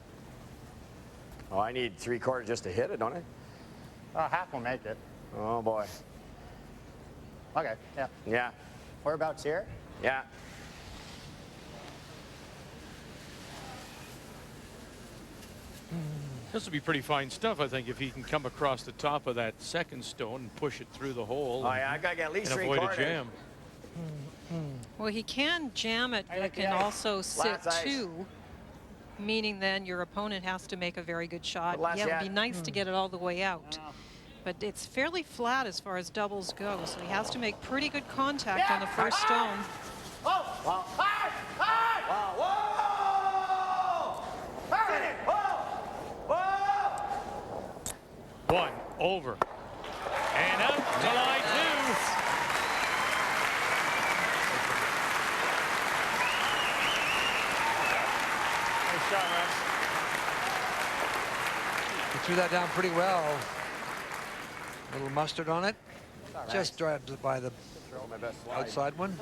Oh, I need 3/4 just to hit it, don't I? Half will make it. Oh, boy. Okay, yeah. Yeah. Whereabouts here? Yeah. This will be pretty fine stuff, I think, if he can come across the top of that second stone and push it through the hole. Oh, yeah, I got to get at least and avoid 3/4. a jam. Well, he can jam it, but can also sit Last ice. 2, meaning then your opponent has to make a very good shot. Last Yeah, it would be shot. nice to get it all the way out. But it's fairly flat as far as doubles go, so he has to make pretty good contact on the first stone. Oh, wow. Hard. Hard. Wow. Whoa. Hard. Whoa. Whoa. One over and out to line 2. Nice shot, Russ. He threw that down pretty well. A little mustard on it. Just drives it by the outside one.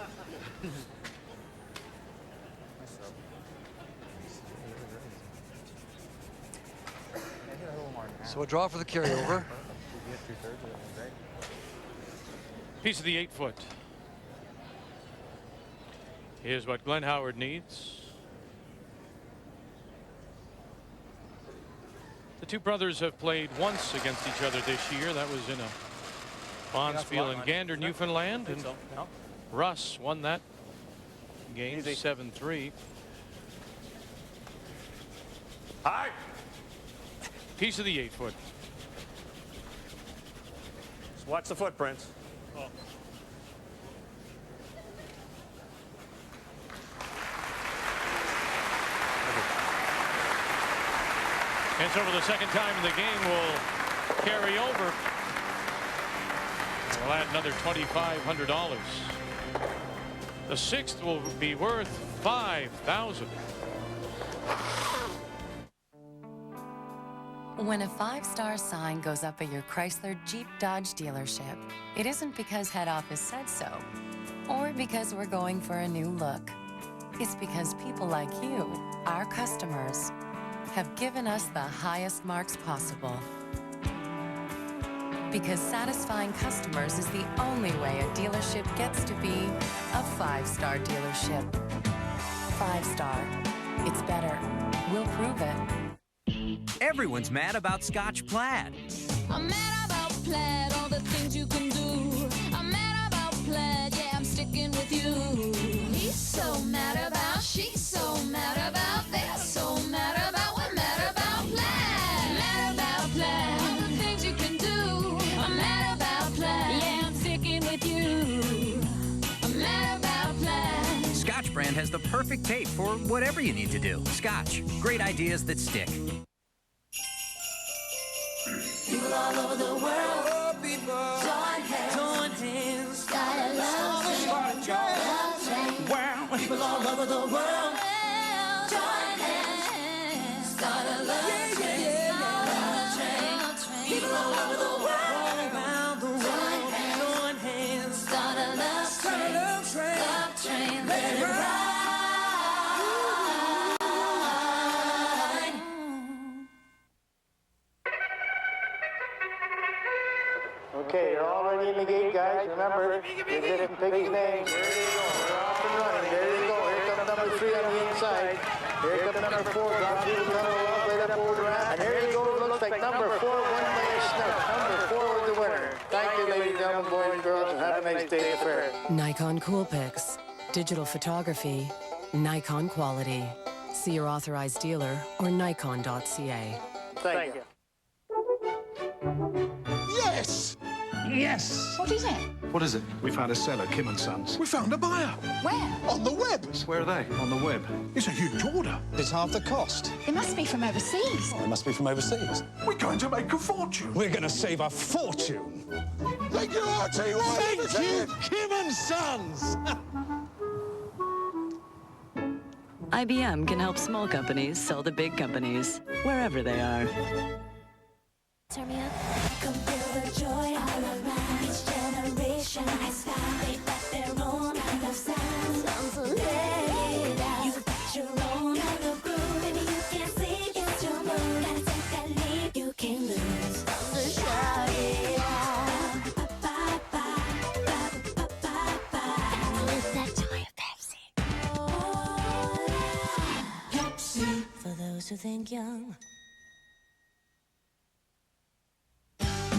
So a draw for the carryover. Piece of the 8-foot. Here's what G.Howard needs. The two brothers have played once against each other this year. That was in a Bonspiel in Gander, Newfoundland. And Russ won that game 7-3. Hard. Piece of the 8-foot. Just watch the footprints. And so for the second time in the game, will carry over. We'll add another $2,500. The 6th will be worth $5,000. When a 5-star sign goes up at your Chrysler Jeep Dodge dealership, it isn't because head office said so, or because we're going for a new look. It's because people like you, our customers, have given us the highest marks possible. Because satisfying customers is the only way a dealership gets to be a 5-star dealership. 5-star. It's better. We'll prove it. Everyone's mad about Scotch Plaid. I'm mad about Plaid, all the things you can do. I'm mad about Plaid, yeah, I'm sticking with you. He's so mad about, she's so mad about, they're so mad about, we're mad about Plaid. Mad about Plaid, all the things you can do. I'm mad about Plaid, yeah, I'm sticking with you. I'm mad about Plaid. Scotch brand has the perfect tape for whatever you need to do. Scotch, great ideas that stick. People all over the world, join hands, start a love train. People all over the world, join hands, start a love train. People all over the world, join hands, start a love train. Let it ride. Okay, you're all ready in the gate, guys. Remember, you're getting Piggy's name. There you go. We're off and running. There you go. Here comes number 3 on the inside. Here comes number 4. Drop through the tunnel, off, right up over the ramp. And here you go. Looks like number 4 won by a snuff. Number 4 was the winner. Thank you, ladies and gentlemen, boys and girls. nice day at the fair. Nikon Coolpix. Digital photography. Nikon quality. See your authorized dealer or nikon.ca. Thank you. Yes! Yes! What is it? What is it? We found a seller, Kim & Sons. We found a buyer. Where? On the web. Where are they? On the web. It's a huge order. It's half the cost. They must be from overseas. They must be from overseas. We're going to make a fortune. We're going to save a fortune. Thank you, R.T. Thank you, Kim & Sons. IBM can help small companies sell to big companies, wherever they are. Turn me up. Come feel the joy all around. Each generation has found they got their own kind of sound. So let it out. You got your own kind of groove. Maybe you can't sleep, it's your mood. Gotta take that leap, you can't lose. So shout it out. It's that joy of Pepsi. Pepsi. For those who think young.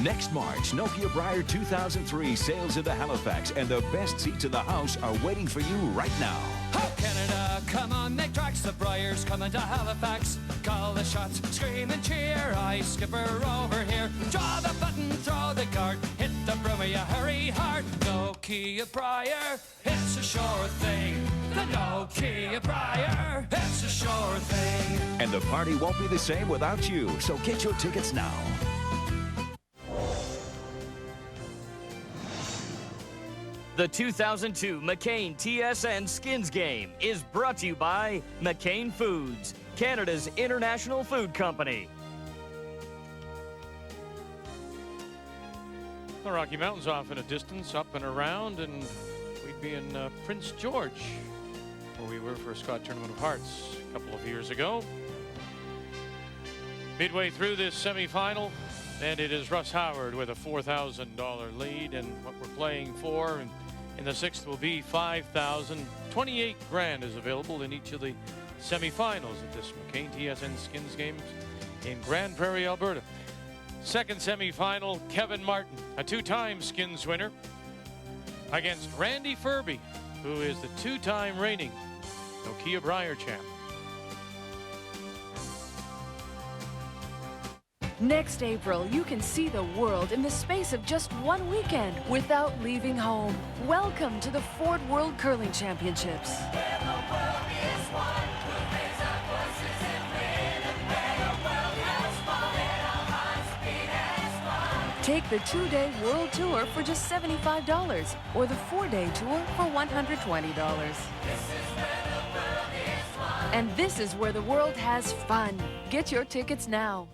Next March, Nokia Briar 2003 sails into Halifax, and the best seats in the house are waiting for you right now. Oh, Canada, come on, make tracks. The Briars coming to Halifax. Call the shots, scream and cheer. I skipper over here. Draw the button, throw the card. Hit the broom, you hurry hard. Nokia Briar, it's a sure thing. The Nokia Briar, it's a sure thing. And the party won't be the same without you, so get your tickets now. The 2002 McCain TSN Skins Game is brought to you by McCain Foods, Canada's international food company. The Rocky Mountains off in a distance, up and around, and we'd be in Prince George, where we were for a Scott Tournament of Hearts a couple of years ago. Midway through this semifinal, and it is Russ Howard with a $4,000 lead, and what we're playing for. And in the sixth will be $5,000. 28 grand is available in each of the semifinals at this McCain TSN Skins Games in Grande Prairie, Alberta. Second semifinal, Kevin Martin, a two-time Skins winner, against Randy Furby, who is the two-time reigning Nokia Briar champ. Next April, you can see the world in the space of just one weekend without leaving home. Welcome to the Ford World Curling Championships. Take the two-day world tour for just $75 or the four-day tour for $120. And this is where the world has fun. Get your tickets now.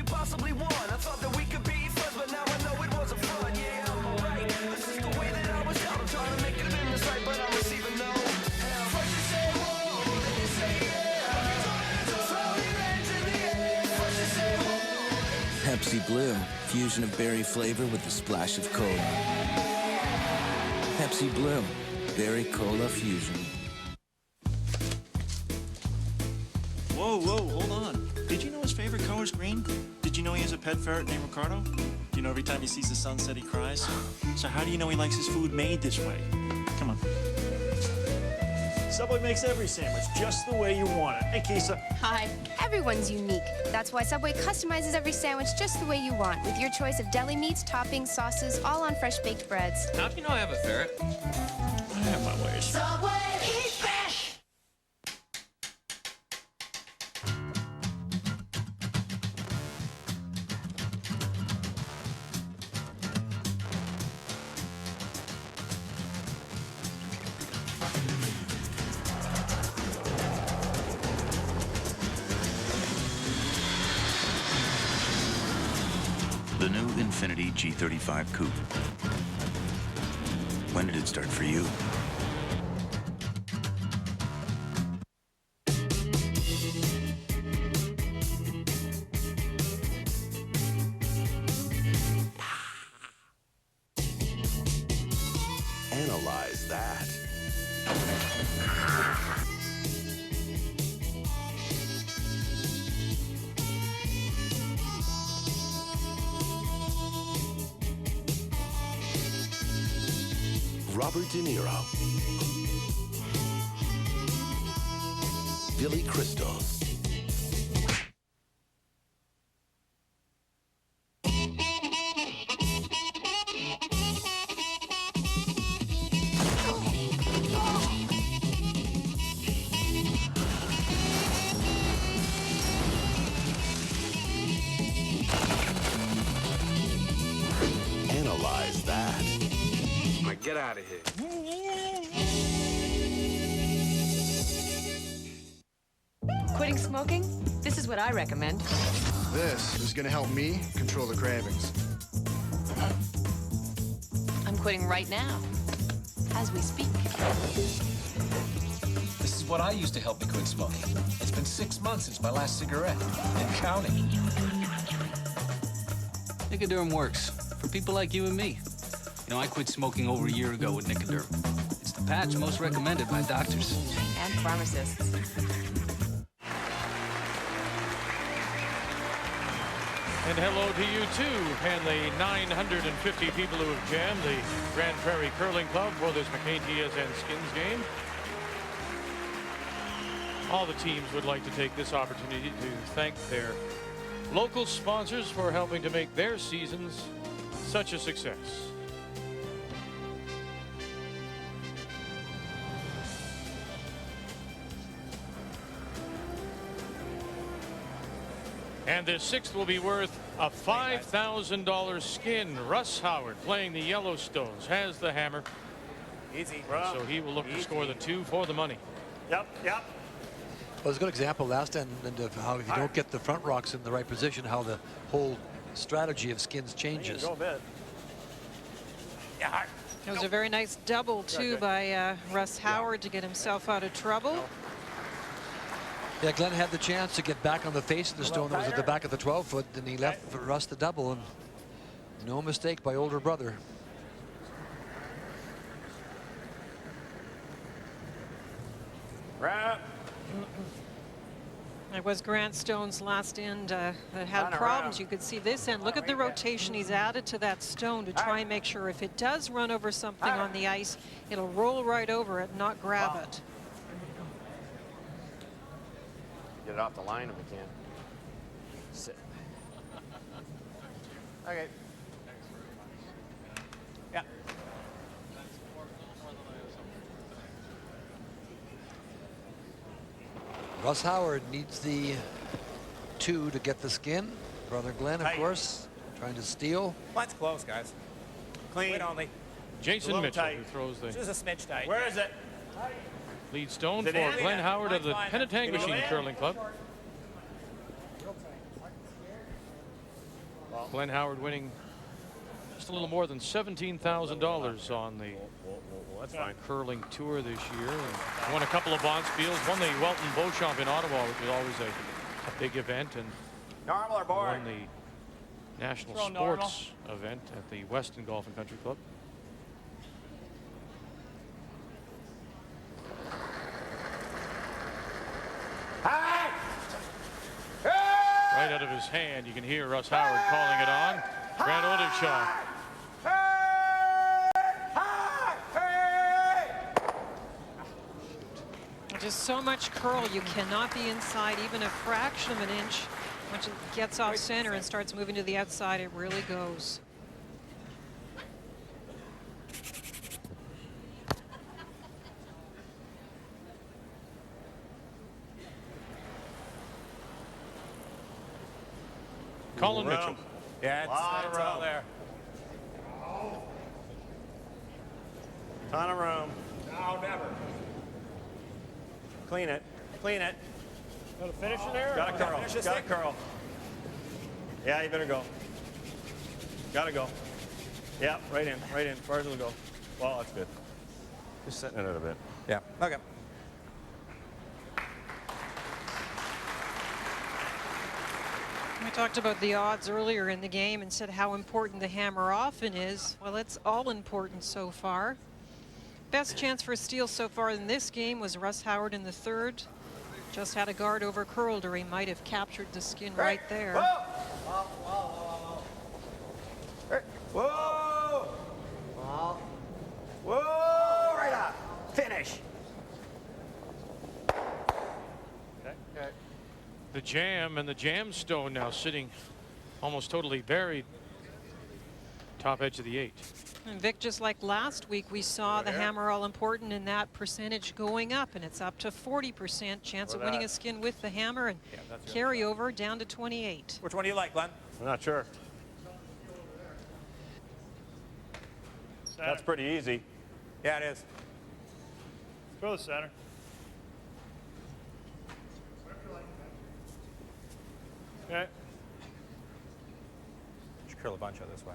Possibly won. I thought that we could be friends, but now I know it was a fraud. Yeah, I'm alright. This is the way that I was out. I'm trying to make it in this right, but I'm receiving no. First you say whoa, then you say yeah. Throw your hands in the air. First you say whoa. Pepsi Blue, fusion of berry flavor with a splash of cola. Pepsi Blue, berry cola fusion. Whoa, hold on. Did you know his favorite color is green? Did you know he has a pet ferret named Ricardo? Do you know every time he sees the sunset he cries? So how do you know he likes his food made this way? Come on. Subway makes every sandwich just the way you want it. Hey, Kisa. Hi. Everyone's unique. That's why Subway customizes every sandwich just the way you want, with your choice of deli meats, toppings, sauces, all on fresh baked breads. How do you know I have a ferret? I have my ways. Subway, eat fresh. The new Infiniti G35 Coupe. When did it start for you? Analyze that. Robert De Niro, Billy Crystal, analyze that. Like, get out of here. Quitting smoking? This is what I recommend. This is gonna help me control the cravings. I'm quitting right now, as we speak. This is what I used to help me quit smoking. It's been 6 months since my last cigarette, and counting. Nicoderm works for people like you and me. You know, I quit smoking over a year ago with Nicoderm. It's the patch most recommended by doctors. And pharmacists. And hello to you too, and the 950 people who have jammed the Grande Prairie Curling Club for this McCain TSN Skins game. All the teams would like to take this opportunity to thank their local sponsors for helping to make their seasons such a success. And this sixth will be worth a $5,000 skin. Russ Howard, playing the Yellowstones, has the hammer. Easy. So he will look to score the 2 for the money. Yep, yep. Well, it's a good example last end of how if you don't get the front rocks in the right position, how the whole strategy of Skins changes. Go a bit. Yeah. It was a very nice double, too, by Russ Howard to get himself out of trouble. Yeah, Glenn had the chance to get back on the face of the stone that was at the back of the 12-foot, and he left for Russ the double, and no mistake by older brother. Right. It was Grant Stone's last end that had problems. You could see this end. Look at the rotation he's added to that stone to try and make sure if it does run over something on the ice, it'll roll right over it, not grab it. Get it off the line if we can. Sit. Okay. Yeah. Russ Howard needs the 2 to get the skin. Brother Glenn, of course, trying to steal. That's close, guys. Clean. Wait only. Jason Mitchell, who throws the just a smidge tight. Where is it? lead stone for Glenn Howard of the Penetang Machine Curling Club. Glenn Howard winning just a little more than $17,000 on the curling tour this year. And won a couple of Bonspiels, won the Welton Beauchamp in Ottawa, which was always a big event, and normal or board? Won the National Sports event at the Weston Golf and Country Club. Right out of his hand, you can hear Russ Howard calling it on. Grant Odenshaw. Just so much curl, you cannot be inside even a fraction of an inch. Once it gets off center and starts moving to the outside, it really goes. Colin Mitchell. Yeah, it's all there. Ton of room. No, never. Clean it. Clean it. Got a finish in there? Got a curl. Got a curl. Yeah, you better go. Gotta go. Yeah, right in. Right in. As far as it'll go. Well, that's good. Just setting it out a bit. Yeah. Okay. We talked about the odds earlier in the game and said how important the hammer often is. Well, it's all important so far. Best chance for a steal so far in this game was Russ Howard in the third. Just had a guard over curled, or he might have captured the skin right there. Whoa! Whoa! Whoa! Whoa! The jam and the jam stone now sitting almost totally buried. Top edge of the 8. And Vic, just like last week, we saw the hammer all important in that percentage going up, and it's up to 40% chance of winning a skin with the hammer, and carry over down to 28. Which one do you like, Glenn? I'm not sure. That's pretty easy. Yeah, it is. Throw the center. Okay. Just curl a bunch of this way.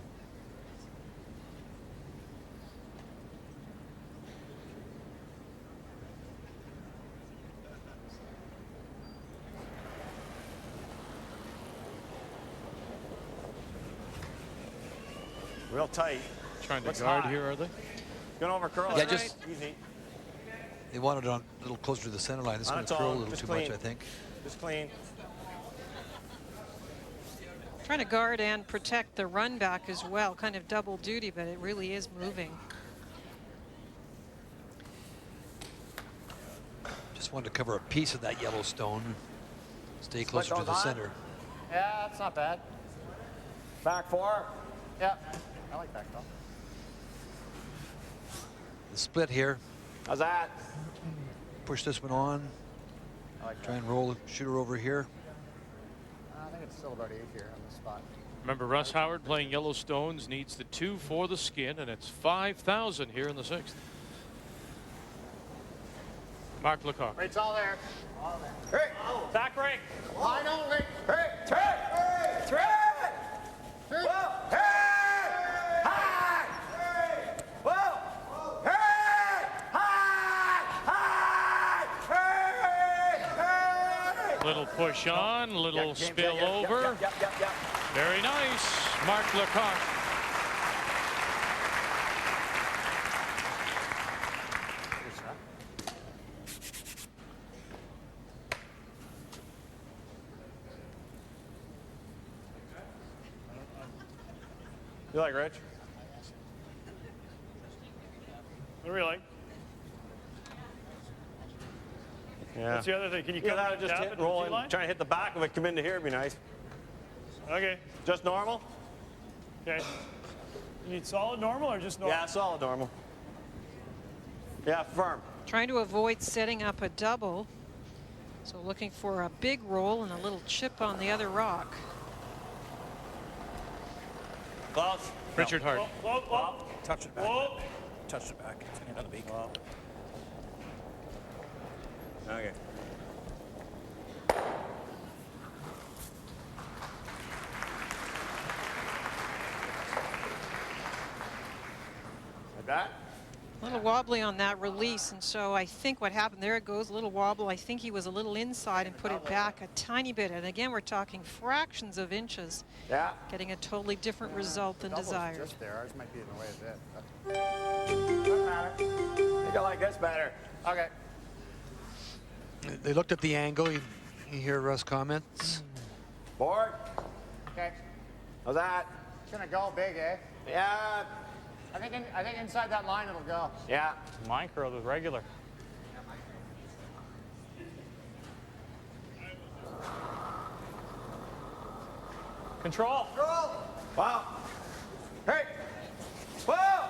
Real tight. Trying to Looks guard hot. here, are they? Gonna over curl Yeah, it. just easy. They wanted it on a little closer to the center line. This is On going its to curl a own, little just too clean. much, I think. Just clean. Trying to guard and protect the run back as well. Kind of double duty, but it really is moving. Just wanted to cover a piece of that yellow stone. Stay Split closer to goes the on. center. Yeah, that's not bad. Back 4. Yeah, I like back 4. The split here. How's that? Push this one on. I like Try and roll, shoot her over here. I think it's still about 8 here on the spot. Remember, Russ Howard playing yellow stones needs the 2 for the skin, and it's 5,000 here in the 6th. Mark Lecoq. It's all there. All there. Hey! Back ring. Line only. Hey! Turn! Hey! Turn! Whoa! Hey! High! Whoa! Hey! High! High! Hey! Little push on, little spill over. Yep. Very nice, Mark Lecoq. You like Rich? What do we like? Yeah. What's the other thing? Can you Yeah, come that and just tap hit it roll to the and line? try to hit the back of it, come into here, would be nice. Okay. Just normal? Okay. You need solid normal or just normal? Yeah, solid normal. Yeah, firm. Trying to avoid setting up a double. So looking for a big roll and a little chip on the other rock. Close. Richard Hart. Whoa. Touch it back. Whoa. Touch it back. It's on the beak. Okay. Like that? A little wobbly on that release, and so I think what happened, there it goes, a little wobble. I think he was a little inside and put it back a tiny bit. And again, we're talking fractions of inches. Yeah. Getting a totally different result than desired. Just there. Ours might be in the way a bit. Doesn't matter. I think I like this better. Okay. They looked at the angle. You hear Russ comments. Board. Okay. How's that? It's gonna go big, eh? Yeah. I think inside that line it'll go. Yeah. Mine curled was regular. Control. Wow. Hey. Whoa.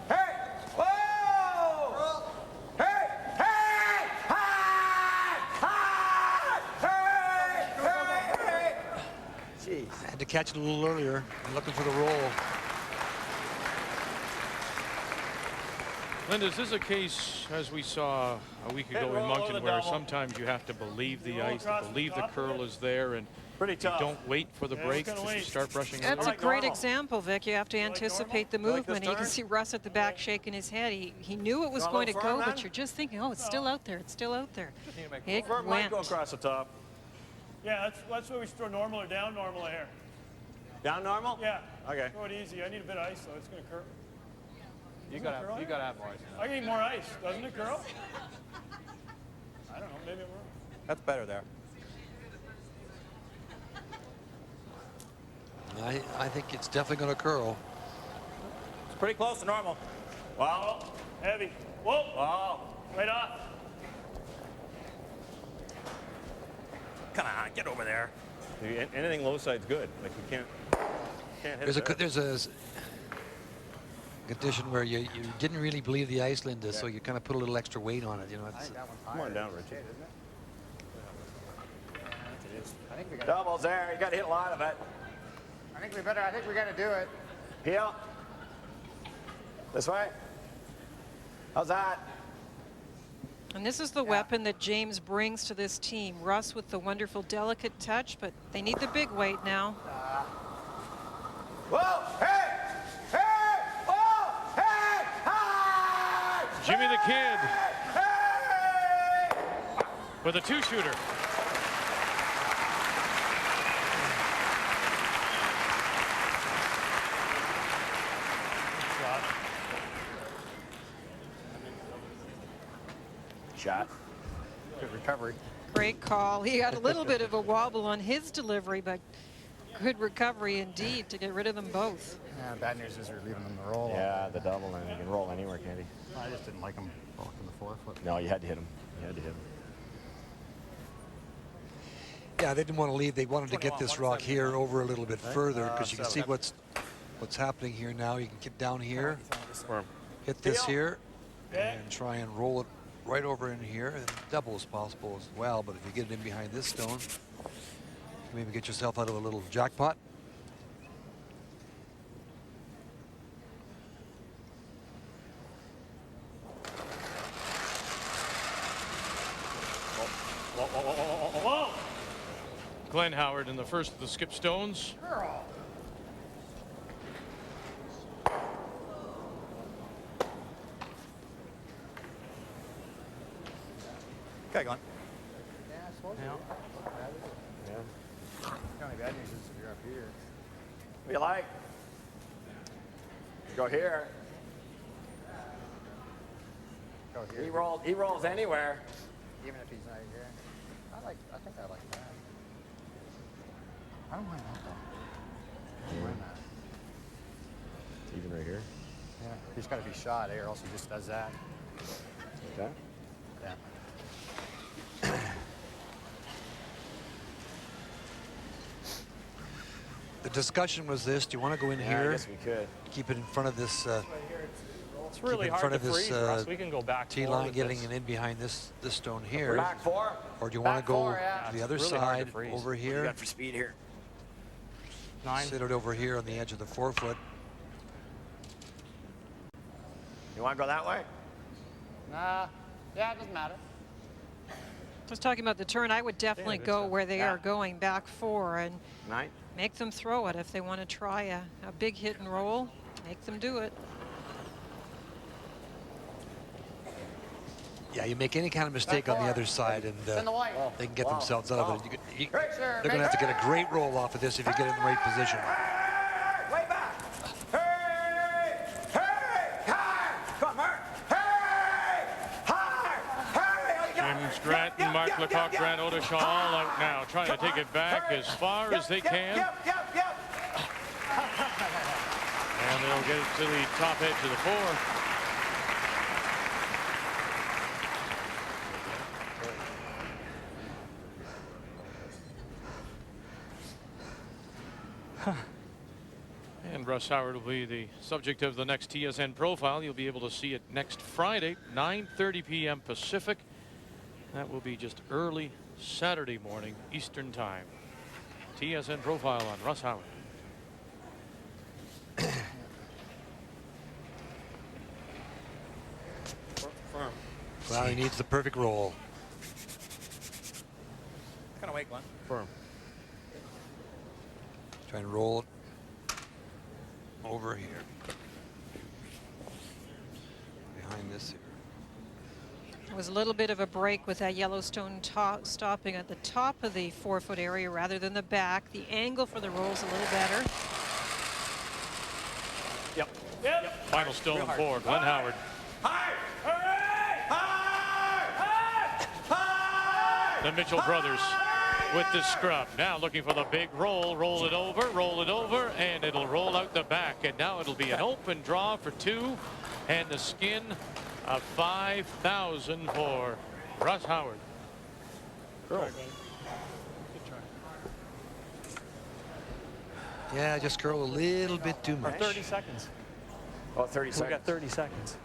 Hey. Whoa. Hey. Hey. High. High. Hey. Jeez. Had to catch it a little earlier. Looking for the roll. Linda, is this a case, as we saw a week ago in Moncton, where sometimes you have to believe the ice, to believe the curl is there, and you don't wait for the break, just you start brushing it? That's a great example, Vic. You have to anticipate the movement. You can see Russ at the back shaking his head. He knew it was going to go, but you're just thinking, oh, it's still out there. It's still out there. It Might went. go across the top. Yeah, that's why we throw normal or down normal here. Down normal? Yeah. Okay. Throw it easy. I need a bit of ice, though. It's going to curl. You gotta have more ice. I need more ice. Doesn't it curl? I don't know. Maybe it will. That's better there. I think it's definitely going to curl. It's pretty close to normal. Wow. Oh, heavy. Whoa. Wow. Right off. Come on. get over there. Anything low side's good. Like you can't hit There's a condition where you didn't really believe the ice, Linda, so you kind of put a little extra weight on it. You know, it's, Come on down, Richie. I think we got doubles there. You got to hit a lot of it. I think we got to do it. Heel. This way. How's that? And this is the weapon that James brings to this team. Russ with the wonderful, delicate touch, but they need the big weight now. Whoa! Hey! Hey! Whoa! Hey! Hi! Jimmy the Kid with a two-shooter. Shot. Good recovery. Great call. He had a little bit of a wobble on his delivery, but good recovery indeed to get rid of them both. Yeah, bad news is we're leaving them to roll. Yeah, the double, and he can roll anywhere, can't he? I just didn't like him blocking the forefoot. No, you had to hit him. You had to hit him. yeah, they didn't want to leave. They wanted to get this rock here over a little bit further because you can see what's happening here now. You can get down here, hit this here, and try and roll it right over in here, and double is possible as well. But if you get it in behind this stone, maybe get yourself out of a little jackpot. Glenn Howard in the first of the skip stones. Okay, Glenn. Yeah. The only bad news is if you're up here. What do you like? Go here. Go here. He rolls anywhere. Even if he's not here. I think I like that. I don't mind that though. I don't mind that. Even right here. Yeah. He's got to be shot, or else he just does that. Okay. Yeah. The discussion was this: do you want to go in Yeah, here? I guess we could. Keep it in front of this. It's really keep in hard front to of this freeze, Russ. We can go back T four line, with getting this. it in behind this stone here. Back four. Or do you want to go four, yeah. to the other It's really hard to side freeze. over What do you here? got for speed here? 9. Sit it over here on the edge of the forefoot. You want to go that way? Nah. Yeah, it doesn't matter. I was talking about the turn. I would definitely go where they are going, back four, and 9. make them throw it. If they want to try a big hit and roll, make them do it. Yeah, you make any kind of mistake on the other side, and Send the white. they can get themselves out of it. Great, sir. They're going to have to get a great roll off of this if you get in the right position. Way back. Hey! Hey! Hi! Come on, Hey! Hi! Hey! Jim Stratton, Mark Lecoq, Grant Odishaw all out now, trying to take it back as far as they can. And they'll get it to the top edge of the four. And Russ Howard will be the subject of the next TSN profile. You'll be able to see it next Friday, 9:30 p.m. Pacific. That will be just early Saturday morning Eastern time. TSN profile on Russ Howard. Firm. Well, he needs the perfect roll. Kind of wait, Glenn. Firm. Try and roll it over here. Behind this here. There was a little bit of a break with that Yellowstone stopping at the top of the forefoot area rather than the back. The angle for the roll is a little better. Yep. Final stone for Glenn Howard. The Mitchell brothers with the scrub. Now looking for the big roll. Roll it over, and it'll roll out the back. And now it'll be an open draw for 2, and the skin of 5,000 for Russ Howard. Girl. Yeah, just curl a little bit too much. 30 seconds. Oh, 30 We seconds. got 30 seconds.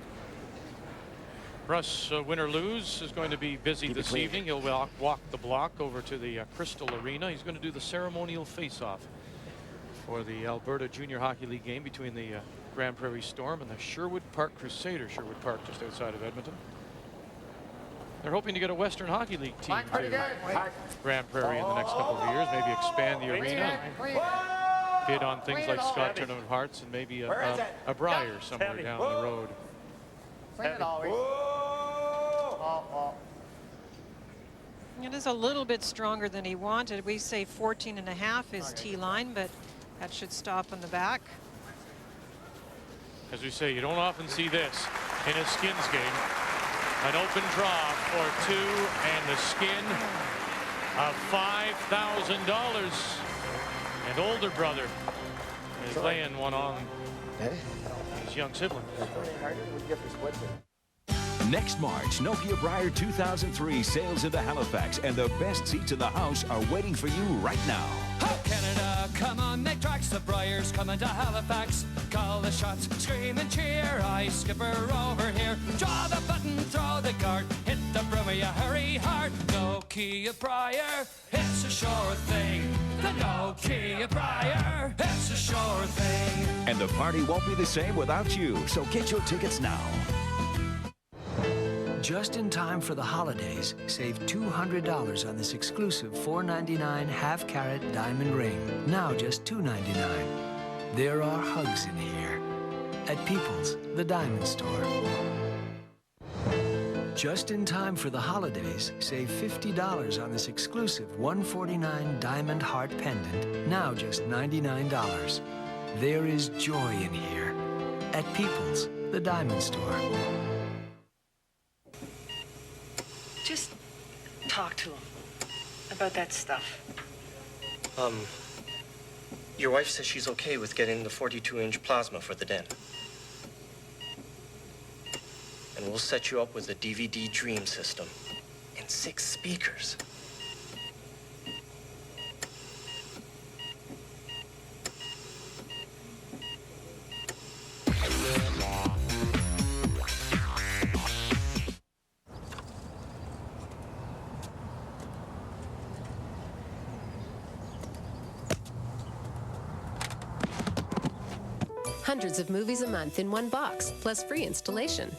Russ, win or lose, is going to be busy this evening. He'll walk the block over to the Crystal Arena. He's going to do the ceremonial face-off for the Alberta Junior Hockey League game between the Grande Prairie Storm and the Sherwood Park Crusaders. Sherwood Park just outside of Edmonton. They're hoping to get a Western Hockey League team to Grande Prairie in the next couple of years, maybe expand the arena and bid on things like Scott Tournament Hearts and maybe a Briar somewhere down the road. It is a little bit stronger than he wanted. We say 14.5 is T-line, but that should stop on the back. As we say, you don't often see this in a Skins game. An open draw for 2 and the skin of $5,000. And older brother is laying one on his young sibling. Next March, Nokia Briar 2003 sails into Halifax, and the best seats in the house are waiting for you right now. Oh, Canada, come on, make tracks. The Briars coming to Halifax. Call the shots, scream and cheer. I skipper over here. Draw the button, throw the guard. Hit the broom, you hurry hard. Nokia Briar, it's a sure thing. The Nokia Briar, it's a sure thing. And the party won't be the same without you, so get your tickets now. Just in time for the holidays, save $200 on this exclusive $4.99 half-carat diamond ring. Now just $2.99. There are hugs in here. At People's, the diamond store. Just in time for the holidays, save $50 on this exclusive $149 diamond heart pendant. Now just $99. There is joy in here. At People's, the diamond store. Just talk to him about that stuff. Your wife says she's okay with getting the 42-inch plasma for the den. And we'll set you up with a DVD Dream system and 6 speakers. Hundreds of movies a month in one box, plus free installation.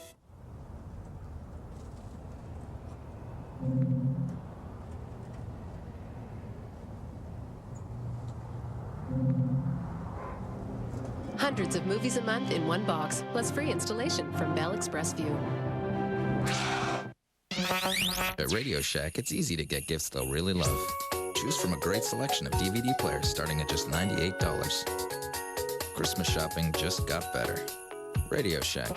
Hundreds of movies a month in one box, plus free installation from Bell Express View. At Radio Shack, it's easy to get gifts they'll really love. Choose from a great selection of DVD players starting at just $98. Christmas shopping just got better. Radio Shack.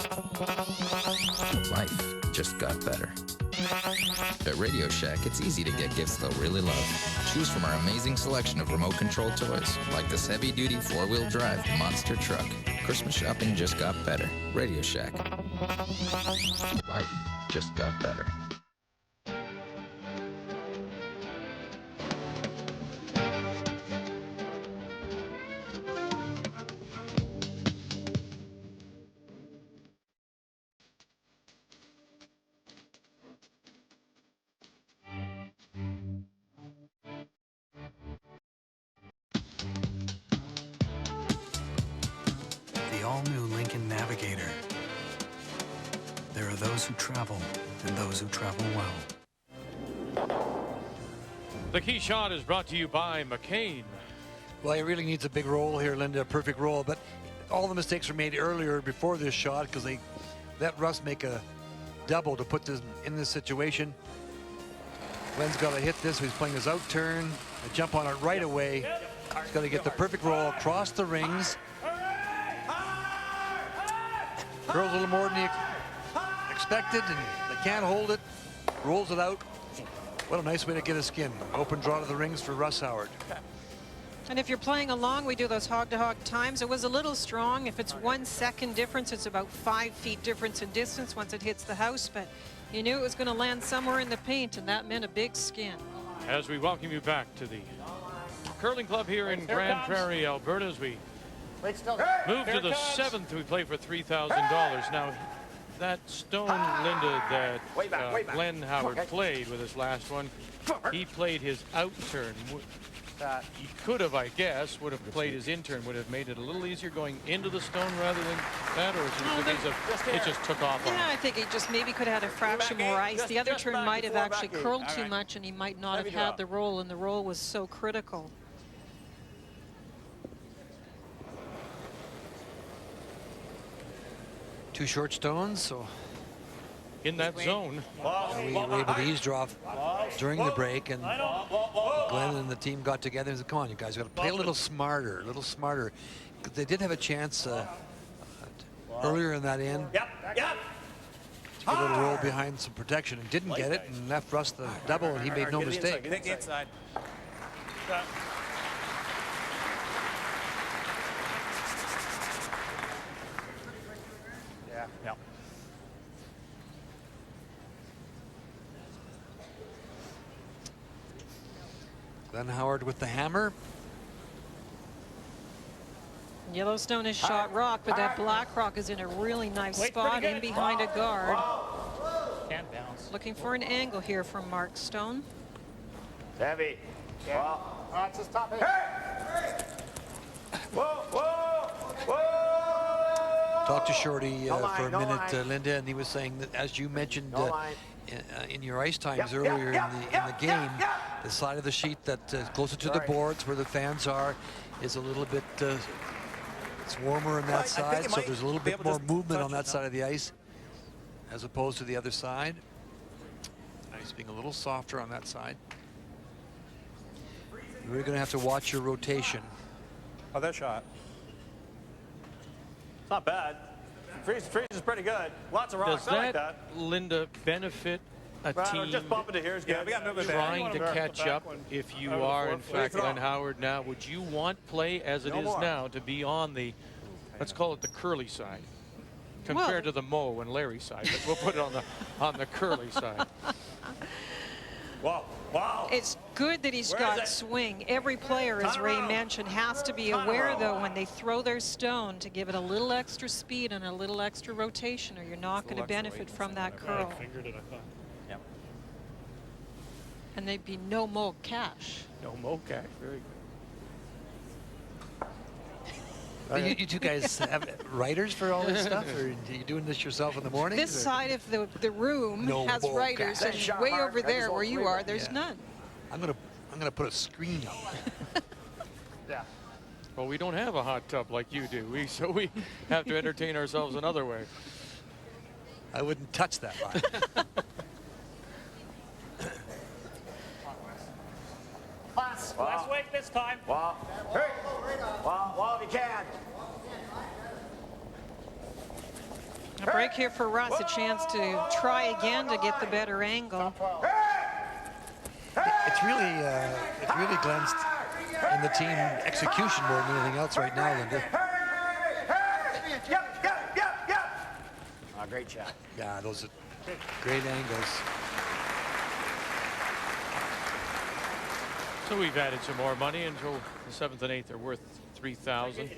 Life just got better. At Radio Shack, it's easy to get gifts they'll really love. Choose from our amazing selection of remote control toys, like this heavy-duty 4-wheel drive monster truck. Christmas shopping just got better. Radio Shack. Life just got better. The all-new Lincoln Navigator. There are those who travel and those who travel well. The key shot is brought to you by McCain. Well, he really needs a big roll here, Linda, a perfect roll, but all the mistakes were made earlier before this shot because they let Russ make a double to put this in this situation. Glenn's got to hit this, so he's playing his out turn, a jump on it right away. He's got to get the perfect roll across the rings. Curls a little more than he expected, and they can't hold it. Rolls it out. What a nice way to get a skin. Open draw to the rings for Russ Howard. And if you're playing along, we do those hog-to-hog times. It was a little strong. If it's 1 second difference, it's about 5 feet difference in distance once it hits the house. But you knew it was going to land somewhere in the paint, and that meant a big skin. As we welcome you back to the Curling Club here in Grande Prairie, Alberta, as we move to the 7th. We play for $3,000. Now, that stone, Linda, that Glenn Howard played with his last one, he played his out turn. He could have, I guess, would have played his in turn, would have made it a little easier going into the stone rather than that, or it just took off on him? Yeah, I think he just maybe could have had a fraction more ice. The other turn might have actually curled too much, and he might not have had the roll, and the roll was so critical. Two short stones, so in that zone. We were able to eavesdrop during the break, and Glenn and the team got together and said, come on, you guys got to play a little smarter, a little smarter. They did have a chance earlier in that end to get a little roll behind some protection and didn't get it, and left Russ the double, and he made no mistake. Take the inside. Yeah. Glenn Howard with the hammer. Yellowstone has shot rock, but that black rock is in a really nice spot in behind a guard. Can't bounce. Looking for an angle here from Mark Stone. Heavy. Well, that's his top hit. Whoa, whoa, whoa! Talked to Shorty for a minute, Linda, and he was saying that, as you mentioned in your ice times earlier in the game, the side of the sheet that closer to the boards where the fans are is a little bit it's warmer on that side, so there's a little bit more movement on that side of the ice as opposed to the other side. Ice being a little softer on that side. You're going to have to watch your rotation. Oh, that shot. It's not bad. Freeze is pretty good. Lots of rocks. Does I like that. Linda, benefit a team just bump it to here is good. We got to move it back. Trying to catch up if you are, in fact, Glenn Howard now? Would you want play as it is now to be on the, let's call it the curly side, compared to the Mo and Larry side? But we'll put it on the curly side. Wow. Wow. It's good that he's got swing. Every player, as Ray mentioned, has to be aware, though, when they throw their stone, to give it a little extra speed and a little extra rotation, or you're not going to benefit from that curl. Fingered it, I thought. Yep. And there'd be no Mo cash. No Mo cash. Very good. You two guys have writers for all this stuff, or are you doing this yourself in the morning? This side of the room has writers, and way over there where you are, there's none. I'm gonna put a screen up. Yeah. Well, we don't have a hot tub like you do, so we have to entertain ourselves another way. I wouldn't touch that line. Last week this time. Wow. Hey. Wow, if you can. A break here for Russ, a chance to try again to get the better angle. It's really glanced in the team execution more than anything else right now, Linda. Oh, great shot. Yeah, those are great angles. So we've added some more money until the 7th and 8th are worth $3,000.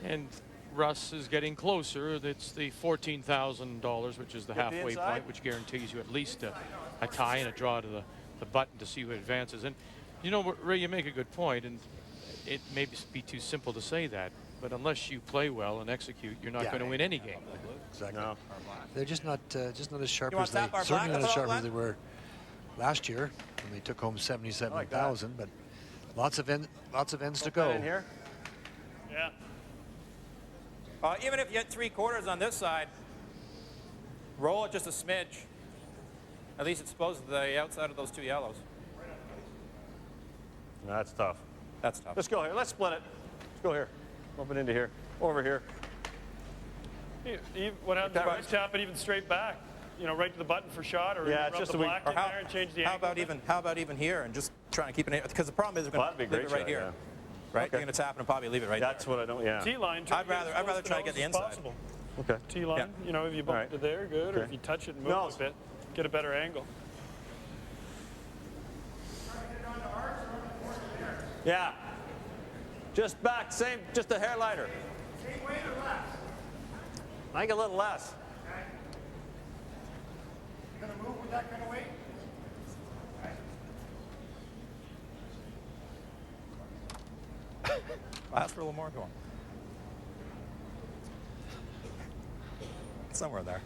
And Russ is getting closer. It's the $14,000, which is the halfway point, which guarantees you at least a tie and a draw to the button to see who advances. And you know, Ray, you make a good point, and it may be too simple to say that, but unless you play well and execute, you're not going to win any game. Exactly. No. They're just not as sharp as they certainly not as sharp as they were last year when they took home 77,000, but lots of ends to go. In here. Yeah. Even if you had 3/4 on this side, roll it just a smidge. At least it's exposed to the outside of those two yellows. No, that's tough. That's tough. Let's go here. Let's split it. Let's go here. Bump it into here. Over here. What happens if I tap it even straight back? You know, right to the button for shot, or yeah, rub the black in there and change the angle? How about even here and just try and keep it, because the problem is we're going to leave it right here. Yeah. Right? Okay. You're going to tap it and probably leave it right That's there. what I don't, yeah. T-line. I'd rather try to get the inside. Possible. Okay. T-line, yeah. You know, if you bump it to there, good, or if you touch it and move a bit, get a better angle. Yeah. Just back, same, just a hair lighter. Same weight or less? I think a little less. Okay. You gonna move with that kind of weight? I'll ask for a little more. Go on. Somewhere there.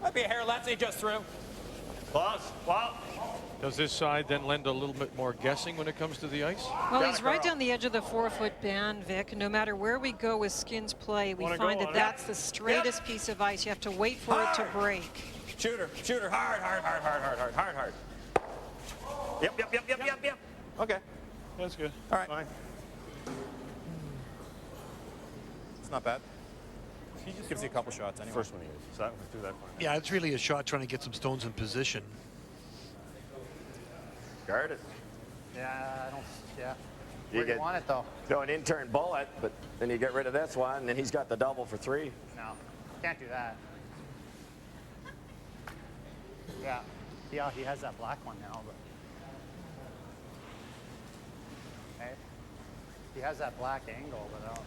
Might be a hair less. He just threw. Close. Wow. Does this side then lend a little bit more guessing when it comes to the ice? Well, he's right down the edge of the 4-foot band, Vic. No matter where we go with Skins play, we find that that's the straightest piece of ice. You have to wait for it to break. Shooter, shooter, hard, hard, hard, hard, hard, hard, hard, hard. Yep. Okay. That's good. All right. Fine. It's not bad. He just gives you a couple shots anyway. First one he used. So do that one. Yeah, it's really a shot trying to get some stones in position. Guard it. Yeah, I don't. Yeah. You Where do you want it though? Throw an intern bullet, but then you get rid of this one, and then he's got the double for 3. No, can't do that. Yeah. Yeah, he has that black one now, but. Okay. He has that black angle, but I don't.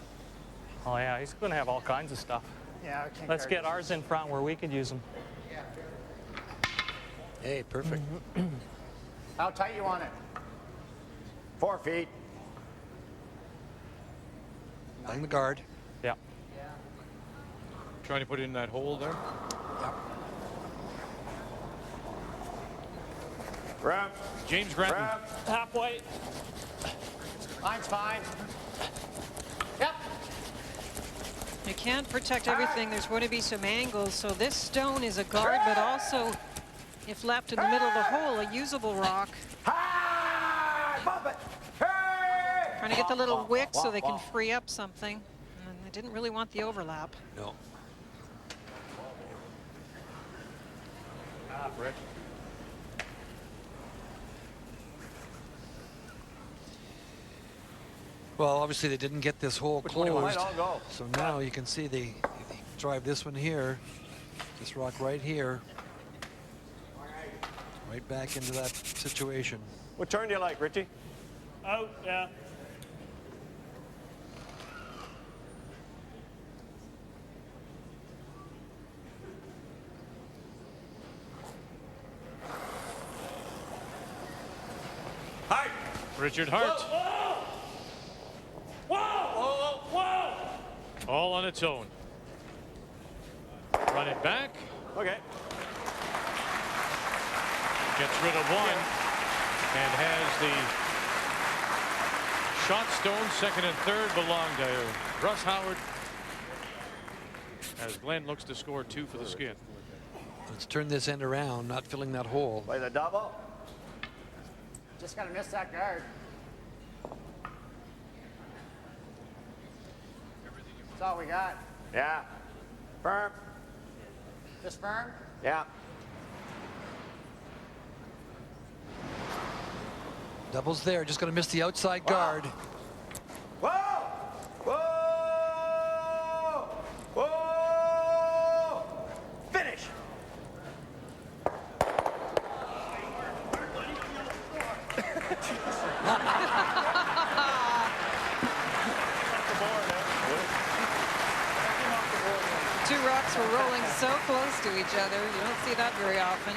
Oh yeah, he's going to have all kinds of stuff. Yeah, I can't. Let's get ours in front where we could use them. Yeah. Hey, perfect. How tight you want it? 4 feet. Playing the guard. Yeah. Trying to put it in that hole there. Grab. James Grande. Halfway. Mine's fine. Yep. You can't protect everything. There's going to be some angles. So this stone is a guard, but also, if left in the middle of the hole, a usable rock. Trying to get the little wick so they can free up something. And they didn't really want the overlap. No. Rick. Well, obviously they didn't get this hole closed. Might all go. So now you can see they drive this one here, this rock right here, right back into that situation. What turn do you like, Richie? Out, yeah. Hart. Richard Hart. Whoa! All on its own. Run it back. Okay. Gets rid of one and has the shot stone. Second and third belong to Russ Howard as Glenn looks to score 2 for the Skin. Let's turn this end around, not filling that hole. Play the double. Just gotta miss that guard. That's all we got. Yeah. Firm. Just firm? Yeah. Double's there, just going to miss the outside guard. Whoa! Whoa! Whoa! Finish! Two rocks were rolling so close to each other. You don't see that very often.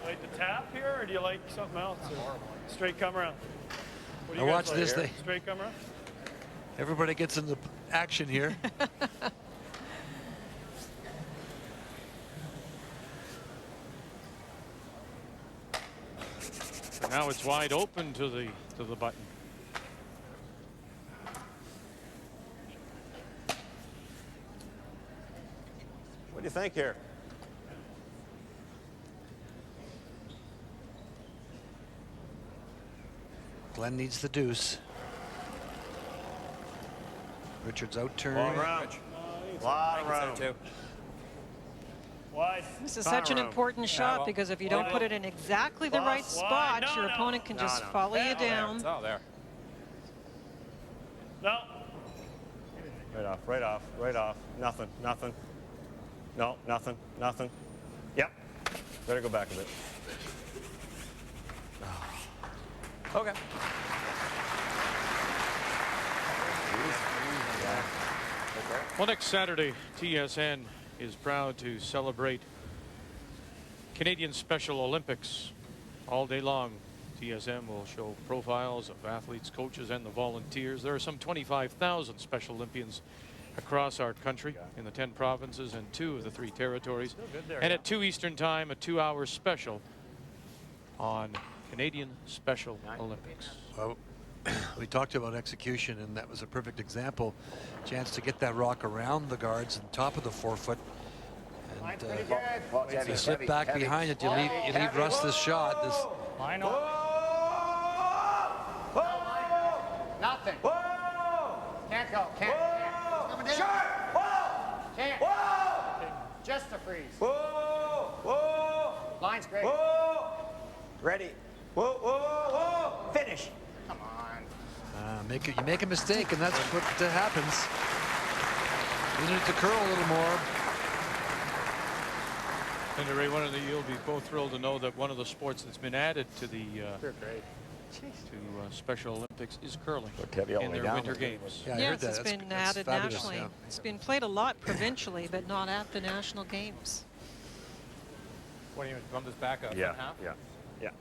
Like the tap here, or do you like something else? Straight come around. What do you Now guys watch like this. here? Straight come around. Everybody gets into action here. Now it's wide open to the button. What do you think here? Glenn needs the deuce. Richard's out turn. Long round. Lot of round. Wide. This is such an important shot because if you don't put it in exactly the right spot, your opponent can just follow you down. Oh, there. No. Right off, right off, right off. Nothing, nothing. No, nothing, nothing. Yep. Better go back a bit. Okay. Well, next Saturday, TSN is proud to celebrate Canadian Special Olympics all day long. TSN will show profiles of athletes, coaches, and the volunteers. There are some 25,000 Special Olympians across our country in the 10 provinces and 2 of the 3 territories. And at 2 Eastern Time, a 2-hour special on Canadian Special Olympics. Well, we talked about execution, and that was a perfect example. Chance to get that rock around the guards and top of the forefoot. And if you slip back behind it, you leave Russ this shot. Line up. Nothing. Can't go. Can't. Coming down. Can't. Just a freeze. Line's great. Ready. Finish. Come on. You make a mistake, and that's what happens. You need it to curl a little more. And Ray, you'll be both thrilled to know that one of the sports that's been added to the Special Olympics is curling in their winter games. Yeah, yes, it's been added nationally. Yeah. It's been played a lot provincially, but not at the national games. What do you bump this back up? Yeah. Half? Yeah. Yeah.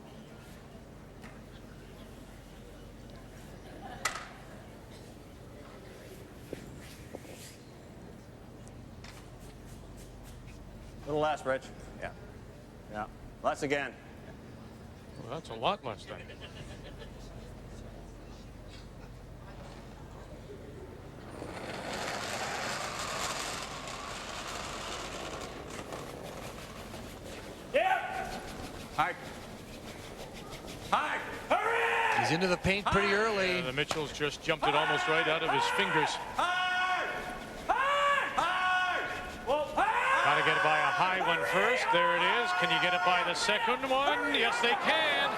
A little less, Rich. Yeah. Yeah. Less again. Well, that's a lot less then. Yeah. Hard. Hard. Hurry! He's into the paint pretty early. The Mitchells just jumped it almost right out of his fingers. Got to get it by a high one first. There it is. Can you get it by the second one? Yes, they can.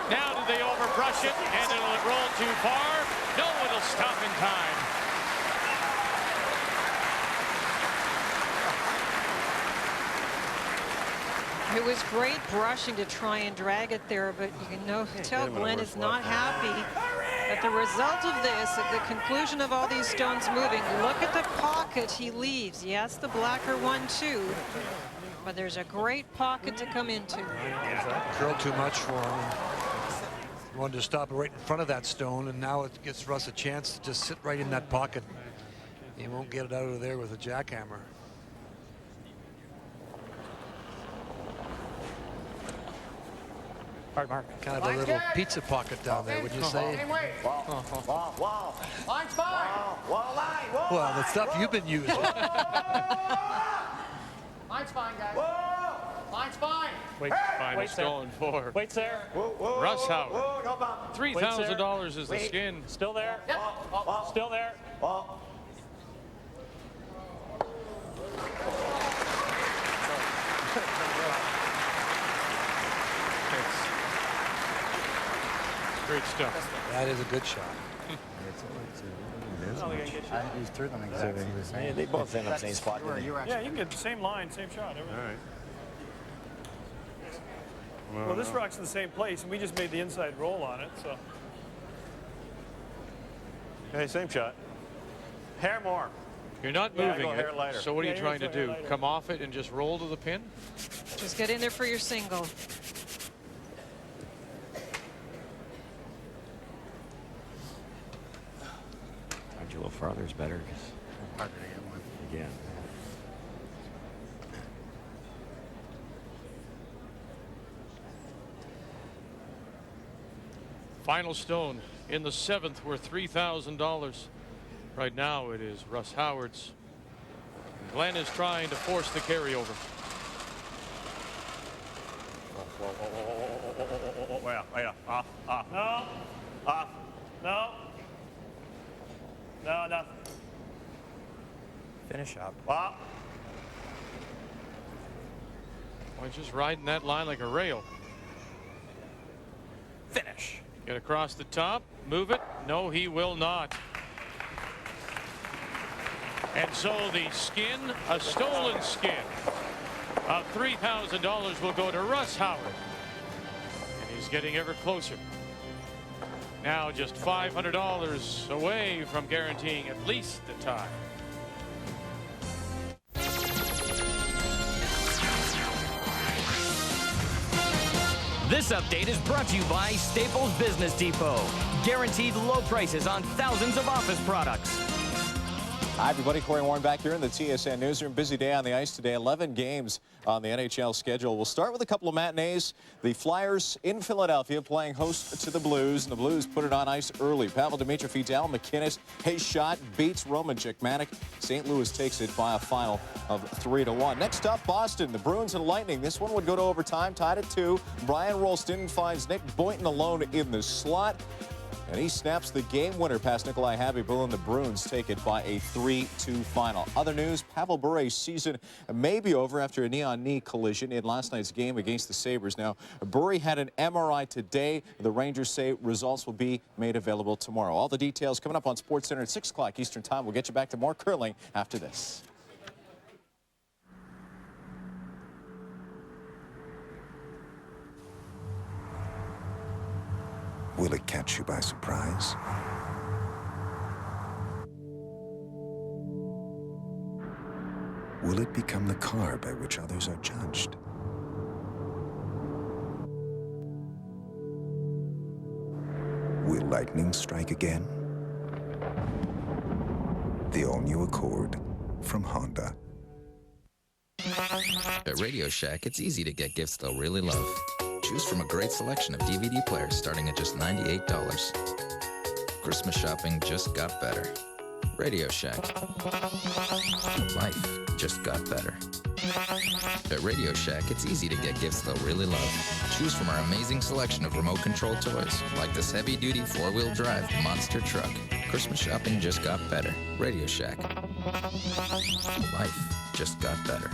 Now do they overbrush it, and it'll roll too far? No, it'll stop in time. It was great brushing to try and drag it there, but you can tell Glenn is not happy at the result of this, at the conclusion of all these stones moving. Look at the pocket he leaves. Yes, the blacker one too, but there's a great pocket to come into. Curled too much for him. He wanted to stop right in front of that stone, and now it gives Russ a chance to just sit right in that pocket. He won't get it out of there with a jackhammer. Hard mark. Kind of a little pizza pocket down there, would you say? Same way. Wall. Line's fine. Wall line. Well, the stuff you've been using. Line's fine, guys. Line's fine. Final stone for Waits there. Russ Howard. $3,000 is the skin. Still there. Yep. Still there. Great stuff. That is a good shot. He's through them exactly the same. Yeah, they both end up same spot. Yeah, you can get the same line, same shot. Everything. All right. Well, this rock's in the same place, and we just made the inside roll on it, so. Hey, same shot. Hair more. You're not Yeah, moving go hair it, lighter. so what are you Yeah, trying to go hair do? lighter. Come off it and just roll to the pin? Just get in there for your single. Aren't you a little farther is better? Harder to get one. Again. Final stone in the 7th worth $3,000. Right now it is Russ Howard's. Glenn is trying to force the carryover. Yeah. Off. No. Off. No. No, nothing. Finish up. Off. Well, just riding that line like a rail. Finish. Get across the top, move it. No, he will not. And so the skin, a stolen skin. $3,000 will go to Russ Howard. And he's getting ever closer. Now just $500 away from guaranteeing at least the tie. This update is brought to you by Staples Business Depot. Guaranteed low prices on thousands of office products. Hi, everybody. Corey Warren back here in the TSN newsroom. Busy day on the ice today. 11 games on the NHL schedule. We'll start with a couple of matinees. The Flyers in Philadelphia playing host to the Blues, and the Blues put it on ice early. Pavel Dmitriev, Dal McInnes, his shot beats Roman Cicmatic. St. Louis takes it by a final of 3-1. Next up, Boston, the Bruins and Lightning. This one would go to overtime, tied at 2. Brian Rolston finds Nick Boynton alone in the slot, and he snaps the game winner past Nikolai Habibul, and the Bruins take it by a 3-2 final. Other news, Pavel Bure's season may be over after a knee-on-knee collision in last night's game against the Sabres. Now, Bure had an MRI today. The Rangers say results will be made available tomorrow. All the details coming up on SportsCenter at 6 o'clock Eastern Time. We'll get you back to more curling after this. Will it catch you by surprise? Will it become the car by which others are judged? Will lightning strike again? The all-new Accord from Honda. At Radio Shack, it's easy to get gifts they'll really love. Choose from a great selection of DVD players starting at just $98. Christmas shopping just got better. Radio Shack. Life just got better. At Radio Shack, it's easy to get gifts they'll really love. Choose from our amazing selection of remote control toys, like this heavy-duty four-wheel drive monster truck. Christmas shopping just got better. Radio Shack. Life just got better.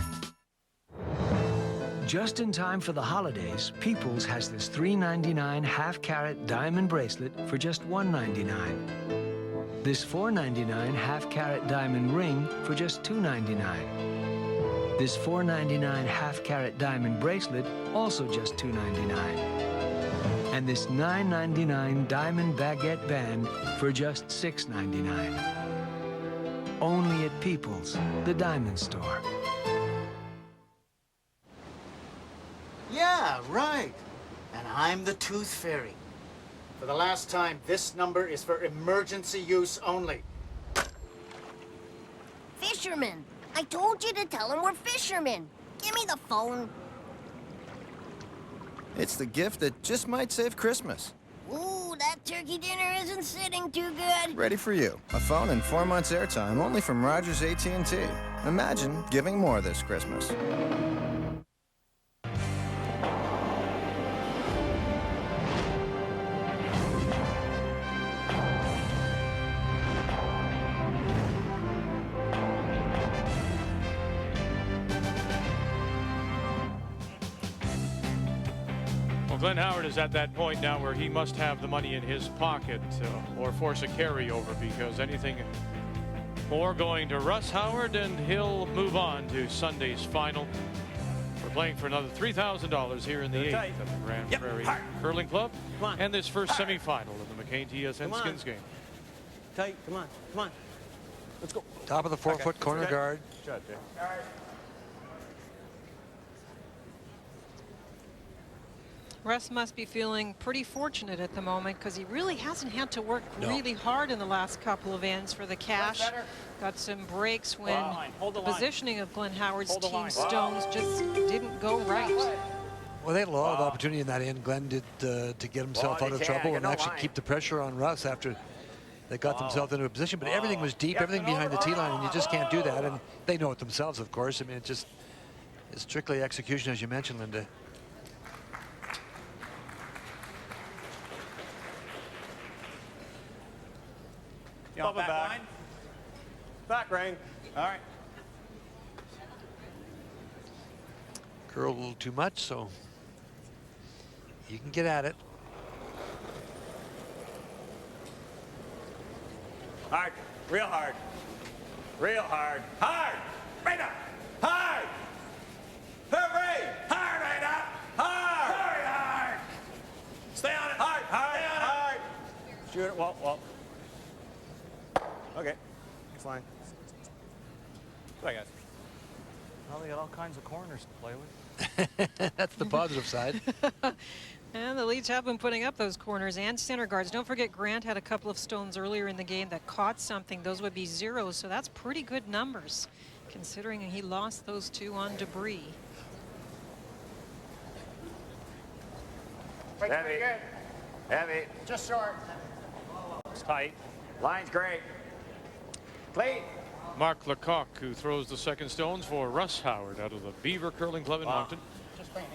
Just in time for the holidays, Peoples has this $3.99 half-carat diamond bracelet for just $1.99. This $4.99 half-carat diamond ring for just $2.99. This $4.99 half-carat diamond bracelet, also just $2.99. And this $9.99 diamond baguette band for just $6.99. Only at Peoples, the diamond store. Yeah, right. And I'm the Tooth Fairy. For the last time, this number is for emergency use only. Fishermen. I told you to tell him we're fishermen. Give me the phone. It's the gift that just might save Christmas. Ooh, that turkey dinner isn't sitting too good. Ready for you. A phone and 4 months airtime only from Rogers AT&T. Imagine giving more this Christmas. Glenn Howard is at that point now where he must have the money in his pocket or force a carryover, because anything more going to Russ Howard and he'll move on to Sunday's final. We're playing for another $3,000 here in the 8th of the Grande Prairie Curling Club and this first semifinal of the McCain TSN Skins game. Tight, come on, come on. Let's go. Top of the 4-foot corner guard. Shut up, Jay. All right. Russ must be feeling pretty fortunate at the moment, because he really hasn't had to work really hard in the last couple of ends for the cash. Got some breaks when the positioning of Glenn Howard's team stones just didn't go right. Well, they had a lot of opportunity in that end. Glenn did to get himself out of trouble and actually keep the pressure on Russ after they got themselves into a position. But everything was deep, everything behind the tee line, and you just can't do that. And they know it themselves, of course. I mean, it's strictly execution, as you mentioned, Linda. Back. Back, Rain. All right. Curled a little too much, so you can get at it. Hard. Real hard. Real hard. Hard. Right up. Hard. There Well, they got all kinds of corners to play with. That's the positive side. And the Leeds have been putting up those corners and center guards. Don't forget, Grande had a couple of stones earlier in the game that caught something. Those would be zeros, so that's pretty good numbers, considering he lost those 2 on debris. Heavy. Heavy. Just short. It's tight. Line's great. Clean. Mark Lecoq, who throws the second stones for Russ Howard out of the Beaver Curling Club in Moncton. Just painting.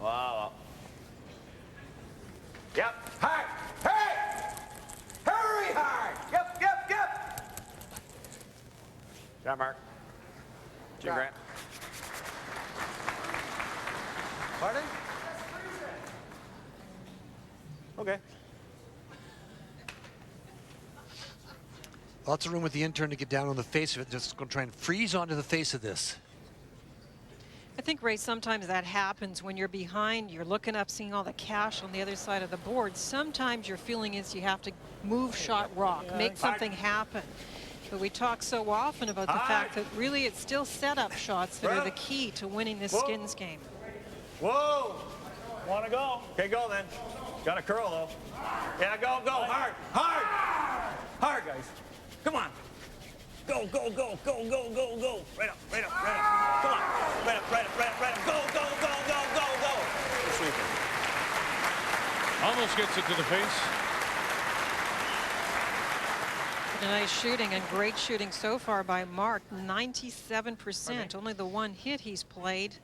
Wow. Yep. Hard. Hey! Hurry hard. Yep, yep, yep. Got Mark. Jim Grant. Pardon? Okay. Lots of room with the intern to get down on the face of it. Just going to try and freeze onto the face of this. I think, Ray, sometimes that happens when you're behind, you're looking up, seeing all the cash on the other side of the board. Sometimes your feeling is you have to move shot rock, make something happen. But we talk so often about the fact that really it's still setup shots that are the key to winning this Skins game. Whoa! Want to go? Okay, go then. Got a curl though. Yeah, go, go, hard, hard, hard, guys. Come on. Go, go, go, go, go, go, go. Right up, right up, right up. Come on. Right up, right up, right up, right up. Go, go, go, go, go, go. Almost gets it to the face. Nice shooting and great shooting so far by Mark. 97%. Only the one hit he's played.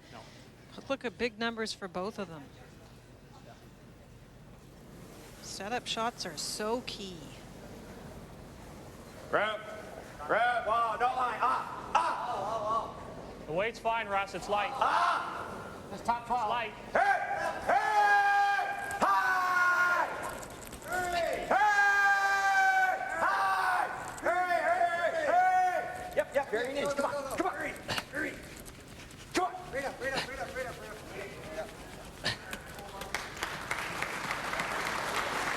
But look at big numbers for both of them. Setup shots are so key. Grab. Grab. Wow, don't lie. Ah. The weight's fine, Russ. It's light. Ah. It's top 12. It's light. Hey! Hey! High! Hurry! Hey! High! Hurry! Hurry! Hurry! Yep, yep. Here he is. Come on. Come on. Hurry! Hurry! Come on. Right up, right up, right up, right up, right up.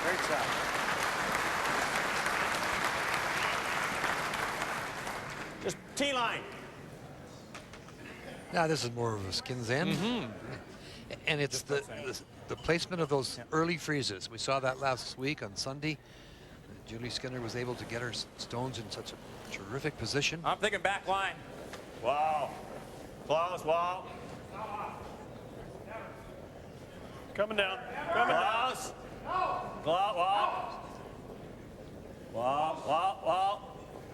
Great shot. Just T-line. Now this is more of a Skins end. And it's the placement of those early freezes. We saw that last week on Sunday. Julie Skinner was able to get her stones in such a terrific position. I'm thinking back line. Wow. Close, wow. Coming down. Coming down. Close. Wow, wow. Wow, wow, wow.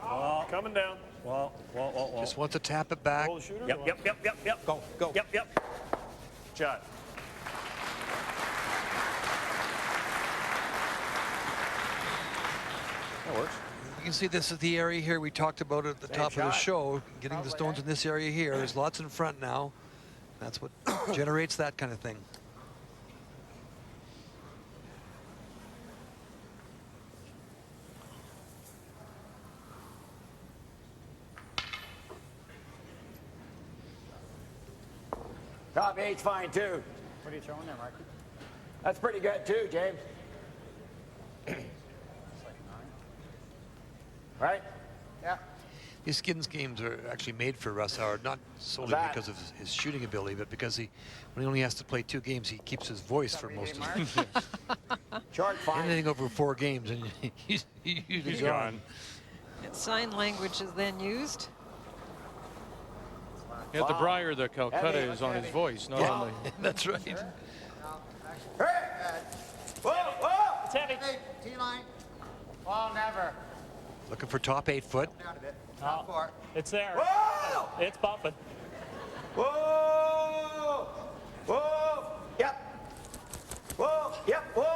Wow. Coming down. Wow, wow, wow, wow. Just want to tap it back. Yep, yep, yep, yep, yep. Go, go. Yep, yep. Shot. That works. You can see this is the area here we talked about at the top of the show. Getting the stones in this area here. There's lots in front now. That's what generates that kind of thing. Top eight's fine too. What are you throwing there, Marky? That's pretty good too, James. Right? Yeah. These Skins games are actually made for Russ Howard, not solely because of his shooting ability, but because when he only has to play 2 games, he keeps his voice for most of them. Short fine. Anything over 4 games, and he's gone. And sign language is then used. Yeah, the Briar, the Calcutta is on his voice, not on the... That's right. Hey! Whoa, whoa! It's heavy. T-line. Well, never. Looking for top 8 foot. Down a bit. Top 4. It's there. Whoa! It's bumping. Whoa! Whoa! Yep. Whoa! Yep. Whoa!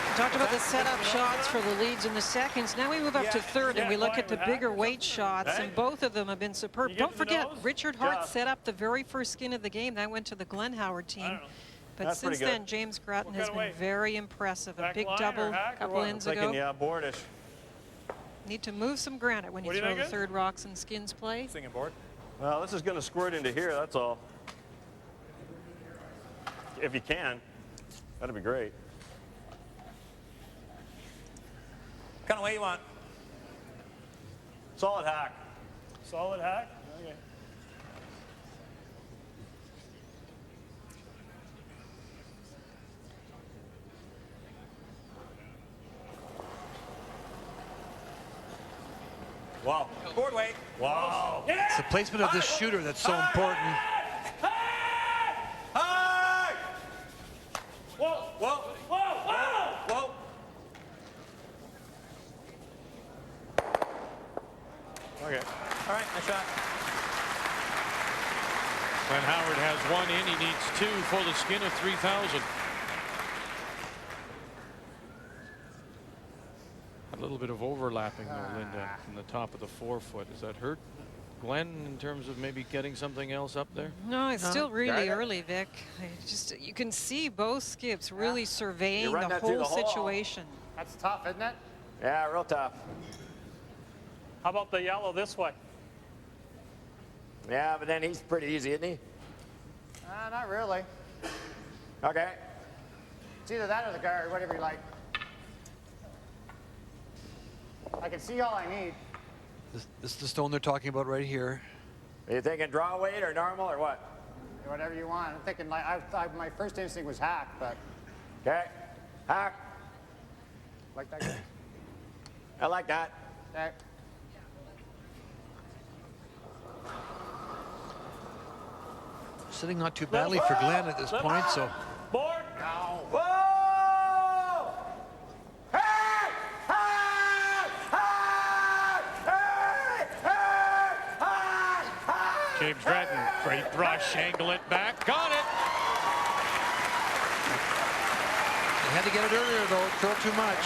We talked about the setup shots for the leads in the seconds. Now we move up to third and we look at the bigger weight shots, and both of them have been superb. Don't forget, Richard Hart set up the very first skin of the game. That went to the G.Howard team. But That's since then, James Grattan has been very impressive. A big double a couple ends ago. Yeah, boardish. Need to move some granite when you throw the third rocks and Skins play. Singing board. Well, this is going to squirt into here, that's all. If you can, that'd be great. kind of weight you want? Solid hack. Solid hack? Okay. Wow. Board weight. Wow. It's the placement of this shooter that's so important. High! Whoa, whoa, whoa, whoa, whoa. Okay. All right, nice shot. When Howard has one in, he needs two for the skin of 3,000. A little bit of overlapping though, Linda, from the top of the forefoot. Does that hurt Glenn in terms of maybe getting something else up there? No, it's still really early, Vic. You can see both skips really surveying the whole situation. That's tough, isn't it? Yeah, real tough. How about the yellow this way? Yeah, but then he's pretty easy, isn't he? Not really. Okay. It's either that or the guard, whatever you like. I can see all I need. This is the stone they're talking about right here. Are you thinking draw weight or normal or what? Whatever you want. I'm thinking like my first instinct was hack, but. Okay. Hack. Like that guy. I like that. Okay. Sitting not too badly for Glenn at this point, so. Board. No. Whoa! Hey! Hey! Hey! James Dratton, great brush, angle it back, got it. They had to get it earlier though, throw too much.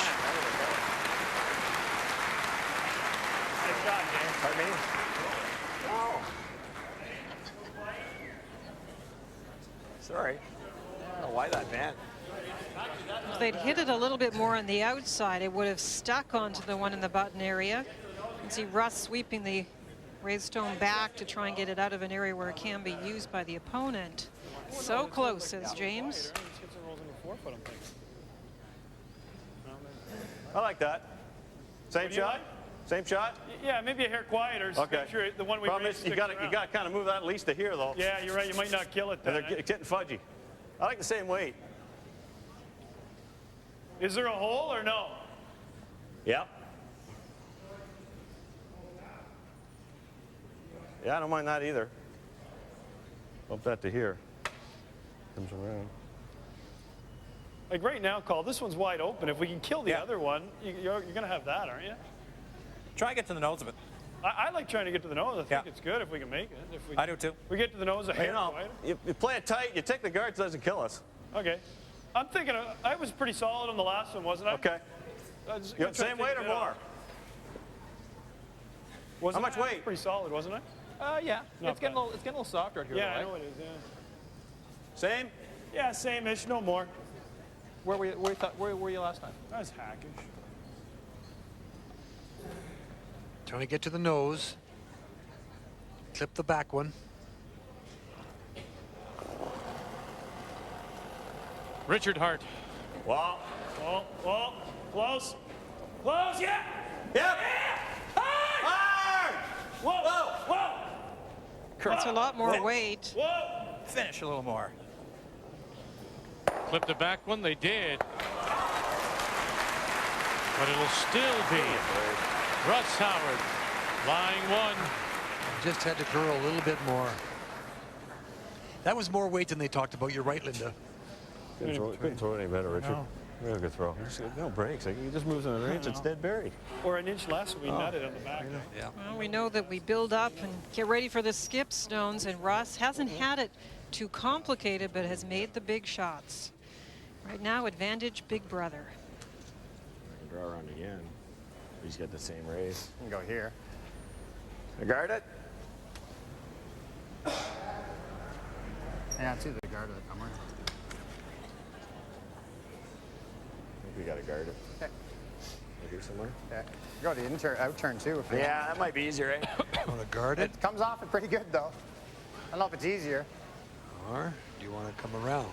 Good shot, James. Pardon me? Oh. Sorry. I don't know why that bent. If they'd hit it a little bit more on the outside, it would have stuck onto the one in the button area. You can see Russ sweeping the raised stone back to try and get it out of an area where it can be used by the opponent. So close, says James. I like that. Same shot? Same shot? Yeah, maybe a hair quieter. Okay. Make sure the one we Problem is, you got to kind of move that at least to here, though. Yeah, you're right. You might not kill it then. And they're getting fudgy. I like the same weight. Is there a hole or no? Yeah. Yeah, I don't mind that either. Bump that to here. Comes around. Like right now, Cole, this one's wide open. If we can kill the other one, you're going to have that, aren't you? Try and get to the nose of it. I like trying to get to the nose. I think it's good if we can make it. If we, I do too. We get to the nose a hair quieter. You play it tight, you take the guard so it doesn't kill us. Okay. I'm thinking I was pretty solid on the last one, wasn't I? Okay. Same weight or more? How much weight? Pretty solid, wasn't I? Yeah. It's getting a little softer here. Yeah, I know it is. Yeah. Same? Yeah, same-ish, no more. Where were you last time? That was hackish. Trying to get to the nose. Clip the back one. Richard Hart. Wow. Whoa, close. Close, yeah. Yep. Yeah. Hard. Whoa, whoa. That's a lot more weight. Whoa. Finish a little more. Clip the back one, they did. But it'll still be Russ Howard, line one. Just had to curl a little bit more. That was more weight than they talked about. You're right, Linda. Couldn't throw it any better, Richard. No. Really good throw. No breaks. He just moves in an inch. It's dead buried. Or an inch less, we nutted on the back. Yeah. Well, we know that we build up and get ready for the skip stones, and Russ hasn't had it too complicated, but has made the big shots. Right now, advantage Big Brother. Draw around again. He's got the same raise. You can go here. Guard it. Yeah, it's either the guard or the comer. I think we got to guard it. Okay. Here somewhere. Yeah. Go to the out turn too. If Yeah, that might be easier, eh? Want to guard it? It comes off it pretty good though. I don't know if it's easier. Or do you want to come around?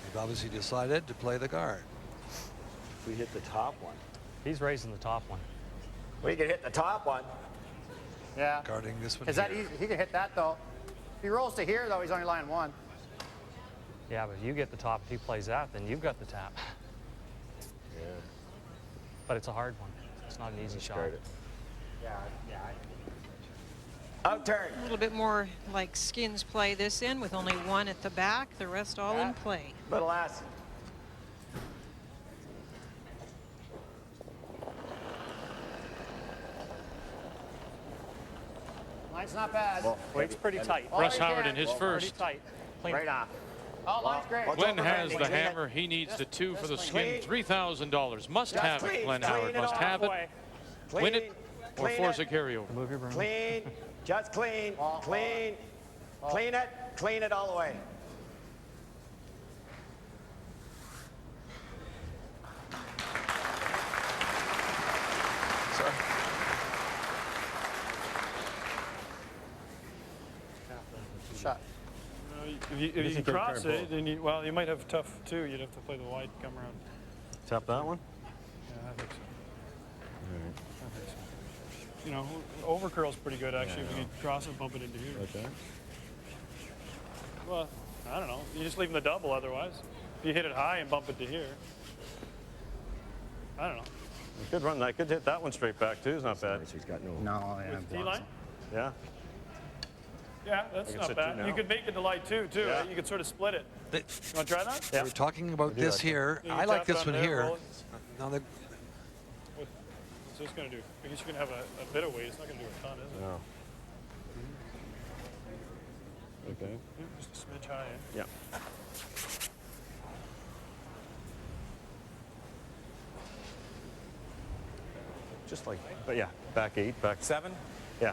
They've obviously decided to play the guard. We hit the top one. He's raising the top one. We can hit the top one. Yeah. Guarding this one. Is that easy? He can hit that though. If he rolls to here though, he's only lying one. Yeah, but if you get the top, if he plays that, then you've got the tap. Yeah. But it's a hard one. It's not an easy shot. Yeah. Out turn. A little bit more like Skins play this in with only one at the back, the rest all in play. Little ass. Line's not bad. Well, Weight's pretty tight. Russ Howard in his first. Pretty tight. Clean. Right off. Oh, line's great. Glenn has the hammer. He needs the 2 for the skin. $3,000. Must have it, Glenn Howard. Must have it. Win it or force a carryover. Move your broom. Clean. Just clean. Clean. Clean it. Clean it all the way. Shot. If you cross it, then you might have tough too. You'd have to play the wide, come around. Tap that one? Yeah, I think so. I think so. You know, over curl's pretty good actually. If you cross it, bump it into here. Okay. Well, I don't know. You just leave him the double otherwise. If you hit it high and bump it to here. I don't know. You could run that. Could hit that one straight back too. It's not bad. He's got no. No, yeah. With T-line? Yeah. Yeah, that's not bad. You could make it to light too. Yeah. Right? You could sort of split it. You want to try that? We're talking about this here. Yeah, you I like tap it this on one there, here. roll it. Now the What's this going to do? I guess you can have a bit of weight. It's not going to do a ton, is it? No. Okay. Yeah, just a smidge high. Eh? Yeah. Just like, but yeah, back 8, back 7. Yeah.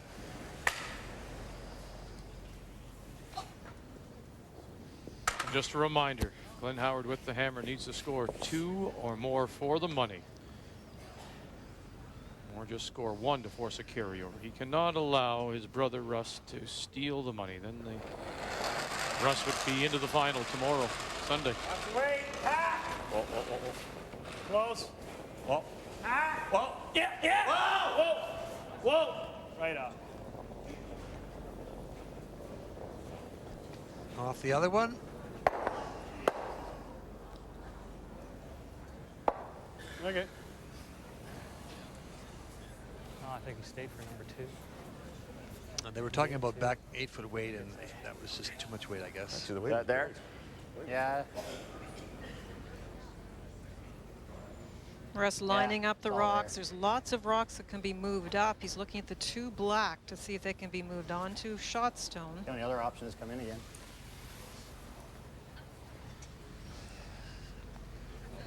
Just a reminder, Glenn Howard with the hammer needs to score 2 or more for the money. Or just score 1 to force a carryover. He cannot allow his brother Russ to steal the money. Then Russ would be into the final tomorrow, Sunday. Wait. Ah. Whoa, whoa, whoa, whoa. Close. Whoa. Ah. Whoa. Yeah. Whoa. Whoa. Right up. off the other one. Okay. Oh, I think he stayed for number 2. They were talking about back 8-foot weight, and that was just too much weight, I guess. To the weight. There? Yeah. Russ lining up the rocks. There's lots of rocks that can be moved up. He's looking at the 2 black to see if they can be moved onto shot stone. The only other option is come in again.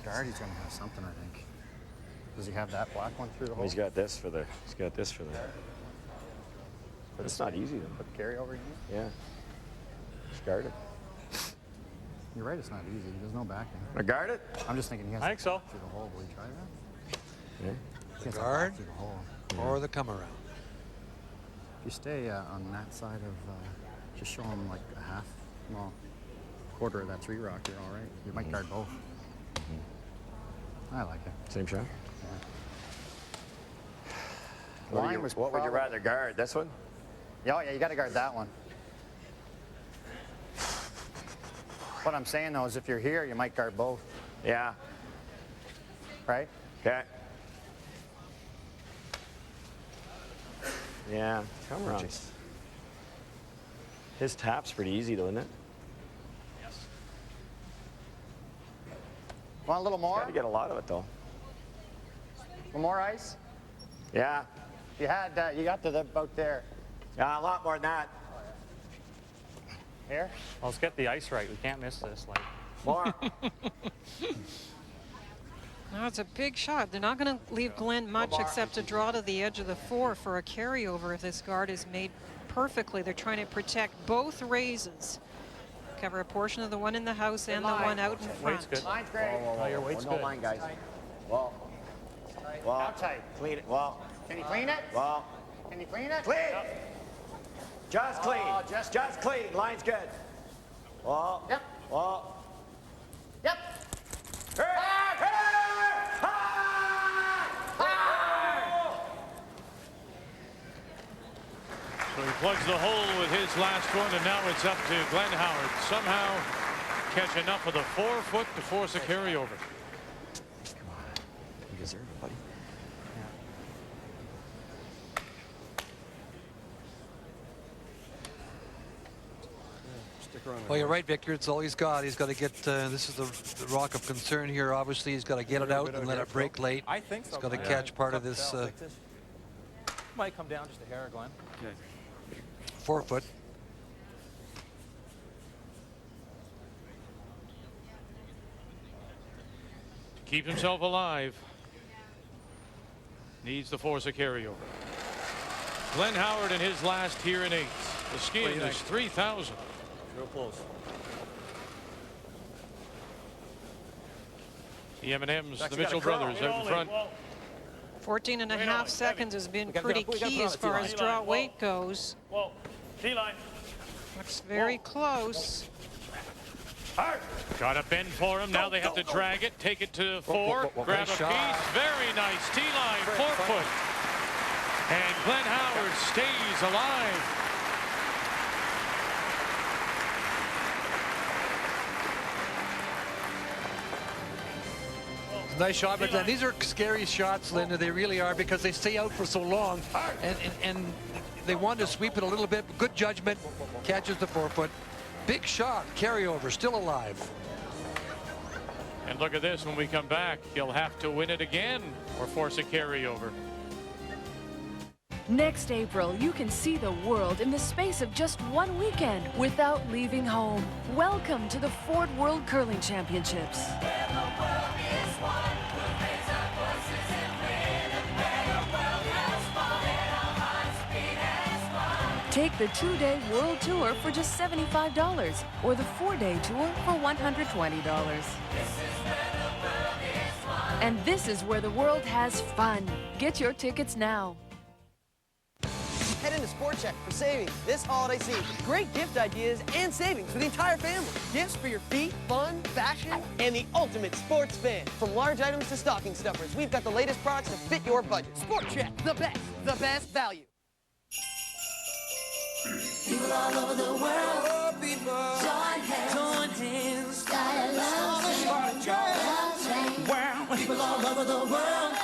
Gardy's going to have something, I think. Does he have that black one through the hole? He's got this for the. He's got this for the. But it's not easy to put carry over again. Yeah. Just guard it. You're right, it's not easy. There's no backing. I guard it? I'm just thinking he has I think so. through the hole. Will he try that? Yeah. He has to guard back through the hole. or the come around. If you stay on that side of, just show him like a half, well, quarter of that 3 rock, you're all right. You might guard both. I like it. Same shot? Yeah. What would you rather guard? This one? Yeah, you got to guard that one. What I'm saying though is if you're here, you might guard both. Yeah. Right? Okay. Yeah, come around. His tap's pretty easy though, isn't it? Yes. Want a little more? Got to get a lot of it though. A little more ice? Yeah. You had, you got to the about there. Yeah, a lot more than that. Here? Well, let's get the ice right. We can't miss this. Like more. No, it's a big shot. They're not going to leave Glenn much except to draw to the edge of the 4 for a carryover if this guard is made perfectly. They're trying to protect both raises. Cover a portion of the one in the house and the one out in front. Weight's good. Line's great. Oh, your weight's no good. line, guys. Well. How tight? Clean it. Well. Can you clean it? Well. Can you clean it? Clean. Just clean. Oh, just clean. Line's good. Well. Yep. Well. Yep. Hey! Hey! Plugs the hole with his last one, and now it's up to Glenn Howard. Somehow catch enough of the 4-foot to force a carryover. Come on. You deserve it, buddy. Well, you're right, Victor. It's all he's got. He's got to get, this is the rock of concern here. Obviously, he's got to get it out and let it break late. I think so. He's got to catch part of this. Might come down just a hair, Glenn. Okay. 4-foot. To keep himself alive, needs to force a carryover. Glenn Howard in his last here in 8th. The skin is 3,000. Real close. The M&Ms, the Mitchell brothers out in front. 14 and a half seconds has been pretty key as far as draw weight goes. Whoa, T-line. Looks very close. Got a bend for him. Now they have to drag it, take it to 4, grab a piece. Very nice T-line, 4-foot. And Glenn Howard stays alive. Nice shot, but Glenn, these are scary shots, Linda. They really are, because they stay out for so long, and they want to sweep it a little bit. Good judgment, catches the 4-foot. Big shot, carryover, still alive. And look at this, when we come back, he'll have to win it again or force a carryover. Next April, you can see the world in the space of just one weekend without leaving home. Welcome to the Ford World Curling Championships. Take the 2-day world tour for just $75 or the 4-day tour for $120. And this is where the world has fun. Get your tickets now. Head into Sport Check for savings this holiday season. Great gift ideas and savings for the entire family. Gifts for your feet, fun, fashion, and the ultimate sports fan. From large items to stocking stuffers, we've got the latest products to fit your budget. Sport Check, the best value. People all over the world, join hands, gotta love train. People all over the world,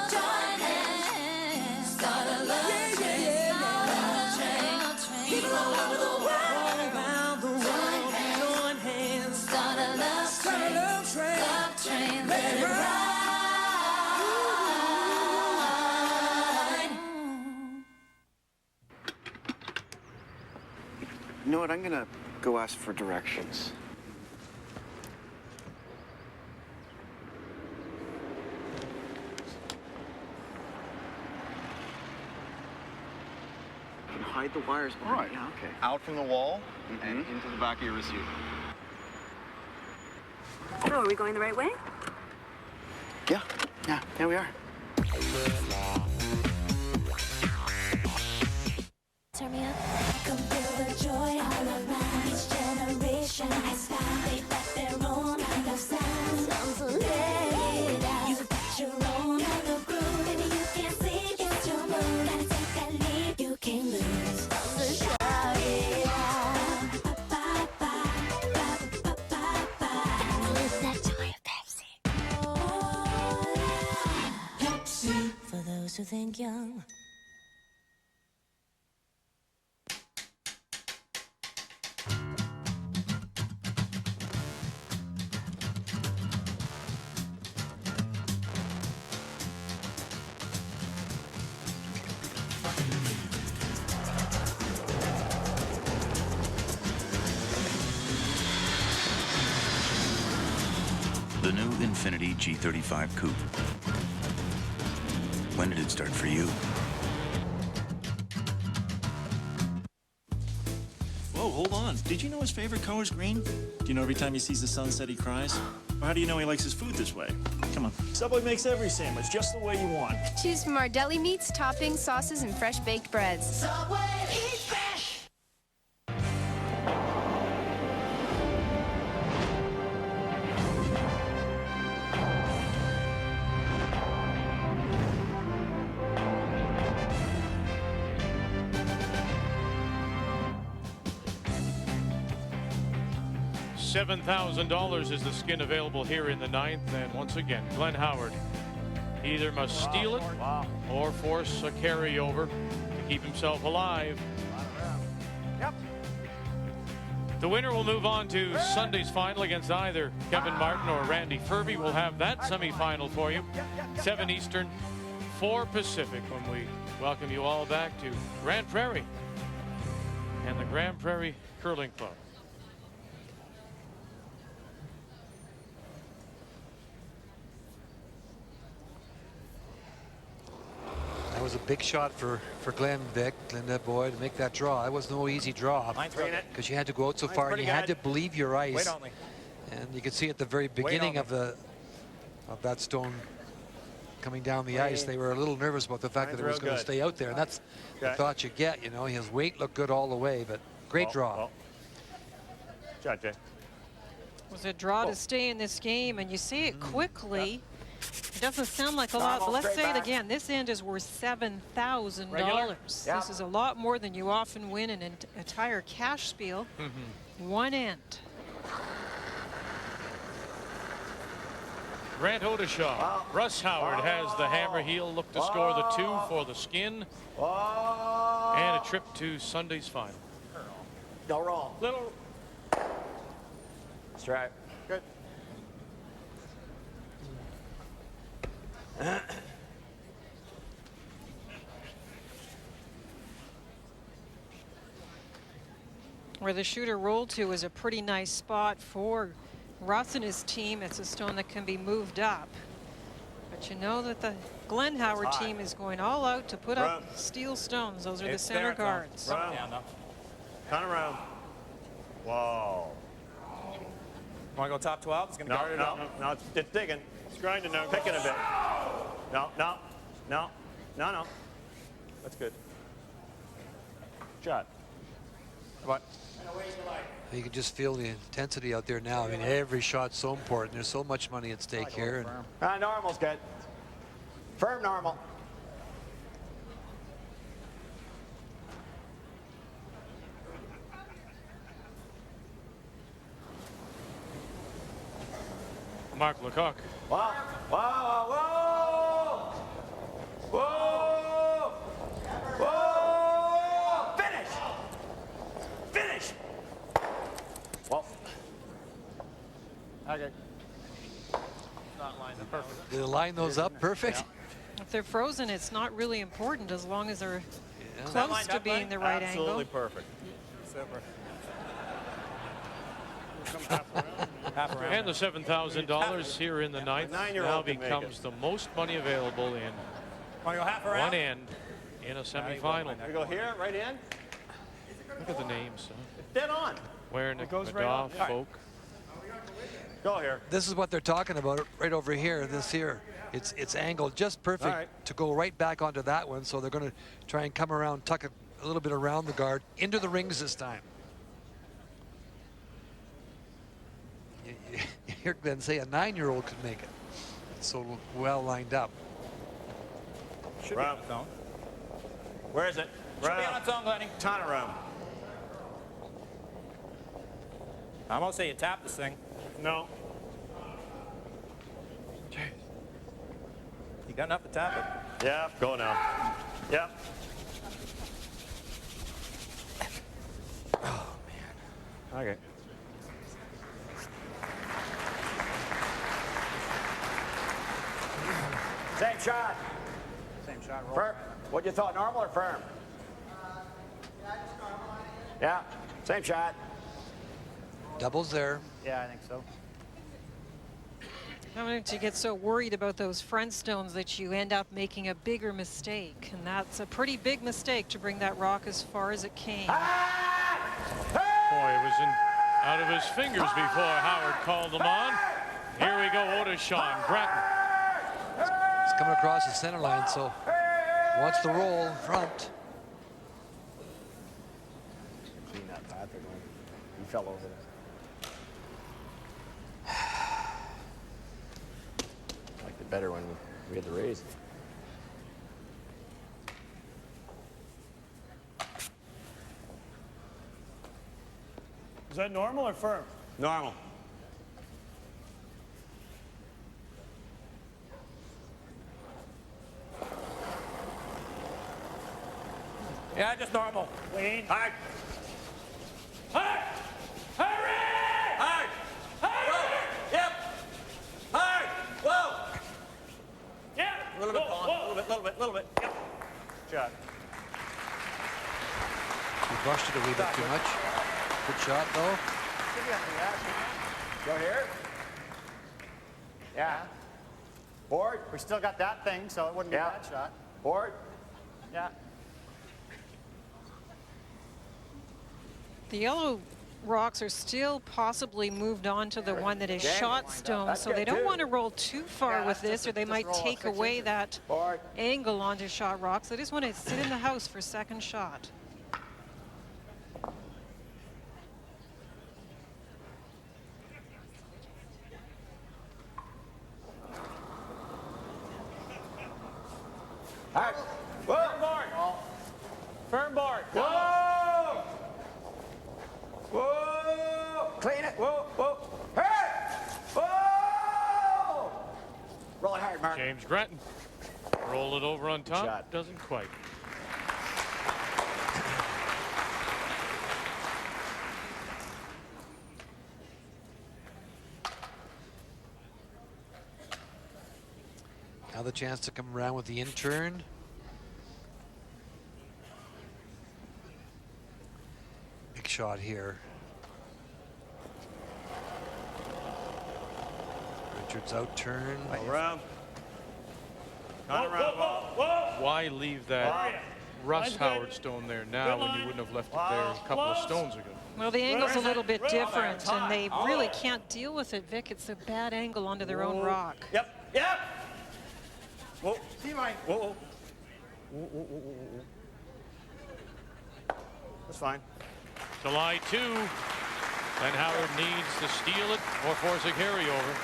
join hands, gotta love train. People all over the world, around the world, join hands, gotta love train, let it ride. You know what? I'm gonna go ask for directions. You can hide the wires behind. Right. Yeah, okay. Out from the wall and into the back of your receiver. So, are we going the right way? Yeah, we are. Turn me up. I can feel the joy all around. Each generation has found they've got their own kind of sound. So let it out. You've got your own kind of groove, and you can't see it's your mood. And take that lead, you can't lose. So shout it out. With that joy of Pepsi. Pepsi for those who think young. The new Infiniti G35 Coupe. When did it start for you? Whoa, hold on. Did you know his favorite color is green? Do you know every time he sees the sunset he cries? Or how do you know he likes his food this way? Come on. Subway makes every sandwich just the way you want. Choose from our deli meats, toppings, sauces, and fresh baked breads. Subway, eat fresh. $7,000 is the skin available here in the 9th. And once again, G.Howard either must steal it or force a carryover to keep himself alive. Yep. The winner will move on to Sunday's final against either Kevin Martin or Randy Ferbey. We'll have that semifinal for you. 7 Eastern, 4 Pacific, when we welcome you all back to Grande Prairie and the Grande Prairie Curling Club. That was a big shot for Glenn Boy to make that draw. That was no easy draw because you had to go out so far and you had to believe your ice. And you could see at the very beginning of that stone coming down the ice, they were a little nervous about the fact that it was going to stay out there, and that's the thought you get. You know, his weight looked good all the way, but great draw. Shot, Jay. It was a draw to stay in this game, and you see it quickly. It doesn't sound like a lot, but let's say it again. This end is worth $7,000. This is a lot more than you often win in an entire cash spiel. One end. Grant Odeshaw. Russ Howard has the hammer. He'll look to score the 2 for the skin. And a trip to Sunday's final. No roll. Little. Strike. Good. Where the shooter rolled to is a pretty nice spot for Russ and his team. It's a stone that can be moved up. But you know that the G.Howard team is going all out to put up steel stones. Those are the center guards. Turn around. Whoa. Want to go top 12? It's going to go. No, it's digging. It's grinding now. Picking a bit. No. That's good. Shot. What? You can just feel the intensity out there now. I mean, every shot's so important. There's so much money at stake here. Normal's good. Firm normal. Mark Lecoq. Whoa. Finish. Well. Okay. Not lined up perfect. Did they line those up perfect? If they're frozen, it's not really important as long as they're close to being the right angle. Absolutely perfect. Super. And the $7,000 here in the 9th now becomes the most money available in one end in a semifinal. We go here, right in. Look at the names. It's dead on. Wernick, goes Madoff, right on. Folk. Go here. This is what they're talking about right over here. This here, it's angled just perfect to go right back onto that one. So they're going to try and come around, tuck it a little bit around the guard into the rings this time. You hear Glenn say a 9-year-old could make it. It's so well lined up. Should be on its own. Where is it? Should be on its own, Glenny. Ton around. I'm gonna say you tap this thing. No. You got enough to tap it? Yeah, go now. Yep. Oh man. Okay. Same shot. Same shot. Roll. Firm. What you thought, normal or firm? Yeah, same shot. Doubles there. Yeah, I think so. How did you get so worried about those front stones that you end up making a bigger mistake? And that's a pretty big mistake to bring that rock as far as it came. Boy, it was out of his fingers before Howard called them on. Here we go, Odeshaw, Grattan. It's coming across the center line, so wants the roll in front. Clean that path again. He fell over there. Liked it better when we had the raise. Is that normal or firm? Normal. Yeah, just normal. Clean. Hard. Hard. Hurry! Hard. Hard. Yep. Hard. Whoa. Yeah. A little bit, Colin. A little bit. Yep. Shot. He brushed it a wee bit too much. Good shot, though. Go here. Yeah. Board. We still got that thing, so it wouldn't be a bad shot. Board. Yeah. The yellow rocks are still possibly moved on to the one that is shot stone, so they don't want to roll too far with this, or they might take away that angle onto shot rocks. They just want to sit in the house for second shot. All right. Whoa. Firm board. Firm board. Whoa. Whoa. Clean it. Whoa. Whoa. Hey. Whoa. Roll it hard, Mark. James Granton. Roll it over on top. Shot. Doesn't quite. Now the chance to come around with the in-turn. Big shot here. Richards out-turn. Around. Whoa, whoa, whoa, whoa. Why leave that Russ Howard stone there now when you wouldn't have left it there a couple of stones ago? Well, the angle's a little bit different, and they really can't deal with it, Vic. It's a bad angle onto their own rock. Yep. Yep. Whoa. See Mike. Whoa. That's fine. July 2. And Howard needs to steal it or force a carryover.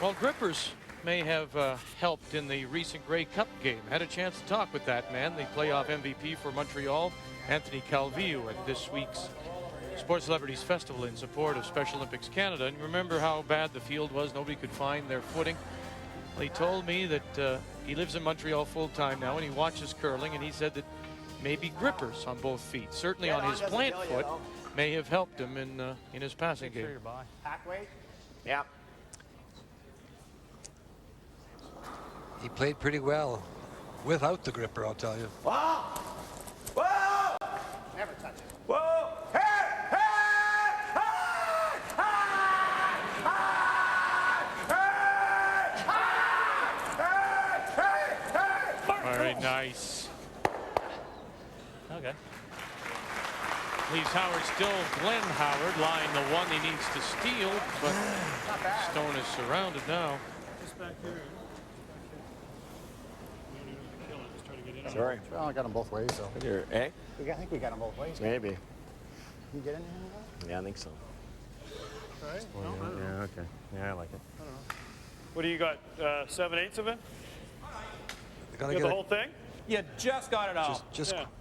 Well, grippers may have helped in the recent Grey Cup game. Had a chance to talk with that man, the playoff MVP for Montreal, Anthony Calvillo, at this week's Sports Celebrities Festival in support of Special Olympics Canada. And remember how bad the field was? Nobody could find their footing. Well, he told me that he lives in Montreal full-time now, and he watches curling, and he said that maybe grippers on both feet, certainly on his plant foot, may have helped him in his passing game. Hack weight. Yeah. He played pretty well without the gripper, I'll tell you. Whoa. Whoa. Never touch it. Whoa. Hey. Hey. Very nice. Okay. Leaves Howard still Glenn Howard, line the one he needs to steal, but Stone is surrounded now. Just back here. Sorry. Well, I got them both ways, so. Here, eh? I think we got them both ways. Maybe. Can you get in there? Yeah, I think so. Right? Yeah, okay. Yeah, I like it. I don't know. What do you got? 7/8 of it? They gotta You get got the it whole thing? You just got it out.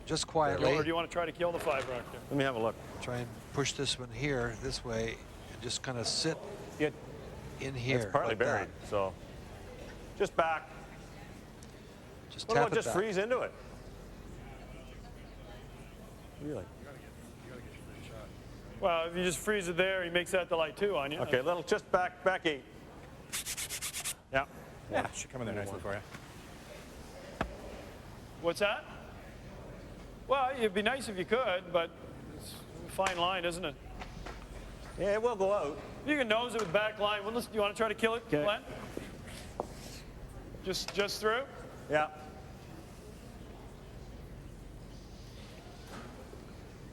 just quietly. Or do you want to try to kill the 5 rock there? Let me have a look. Try and push this one here, this way, and just kind of sit in here. It's partly like buried, that. so just back. Just What tap about it just back. freeze into it? Really? Well, if you just freeze it there, he makes that the light 2 on you. Okay, little just back 8. Yeah. Yeah, should come in there nicely for you. What's that? Well, it'd be nice if you could, but it's a fine line, isn't it? Yeah, it will go out. You can nose it with back line. Well, listen, you want to try to kill it, Glenn? Just through? Yeah.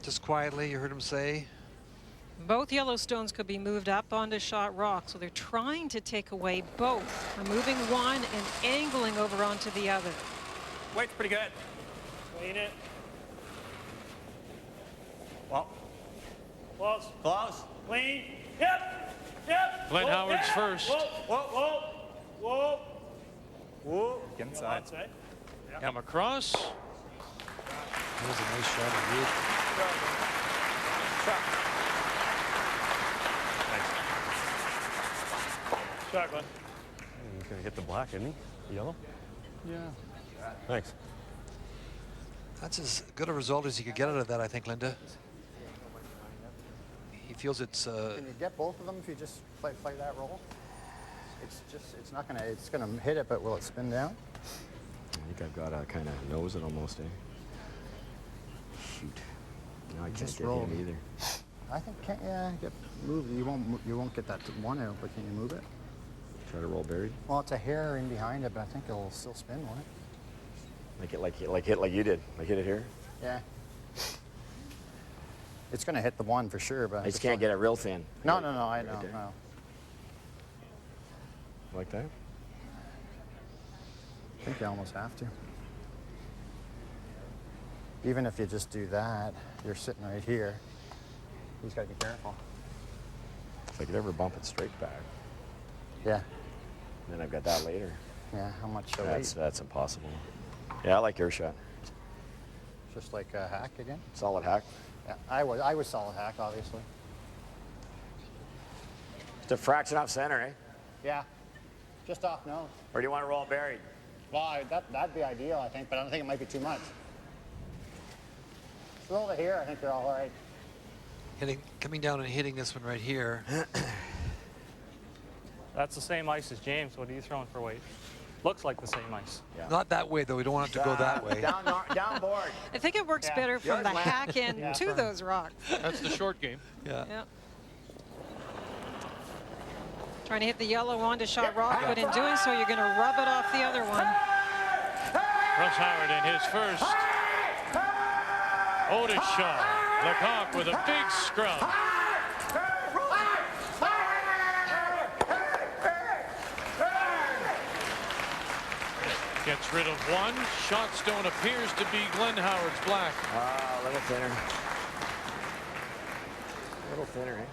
Just quietly, you heard him say. Both Yellowstones could be moved up onto shot rock, so they're trying to take away both, removing one and angling over onto the other. Weight's pretty good. Clean it. Well. Close. Close. Clean. Yep. Yep. Glenn Whoa, Howard's yeah. first. Whoa, whoa, whoa, whoa. Whoa. Get inside. Come across. That was a nice shot indeed. Shot, Glenn. He's going to hit the black, isn't he? The yellow? Yeah. Thanks. That's as good a result as you could get out of that, I think, Linda. He feels it's... Can you get both of them if you just play that roll? It's not gonna, it's gonna hit it, but will it spin down? I think I've got to kind of nose it almost, eh? Shoot. No, I can't Just get roll. him either. I think, move. You won't get that one out, but can you move it? Try to roll buried. Well, it's a hair in behind it, but I think it'll still spin, won't it? Like you did. Like hit it here. Yeah. It's gonna hit the one for sure, but I just can't get it real thin. No, I know. there. No. Like that? I think you almost have to. Even if you just do that, you're sitting right here. You just gotta be careful. If I could ever bump it straight back. Yeah. Then I've got that later. Yeah, how much to That's impossible. Yeah, I like your shot. Just like a hack again? Solid hack. Yeah, I was solid hack, obviously. Just a fraction off center, eh? Yeah, just off nose. Or do you want to roll buried? Well, that'd be ideal, I think, but I don't think it might be too much. Roll to here, I think they're all right. Coming down and hitting this one right here. That's the same ice as James. What are you throwing for weight? Looks like the same ice. Yeah. Not that way, though. We don't want it to go that way. Down board. I think it works better from the hack end to those rocks. That's the short game. Yeah. Trying to hit the yellow onto shot rock, but in doing so, you're going to rub it off the other one. Russ Howard in his first. Otis Shaw. Lecoq with a big scrub. Gets rid of one. Shot stone appears to be Glenn Howard's black. A little thinner. A little thinner, eh?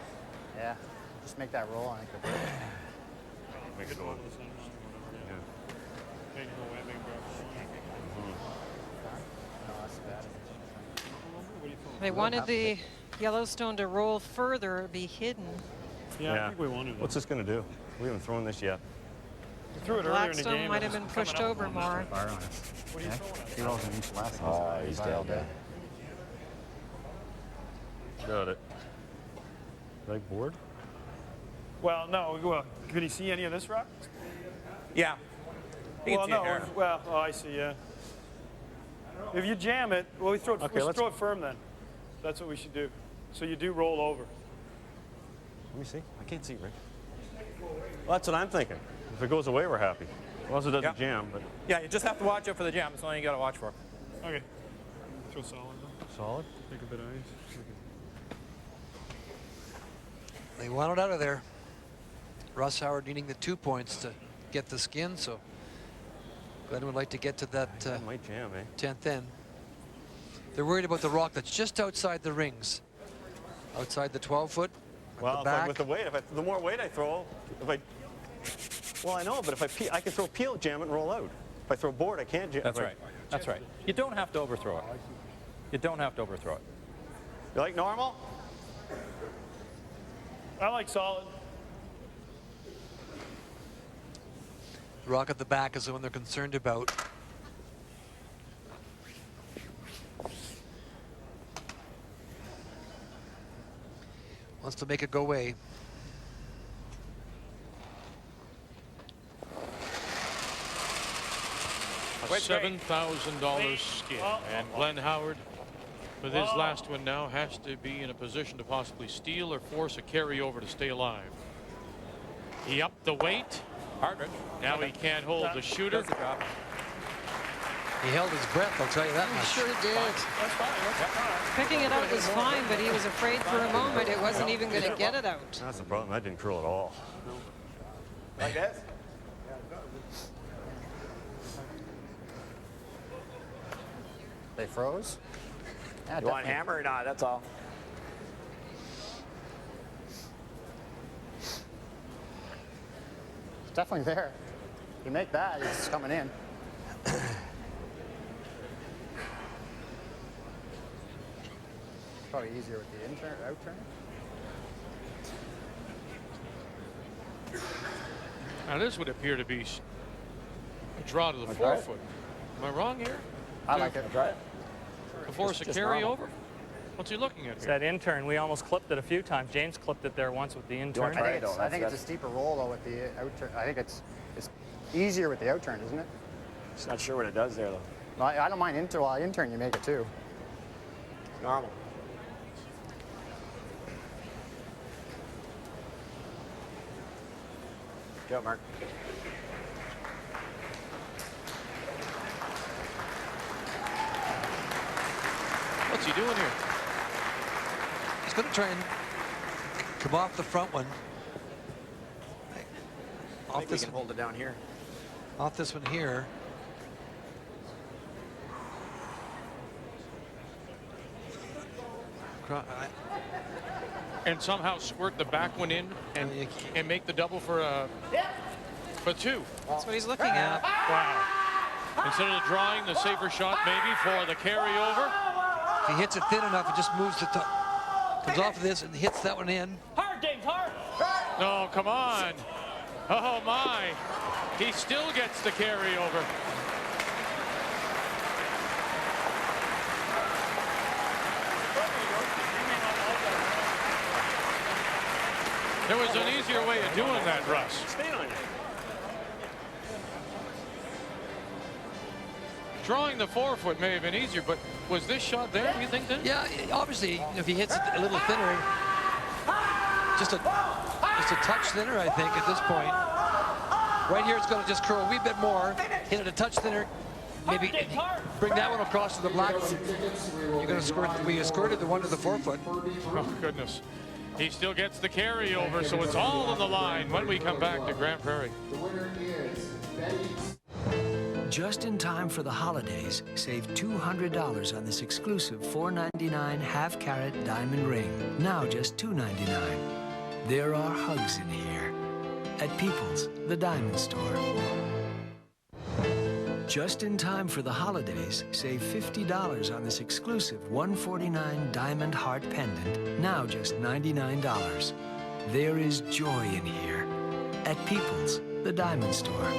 Yeah, just make that roll, I think it'll work. Make it roll. They wanted the Yellowstone to roll further, be hidden. Yeah, I think we wanted it. What's this going to do? We haven't thrown this yet. We threw it earlier in the game. Blackstone might have been pushed over more. Fire on it. What are you throwing at? He rolls an inch less. Oh, he's down there. Got it. Like board? Well, no. Well, could he see any of this rock? Yeah. You Well, can see it no. here. Well, oh, I see. Yeah. If you jam it, well, we throw it. Okay, we should let's- throw it firm then. That's what we should do. So you do roll over. Let me see. I can't see, Rick. Well, that's what I'm thinking. If it goes away, we're happy. As long as it doesn't jam, but... Yeah, you just have to watch out for the jam. That's all you got to watch for. Okay. Throw solid though. Solid? Take a bit of ice. They want it out of there. Russ Howard needing the 2 points to get the skin, so Glenn would like to get to that might jam, eh? 10th end. They're worried about the rock that's just outside the rings, outside the 12-foot. Well, with the weight, the more weight I throw, well, I know, but if I can throw peel, jam it, and roll out. If I throw board, I can't jam. That's right. That's right. You don't have to overthrow it. You don't have to overthrow it. You like normal? I like solid. The rock at the back is the one they're concerned about. Wants to make it go away. A $7,000 skin. And Glenn Howard, with his last one now, has to be in a position to possibly steal or force a carryover to stay alive. He upped the weight. Partridge. Now he can't hold the shooter. He held his breath, I'll tell you that much. He sure did. That's fine. Picking it out was fine, but he was afraid for a moment it wasn't even going to get it out. That's the problem. That didn't curl at all. Like this? They froze? Yeah, You want hammer or not? That's all. It's definitely there. You make that, it's coming in. Probably easier with the out turn. Now this would appear to be a draw to the 4-foot. Am I wrong here? I like it. Try it. to force a carryover? What's he looking at It's here? that intern. We almost clipped it a few times. James clipped it there once with the intern. I think it's a steeper roll though with the out turn. I think it's easier with the out turn, isn't it? Just not sure what it does there though. No, I don't mind intern. You make it too. Normal. Go, Mark. What's he doing here? He's going to try and come off the front one. I think we can hold it down here. Off this one here. And somehow squirt the back one in and make the double for two. That's what he's looking at. Wow. Instead of drawing the safer shot maybe for the carryover. If he hits it thin enough, it just moves to top. Comes off of this and hits that one in. Hard, James, hard. No, come on. Oh, my. He still gets the carryover. There was an easier way of doing that, Russ. Stay on you. Drawing the forefoot may have been easier, but was this shot there, do you think, then? Yeah, obviously, if he hits it a little thinner, just a touch thinner, I think, at this point. Right here, it's going to just curl a wee bit more, hit it a touch thinner, maybe bring that one across to the black one. You're going to squirt, we squirted the one to the forefoot. Oh, goodness. He still gets the carryover, so it's all on the line when we come back to Grande Prairie. Just in time for the holidays, save $200 on this exclusive $4.99 half-carat diamond ring. Now just $2.99. There are hugs in here. At People's, the diamond store. Just in time for the holidays, save $50 on this exclusive $149 diamond heart pendant. Now just $99. There is joy in here. At People's, the diamond store.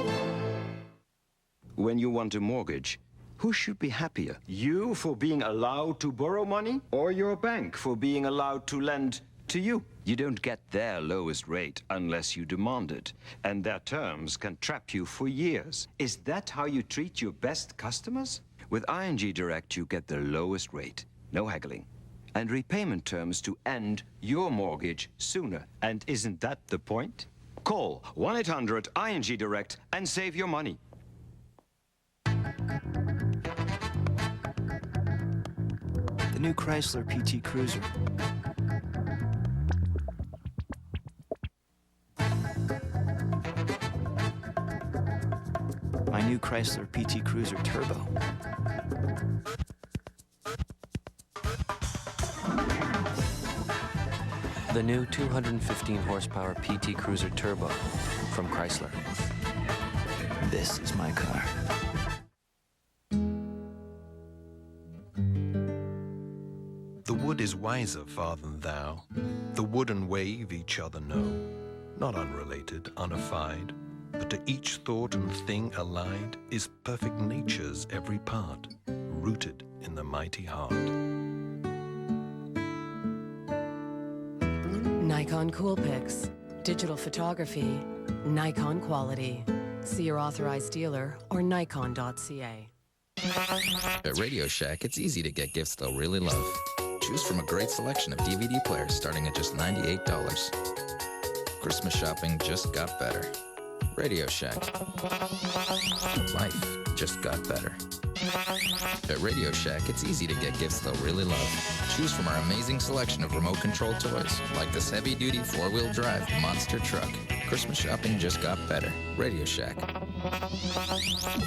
When you want a mortgage, who should be happier? You for being allowed to borrow money, or your bank for being allowed to lend to you? You don't get their lowest rate unless you demand it, and their terms can trap you for years. Is that how you treat your best customers? With ING Direct, you get the lowest rate, no haggling, and repayment terms to end your mortgage sooner. And isn't that the point? Call 1-800-ING Direct and save your money. The new Chrysler PT Cruiser. My new Chrysler PT Cruiser Turbo. The new 215 horsepower PT Cruiser Turbo from Chrysler. This is my car. The wood is wiser far than thou. The wood and wave each other know, not unrelated, unaffied, but to each thought and thing allied is perfect nature's every part, rooted in the mighty heart. Nikon Coolpix, digital photography, Nikon quality. See your authorized dealer or nikon.ca. At Radio Shack, it's easy to get gifts they'll really love. Choose from a great selection of DVD players starting at just $98. Christmas shopping just got better. Radio Shack. Life just got better. At Radio Shack, it's easy to get gifts they'll really love. Choose from our amazing selection of remote control toys, like this heavy-duty four-wheel drive monster truck. Christmas shopping just got better. Radio Shack.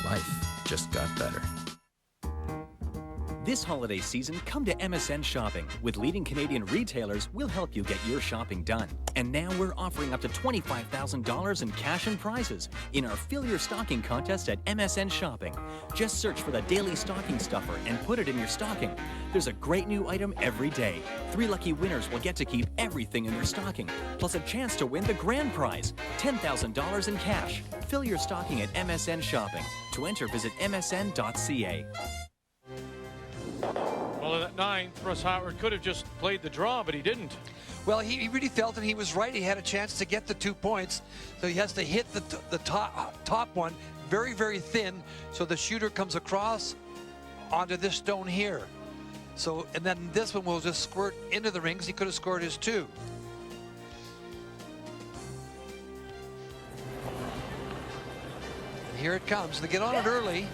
Life just got better. This holiday season, come to MSN Shopping. With leading Canadian retailers, we'll help you get your shopping done. And now we're offering up to $25,000 in cash and prizes in our Fill Your Stocking contest at MSN Shopping. Just search for the Daily Stocking Stuffer and put it in your stocking. There's a great new item every day. 3 lucky winners will get to keep everything in their stocking, plus a chance to win the grand prize, $10,000 in cash. Fill your stocking at MSN Shopping. To enter, visit msn.ca. Well, at 9th, Russ Howard could have just played the draw, but he didn't. Well, he really felt that he was right. He had a chance to get the 2 points, so he has to hit the top one very, very thin, so the shooter comes across onto this stone here. So, and then this one will just squirt into the rings. He could have scored his 2. And here it comes. They get on it early.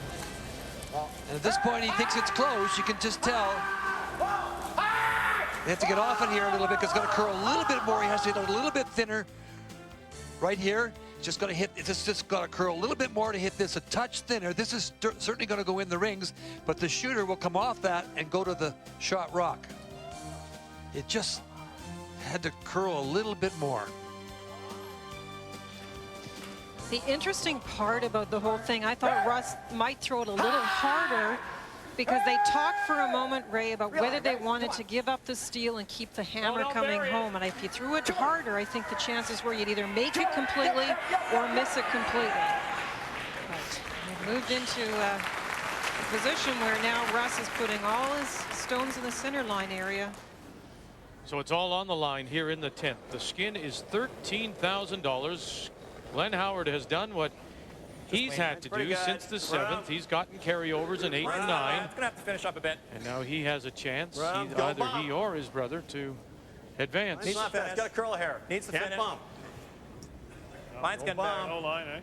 And at this point, he thinks it's close. You can just tell. They have to get off it here a little bit because it's going to curl a little bit more. He has to hit a little bit thinner right here. Just going to hit, it's just got to curl a little bit more to hit this a touch thinner. This is certainly going to go in the rings, but the shooter will come off that and go to the shot rock. It just had to curl a little bit more. The interesting part about the whole thing, I thought Russ might throw it a little harder because they talked for a moment, Ray, about whether they wanted to give up the steal and keep the hammer coming home. And if you threw it harder, I think the chances were you'd either make it completely or miss it completely. But they've moved into a position where now Russ is putting all his stones in the center line area. So it's all on the line here in the 10th. The skin is $13,000. Glenn Howard has done what he's had to do since the 7th. He's gotten carryovers in 8 and 9. It's gonna have to finish up a bit. And now he has a chance, either he or his brother, to advance. Needs to finish. Got to curl a hair. Needs to Can't finish. bump. Line's getting better. No line, eh?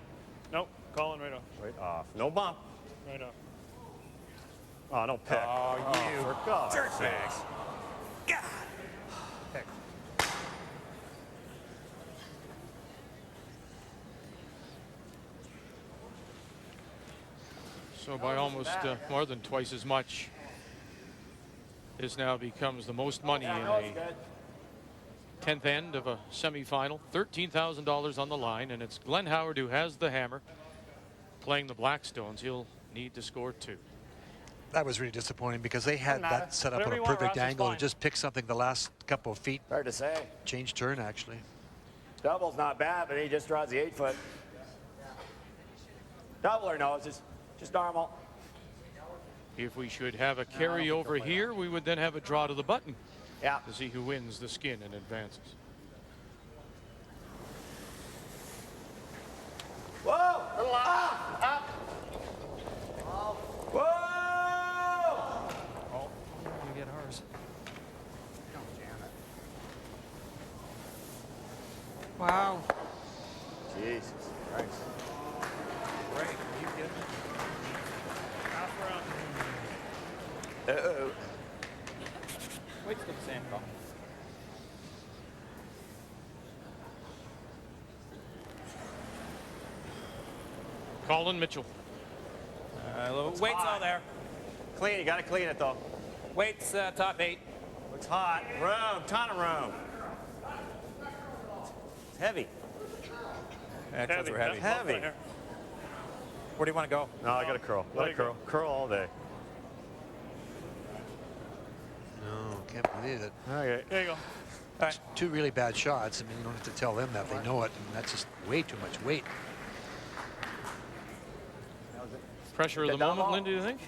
Nope. Calling right off. Right off. No bump. Right off. Oh, no pick. Oh, you for God's dirtbags. sakes. God. Pick. So by almost more than twice as much, this now becomes the most money in a 10th end of a semifinal. $13,000 on the line, and it's Glenn Howard who has the hammer playing the Blackstones. He'll need to score 2. That was really disappointing because they had that set up on a perfect angle to just pick something the last couple of feet. Hard to say. Change turn, actually. Double's not bad, but he just draws the 8-foot. Double or no, it's just normal. If we should have a carryover here, we would then have a draw to the button. Yeah. To see who wins the skin and advances. Whoa! Little up! Whoa! Oh, you get ours. Wow. Jesus Christ. Ray, you get it? Half round. Uh-oh. Wait till the sand call. Colin Mitchell. Weight's all there. Clean. You got to clean it, though. Weight's top 8. Looks hot. Room. Ton of room. It's heavy. That's we're heavy. Heavy. Where do you want to go? No, I got to curl. Let it curl. Curl all day. No, can't believe it. Okay. There you go. It's 2 really bad shots. I mean, you don't have to tell them that. They know it, and that's just way too much weight. Pressure of the moment, Lynn, do you think?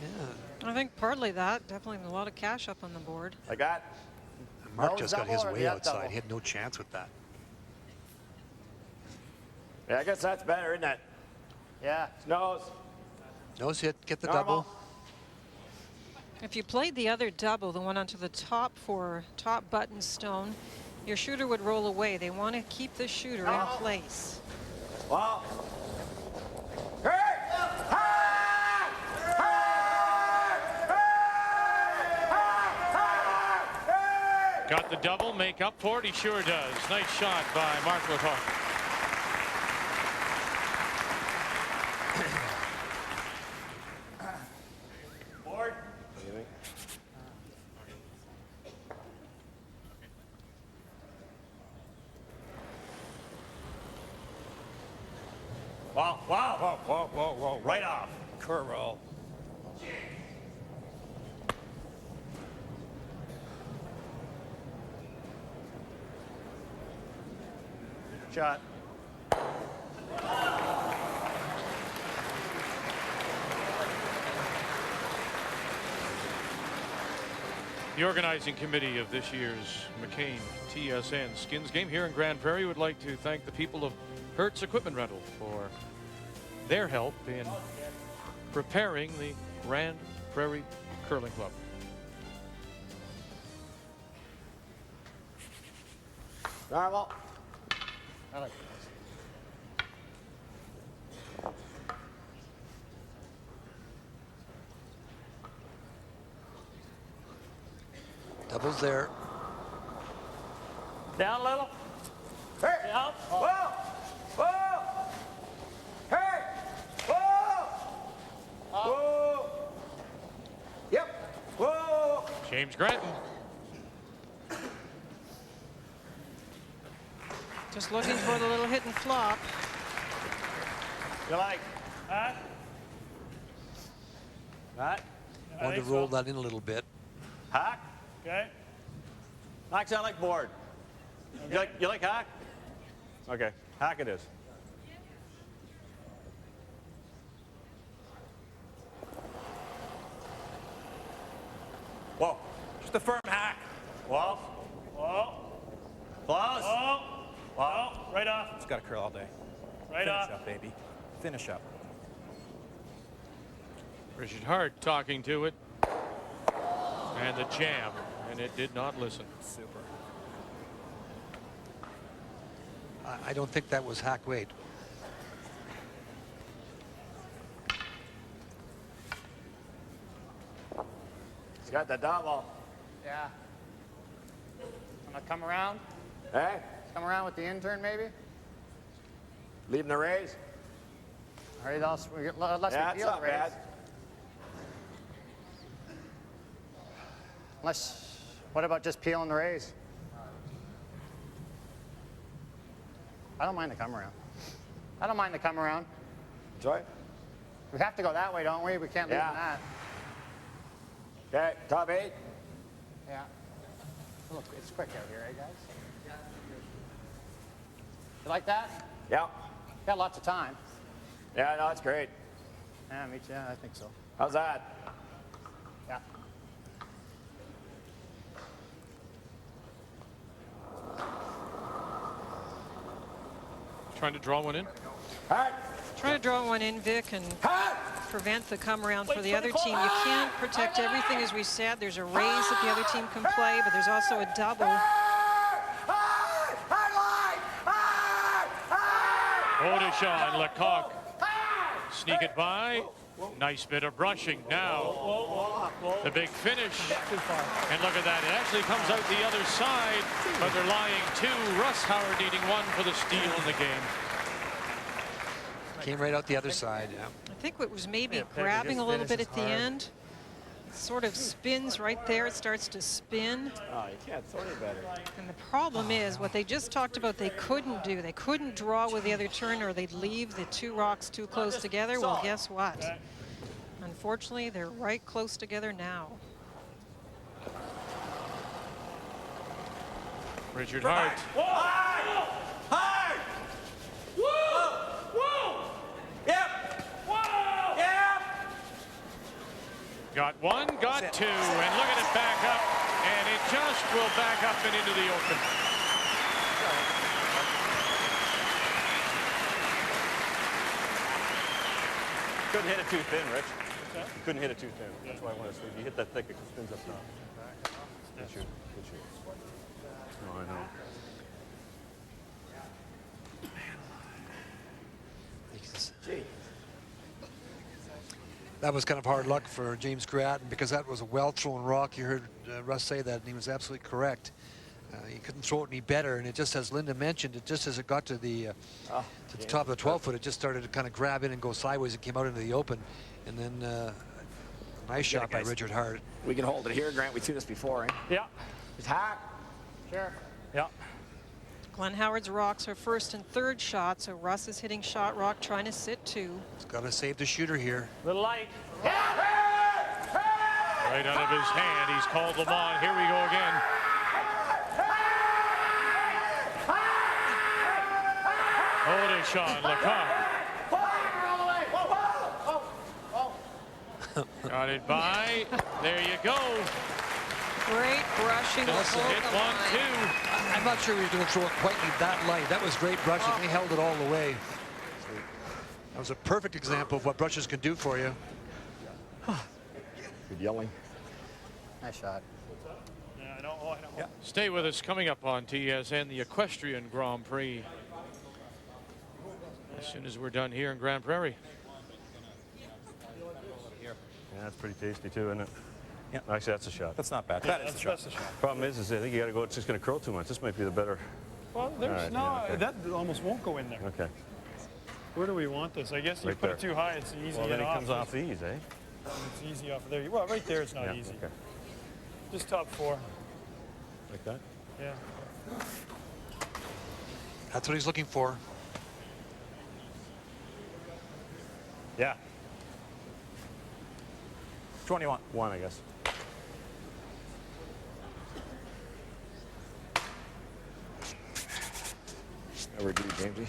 Yeah. I think partly that. Definitely a lot of cash up on the board. I got. Mark No just got his double or way yeah, outside. double? He had no chance with that. Yeah, I guess that's better, isn't it? Yeah. Nose. Nose hit, get the Normal. double. If you played the other double, the one onto the top button stone, your shooter would roll away. They want to keep the shooter in place. Wow. Got the double, make up for it. He sure does. Nice shot by Mark Lethal. Board. Wow. Wow. Whoa, whoa, whoa. Right off. Curl. Shot. The organizing committee of this year's McCain TSN Skins game here in Grande Prairie would like to thank the people of Hertz Equipment Rental for their help in preparing the Grande Prairie Curling Club. Normal. Doubles there. Down a little. Hey. Down. Whoa. Whoa. Hey. Whoa. Whoa. Yep. Whoa. James Granton. Just looking for the little hit and flop. You like? Huh? Right? Wanted to roll that in a little bit. Hack? Okay. Hack's I like board. Okay. You like hack? Okay. Hack it is. Whoa. Just a firm hack. Whoa. Whoa. Close. Whoa. Whoa. Right off. It's got to curl all day. Right Finish off. up, baby. Finish up. Richard Hart talking to it. And the jam. And it did not listen. Super. I don't think that was hack weight. He's got the double. Yeah. Wanna come around? Hey? Come around with the intern, maybe? Leaving the raise? All right, let's Yeah, we it's deal not the raise. bad. Unless, what about just peeling the raise? I don't mind the come around. I don't mind the come around. Sorry? We have to go that way, don't we? We can't leave Yeah. in that. Okay, top 8. Yeah. Look, it's quick out here, eh, guys? You like that? Yeah. Got lots of time. Yeah, no, it's great. Yeah, me too. Yeah, I think so. How's that? Yeah. Trying to draw one in. Try to draw one in, Vic, and prevent the come around for the other team. You can't protect everything, as we said. There's a raise that the other team can play, but there's also a double. Odisha Lecoq sneak it by. Nice bit of brushing. Now the big finish. And look at that. It actually comes out the other side, but they're lying 2. Russ Howard needing 1 for the steal in the game. Came right out the other side, yeah. I think it was maybe grabbing a little bit at the end. It sort of spins right there. It starts to spin. Oh, you can't throw any better. And the problem is what they just talked about they couldn't do. They couldn't draw with the other turn, or they'd leave the 2 rocks too close together. Well, guess what? Unfortunately, they're right close together now. Richard Hart. Hard! Whoa! Whoa! Yep! Whoa! Yep! Got 1, got 2, and look at it back up, and it just will back up and into the open. Couldn't hit it too thin, Rich. Couldn't hit it too thin. That's why I want to sleep. You hit that thick, it spins up top. Good shoot. Good shoot. No, I know. That was kind of hard luck for James Gratton because that was a well-thrown rock. You heard Russ say that, and he was absolutely correct. He couldn't throw it any better, and it just, as Linda mentioned, it just as it got to the top of the 12-foot, it just started to kind of grab in and go sideways and came out into the open. And then a nice shot by Richard Hart. We can hold it here, Grant. We threw this before, eh? Yeah. It's hot. Sure. Yeah. Glenn Howard's rocks are 1st and 3rd shot, so Russ is hitting shot rock, trying to sit 2. He's got to save the shooter here. Little light. Right out of his hand, he's called them on. Here we go again. Odisha Lecoq. Got it by. There you go. Great brushing. Hit one, two. I'm not sure he was going to throw it quite that light. That was great brushing. He held it all the way. That was a perfect example of what brushes can do for you. Good yelling. Nice shot. Yeah, I know. Oh, I know. Yeah. Stay with us. Coming up on TSN, the Equestrian Grand Prix. As soon as we're done here in Grande Prairie. Yeah, that's pretty tasty too, isn't it? Yeah. Actually, that's a shot. That's not bad. Yeah, That is a that's shot. a shot. Problem is I think you got to go. It's just going to curl too much. This might be the better. Well, there's All right, no, yeah, okay. that almost won't go in there. Okay. Where do we want this? I guess you Right put there. it too high, it's easy Well, to then get it off. comes off these, eh? It's easy off of there. Well, right there it's not Yeah, easy. okay. Just top four. Like that? Yeah. That's what he's looking for. Yeah. 21. One, I guess. Never do, Jamesy.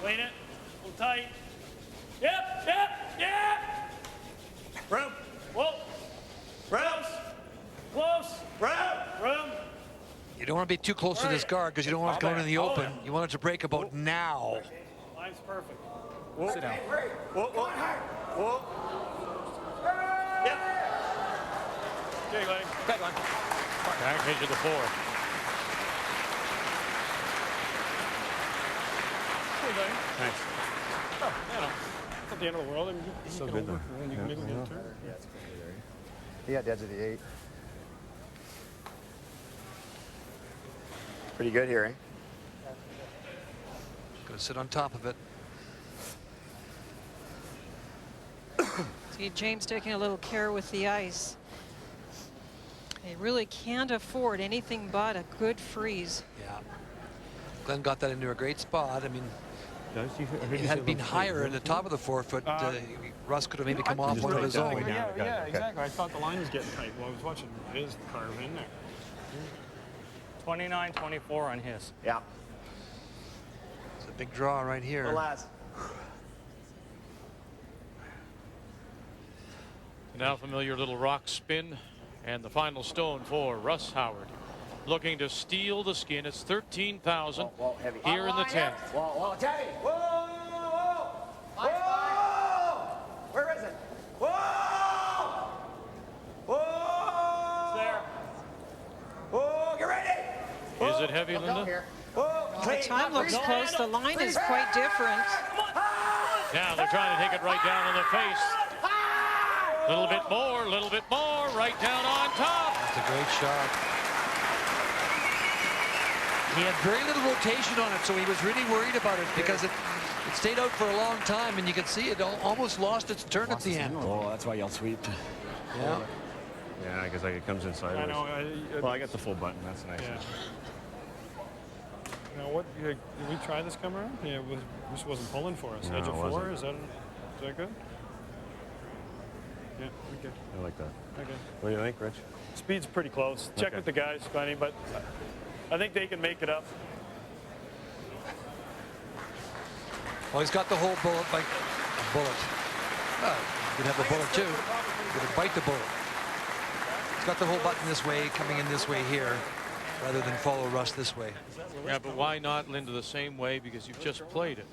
Clean it. Hold tight. Yep. Room. Whoa. Close. Close. Room. You don't want to be too close to this guard because you don't want it going in the open. You want it to break about now. Line's perfect. Whoa. Sit down. Whoa, whoa. Whoa. Yep. Okay, Glenn. Okay, Glenn. Back into the four. Okay, Glenn. Thanks. Oh, you know, it's not the end of the world. I mean, you So can good over, there. and you can maybe get a turn. Yeah, it's going to be there. He got the edge of the 8. Pretty good here, eh? Going to sit on top of it. See, James taking a little care with the ice. They really can't afford anything but a good freeze. Yeah. Glenn got that into a great spot. I mean, Guys, it had been higher in the top of the 4 foot. Russ could have maybe come off one of his own. Yeah, exactly. I thought the line was getting tight while I was watching his carve in there. 29-24 on his. Yeah. It's a big draw right here. Last. Now familiar little rock spin and the final stone for Russ Howard. Looking to steal the skin. It's 13,000 here in the 10th. Whoa, it's heavy. Whoa. Where is it? Whoa. It's there. Whoa, get ready. Is it heavy, Linda? The time looks close. The line is quite different. Now they're trying to take it right down on the face. A little bit more, right down on top. That's a great shot. He had very little rotation on it, so he was really worried about it because it stayed out for a long time, and you can see it almost lost its turn at the end. Oh, that's why y'all sweeped. Yeah. Yeah, because like it comes in sideways. I know. Well, I got the full button. That's nice. Yeah. Now, what did we try this come around? Yeah, this wasn't pulling for us. No, Edge of it 4. wasn't. Is that good? Yeah. Okay. I like that. Okay. What do you think, Rich? Speed's pretty close. Check Okay. with the guys, Glenny, but I think they can make it up. Well, he's got the whole bullet, like a bullet. Oh, you could have the bullet too. You could bite the bullet. He's got the whole button this way, coming in this way here, rather than follow Russ this way. Yeah, but why not, Linda, the same way? Because you've just played it.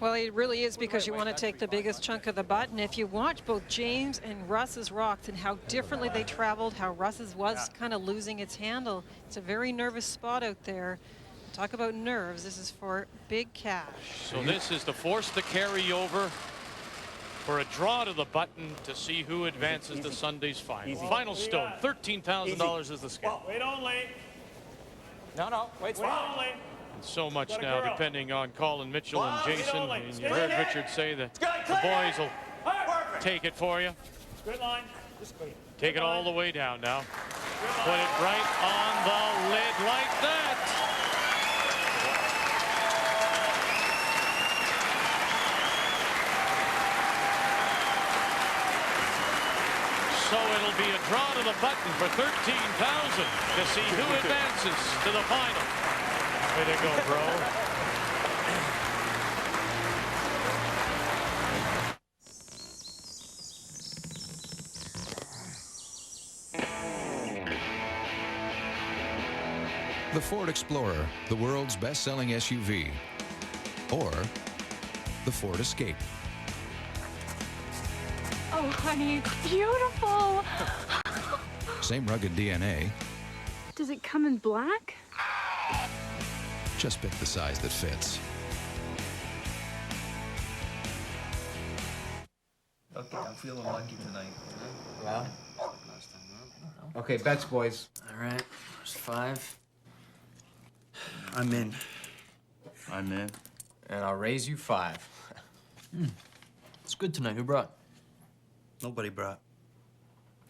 Well, it really is because you want to take the biggest chunk of the button. If you watch both James and Russ's rocks and how differently they traveled, how Russ's was kind of losing its handle, it's a very nervous spot out there. Talk about nerves. This is for big cash. So this is to force the carryover for a draw to the button to see who advances to Sunday's final. Final stone, $13,000 is the skin. Wait only. No, wait, Wait only. So much Gotta now curl. depending on Colin Mitchell and Wait Jason. only. And you Stay heard there. Richard say that Good the boys will Perfect. take it for you. Good line. Just clean. Take it all the way down now. Put it right on the lid like that. So it'll be a draw to the button for $13,000 to see who advances to the final. Way to go, bro. The Ford Explorer, the world's best-selling SUV. Or the Ford Escape. Oh, honey, it's beautiful. Same rugged DNA, Does it come in black? just pick the size that fits. Okay, I'm feeling lucky tonight. Yeah? Okay, bets, boys. All right, there's 5. I'm in. I'm in. And I'll raise you 5. It's good tonight. Who brought? Nobody brought.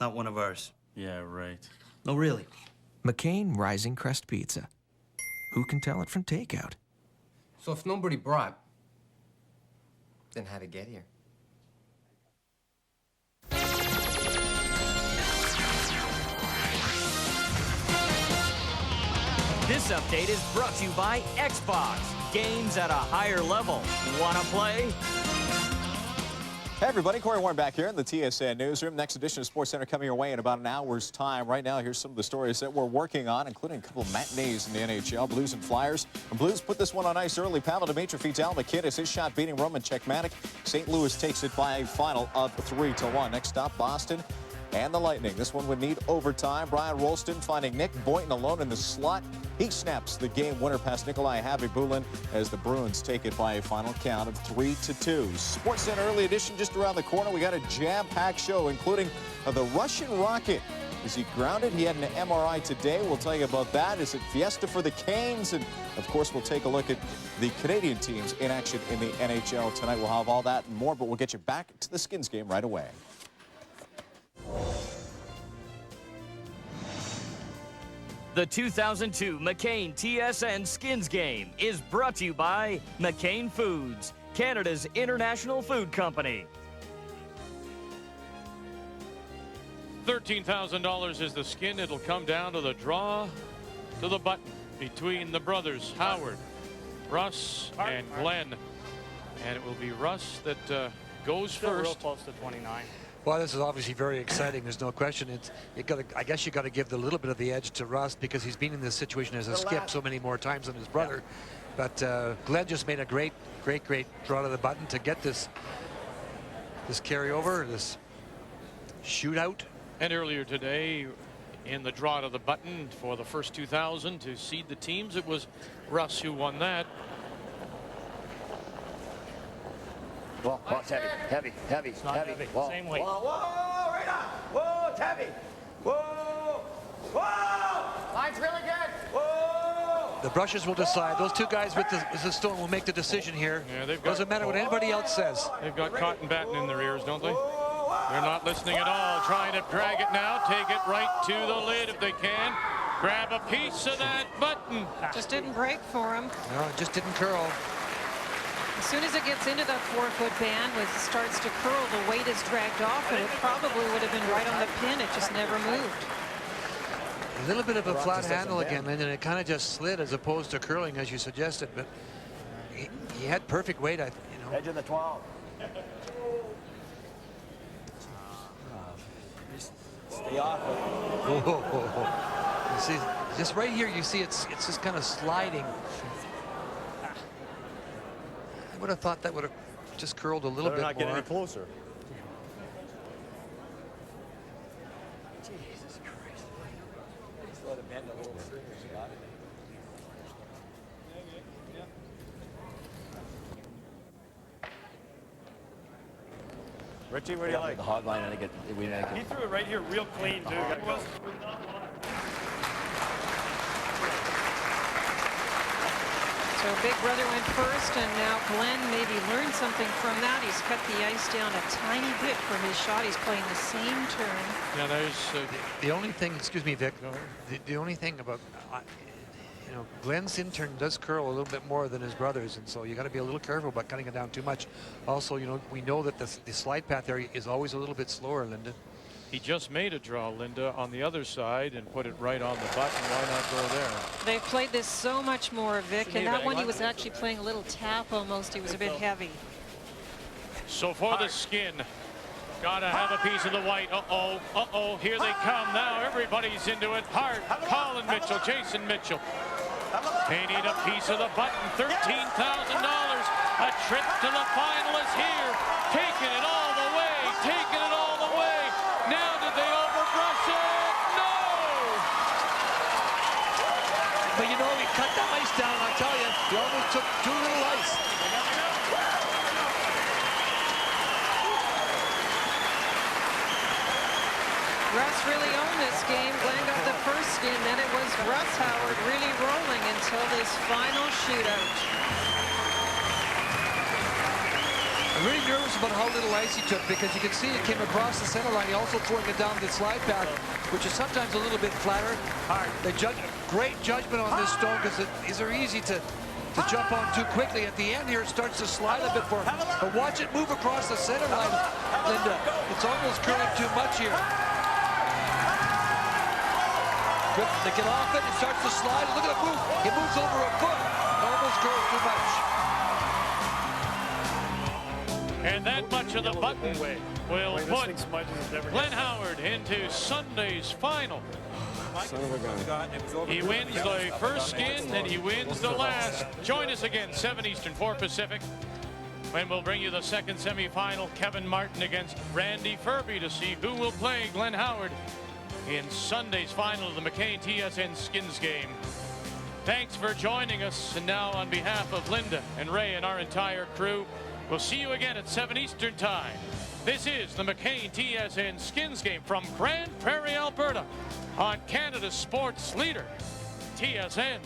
Not one of ours. Yeah, right. No, really. McCain Rising Crest Pizza. Who can tell it from takeout? So if nobody brought, then how'd it get here? This update is brought to you by Xbox. Games at a higher level. Wanna play? Hey everybody, Corey Warren back here in the TSN newsroom. Next edition of SportsCenter coming your way in about an hour's time. Right now, here's some of the stories that we're working on, including a couple of matinees in the NHL. Blues and Flyers. The Blues put this one on ice early. Pavel Demitra feeds Al McKinnis. His shot beating Roman Czechmatic. St. Louis takes it by a final of 3-1. Next stop, Boston and the Lightning. This one would need overtime. Brian Rolston finding Nick Boynton alone in the slot. He snaps the game winner past Nikolai Khabibulin as the Bruins take it by a final count of 3-2. SportsCenter early edition just around the corner. We got a jam-packed show, including the Russian Rocket. Is he grounded? He had an MRI today. We'll tell you about that. Is it fiesta for the Canes? And, of course, we'll take a look at the Canadian teams in action in the NHL tonight. We'll have all that and more, but we'll get you back to the Skins game right away. The 2002 McCain TSN Skins Game is brought to you by McCain Foods, Canada's international food company. $13,000 is the skin. It'll come down to the draw to the button between the brothers, Howard, Russ, and Glenn. And it will be Russ that goes Still first. real close to 29. Well, this is obviously very exciting. There's no question. I guess you got to give a little bit of the edge to Russ because he's been in this situation as a skip so many more times than his brother. Yeah. But Glenn just made a great draw to the button to get this carryover, this shootout. And earlier today, in the draw to the button for the first 2,000 to seed the teams, it was Russ who won that. Whoa, it's heavy. It's not heavy. Whoa. Same weight. Whoa, right on. Whoa, it's heavy. Whoa. Line's really good. Whoa. The brushes will decide. Those two guys with the stone will make the decision here. Yeah, doesn't matter what anybody else says. They've got cotton batting in their ears, don't they? They're not listening at all. Trying to drag it now. Take it right to the lid if they can. Grab a piece of that button. Just didn't break for him. No, it just didn't curl. As soon as it gets into that 4-foot band, when it starts to curl, the weight is dragged off, and it probably would have been right on the pin. It just never moved. A little bit of a flat handle again, and then it kind of just slid as opposed to curling, as you suggested. But he had perfect weight, Edge of the 12. Stay off it. You see, just right here, you see it's just kind of sliding. I would have thought that would have just curled a little bit more. Not getting any closer. Jesus Christ. Just let it bend a little further, Scott. Richie, what do you like? The hog line, and He threw it right here real clean, too. So Big Brother went first, and now Glenn maybe learned something from that. He's cut the ice down a tiny bit for his shot. He's playing the same turn. Yeah, there's the only thing. Excuse me, Vic. The only thing about Glenn's in turn does curl a little bit more than his brother's, and so you got to be a little careful about cutting it down too much. Also, we know that the slide path there is always a little bit slower, Lyndon. He just made a draw, Linda, on the other side and put it right on the button. Why not go there? They've played this so much more, Vic, and that one he was actually playing a little tap almost. He was a bit heavy. So for the skin, gotta have a piece of the white. Uh-oh, here they come now. Everybody's into it. Hart, Colin Mitchell, Jason Mitchell. They need a piece of the button. $13,000. A trip to the final is here. Taking it all the way, taking it all the way. Now did they overbrush it? No! But you know, he cut the ice down, I tell you. He almost took too little ice. Russ really owned this game. Glenn got the first skin, then it was R.Howard really rolling until this final shootout. I'm really nervous about how little ice he took because you can see it came across the center line. He also throwing it down the slide path, which is sometimes a little bit flatter. They judge great judgment on this stone because these are easy to jump on too quickly. At the end here, it starts to slide a bit for him. But watch it move across the center line, Linda. It's almost curling too much here. Good. They get off it, it starts to slide. Look at it move. It moves over a foot. It almost curls too much. And that much of the button will put Glenn Howard into Sunday's final. Son of a gun. He wins the first skin and he wins the last. Join us again, 7 Eastern, 4 Pacific, when we'll bring you the second semifinal. Kevin Martin against Randy Furby to see who will play Glenn Howard in Sunday's final of the McCain TSN Skins game. Thanks for joining us. And now on behalf of Linda and Ray and our entire crew, we'll see you again at 7 Eastern time. This is the McCain TSN Skins game from Grande Prairie, Alberta on Canada's sports leader, TSN.